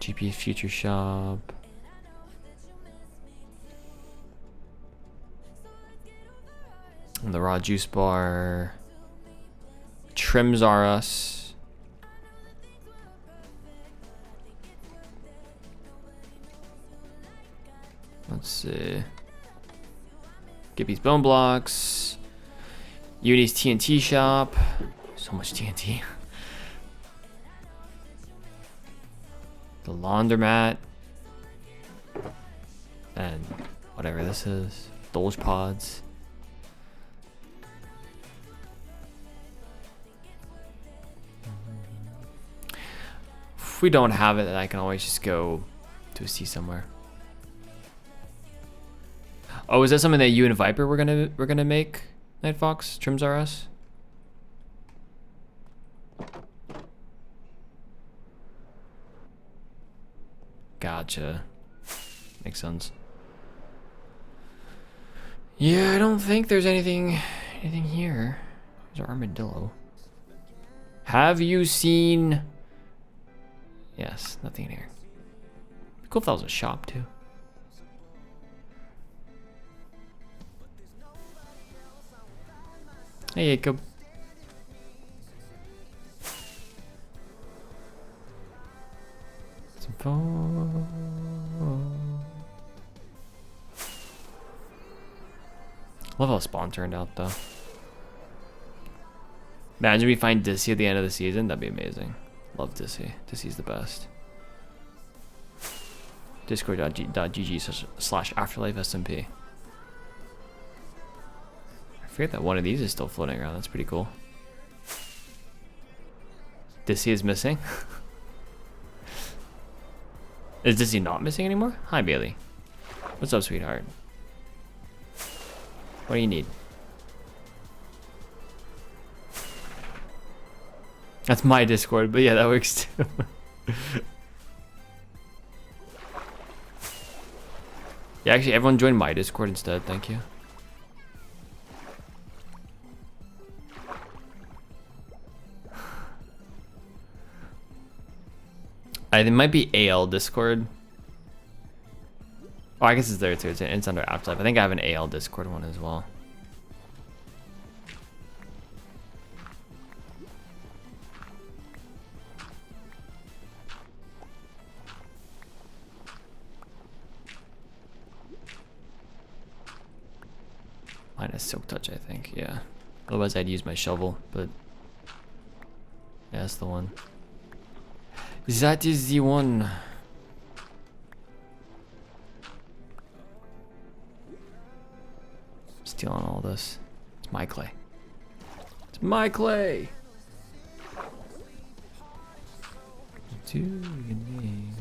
GP Future Shop. And the raw juice bar. Trims are us. Let's see. Gibby's Bone Blocks. Uni's TNT shop. So much TNT. The laundromat. And whatever this is. Doge pods. If we don't have it, then I can always just go to a sea somewhere. Oh, is that something that you and Viper we're gonna make? Night Fox, Trims are us. Gotcha. Makes sense. Yeah, I don't think there's anything here. There's our armadillo. Have you seen? Yes, nothing here. Cool if that was a shop too. Hey, Jacob. Some phone. Love how Spawn turned out though. Imagine we find Dissy at the end of the season. That'd be amazing. Love Dissy. Dissy's the best. Discord.gg/AfterLife SMP. I forget that one of these is still floating around. That's pretty cool. Dissy is missing. Is Dissy not missing anymore? Hi, Bailey. What's up, sweetheart? What do you need? That's my Discord, but yeah, that works too. Yeah, actually, everyone join my Discord instead. Thank you. It might be AL Discord. Oh, I guess it's there too. It's under AfterLife. I think I have an AL Discord one as well. Mine has Silk Touch, I think. Yeah. Otherwise, I'd use my shovel, but yeah, that's the one. That is the one. Stealing all this. It's my clay. It's my clay. Do your names.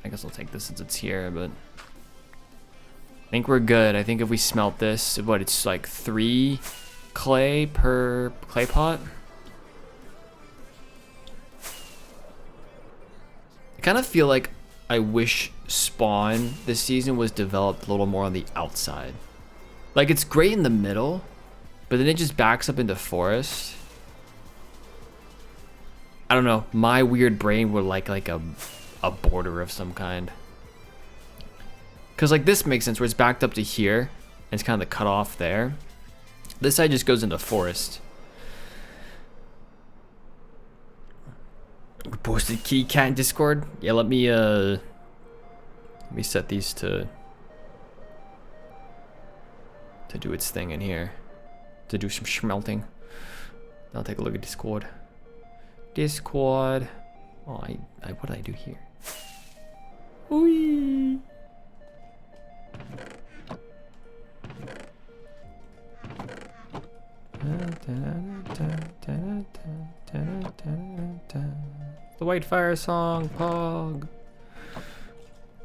I guess I'll take this since it's here, but I think we're good. I think if we smelt this, what, it's like 3 clay per clay pot. I kind of feel like I wish spawn this season was developed a little more on the outside. Like, it's great in the middle, but then it just backs up into forest. I don't know. My weird brain would like a border of some kind. Because like this makes sense where it's backed up to here and it's kind of the cutoff there. This side just goes into forest. We posted kitty cat in Discord. Yeah, let me set these to do its thing in here. To do some smelting. I'll take a look at Discord. Discord. Oh, what did I do here? Whee! The White Fire song, Pog.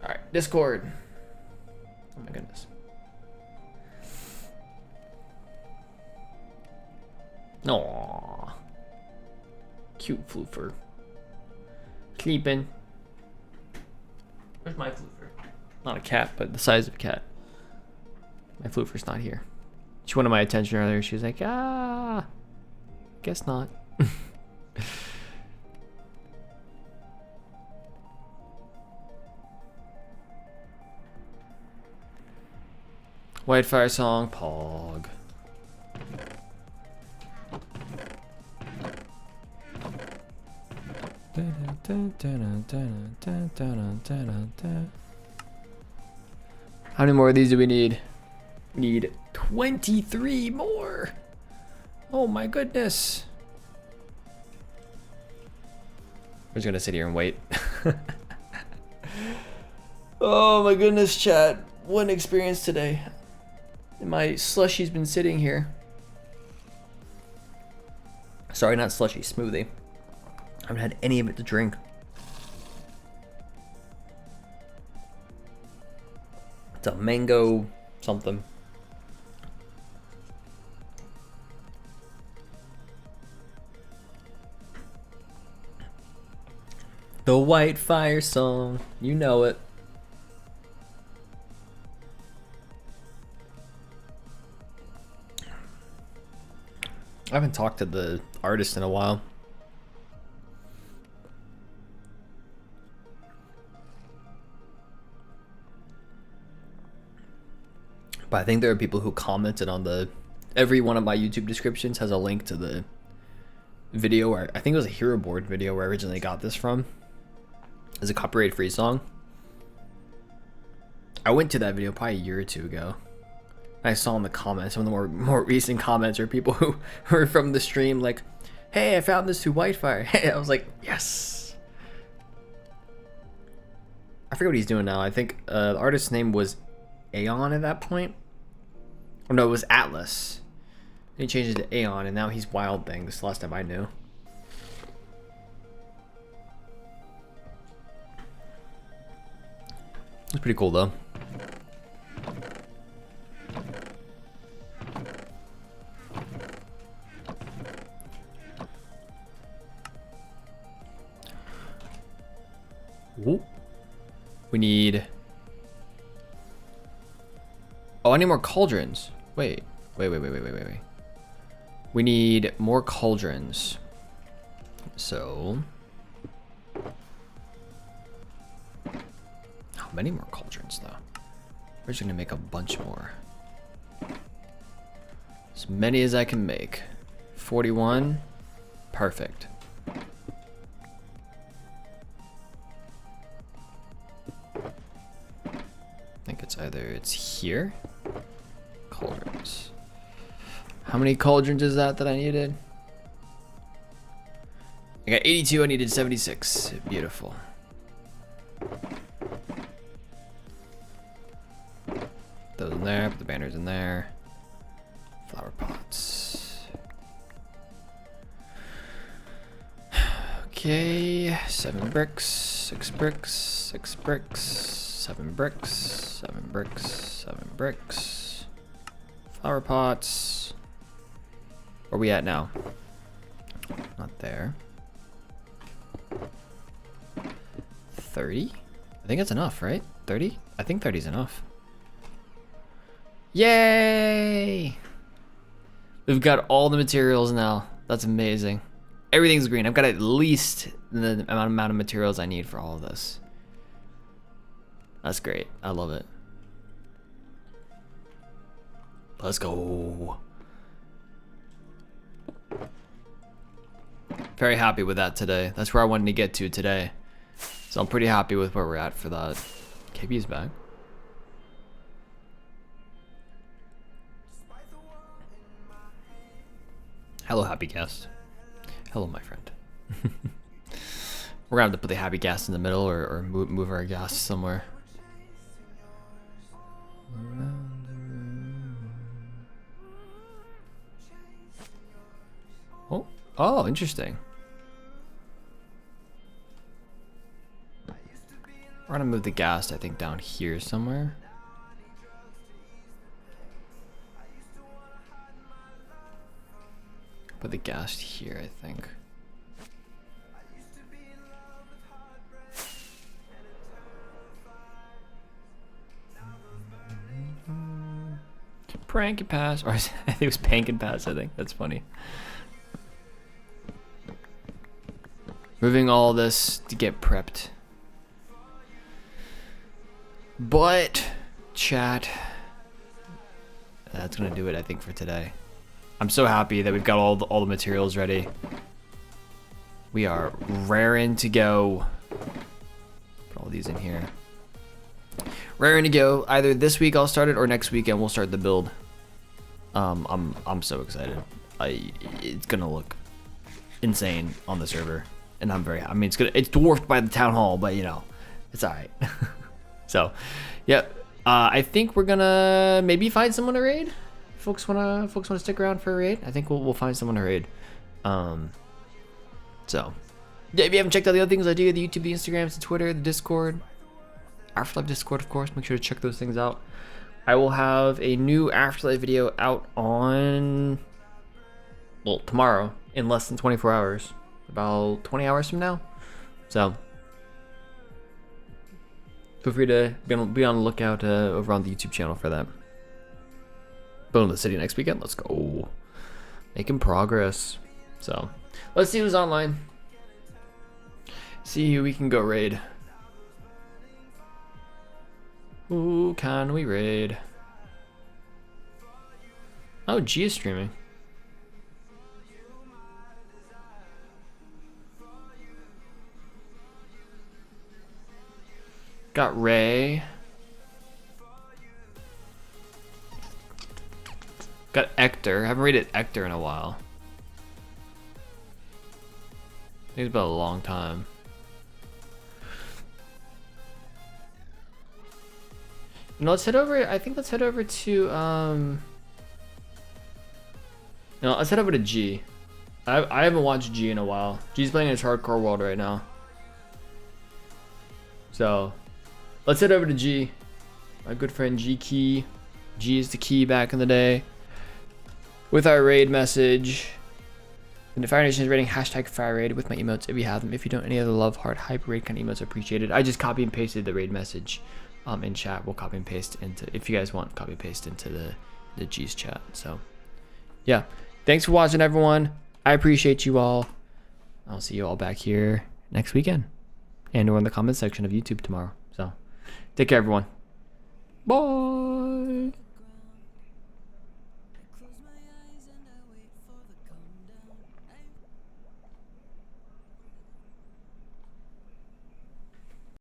Alright, Discord. Oh my goodness. Aww. Cute floofer. Sleeping. Where's my floofer? Not a cat, but the size of a cat. My floofer's not here. She wanted my attention earlier. She was like, ah, guess not. White Fire song, Pog. How many more of these do we need? We need 23 more. Oh my goodness. We're just gonna sit here and wait. Oh my goodness, chat. What an experience today. My slushy's been sitting here. Sorry, not slushy, smoothie. I haven't had any of it to drink. It's a mango something. The White Fire song, you know it. I haven't talked to the artist in a while. But I think there are people who commented on every one of my YouTube descriptions has a link to the video where, I think it was a Hero Board video where I originally got this from. It's a copyright free song. I went to that video probably a year or two ago. I saw in the comments, some of the more recent comments are people who were from the stream like, hey, I found this through Whitefire. Hey, I was like, yes. I forget what he's doing now. I think the artist's name was Aeon at that point. Oh no, it was Atlas. He changed it to Aeon and now he's Wild Thing. This is the last time I knew. It's pretty cool though. Ooh. We need... Oh, I need more cauldrons. Wait. We need more cauldrons. So... How many more cauldrons, though? We're just gonna make a bunch more. As many as I can make. 41. Perfect. I think it's either it's here. Cauldrons. How many cauldrons is that I needed? I got 82, I needed 76. Beautiful. Those in there, put the banners in there. Flower pots. Okay, 7 bricks, 6 bricks, 6 bricks, 7 bricks, 7 bricks, 7 bricks. Flower pots. Where are we at now? Not there. 30? I think that's enough, right? 30? I think 30 is enough. Yay! We've got all the materials now. That's amazing. Everything's green. I've got at least the amount of materials I need for all of this. That's great. I love it. Let's go. Very happy with that today. That's where I wanted to get to today. So I'm pretty happy with where we're at for that. KB's back. Hello, happy guest. Hello, my friend. We're gonna have to put the happy gas in the middle or move our gas somewhere. Oh, interesting. We're gonna move the gas, I think, down here somewhere. Put the gas here, I think. Prank and pass, or I think it was pank and pass, I think. That's funny. Moving all this to get prepped. But, chat, that's gonna do it, I think, for today. I'm so happy that we've got all the materials ready. We are raring to go. Put all these in here. Raring to go. Either this week I'll start it or next weekend we'll start the build. I'm so excited. It's gonna look insane on the server, and I'm very. I mean, it's dwarfed by the town hall, but you know, it's all right. So, yeah. I think we're gonna maybe find someone to raid. Folks wanna stick around for a raid? I think we'll find someone to raid. So yeah, if you haven't checked out the other things I do, the YouTube, the Instagrams, the Twitter, the Discord, AfterLife Discord, of course, make sure to check those things out. I will have a new AfterLife video out on, well, tomorrow, in less than 24 hours, about 20 hours from now. So feel free to be on the lookout over on the YouTube channel for that. Boom, the city next weekend. Let's go. Making progress. So let's see who's online. See who we can go raid. Who can we raid? Oh, G is streaming. Got Ray. Got Ector. I haven't raided Ector in a while. I think it's been a long time. No, let's head over. I think let's head over to no, let's head over to G. I haven't watched G in a while. G's playing his hardcore world right now. So let's head over to G. My good friend G Key. G is the key back in the day. With our raid message. And the Fire Nation is rating hashtag Fire Raid with my emotes if you have them. If you don't, any other love, heart, hype, raid kind of emotes are appreciated. I just copy and pasted the raid message in chat. We'll copy and paste into, if you guys want, copy and paste into the G's chat. So yeah, thanks for watching, everyone. I appreciate you all. I'll see you all back here next weekend and or in the comment section of YouTube tomorrow. So take care, everyone. Bye.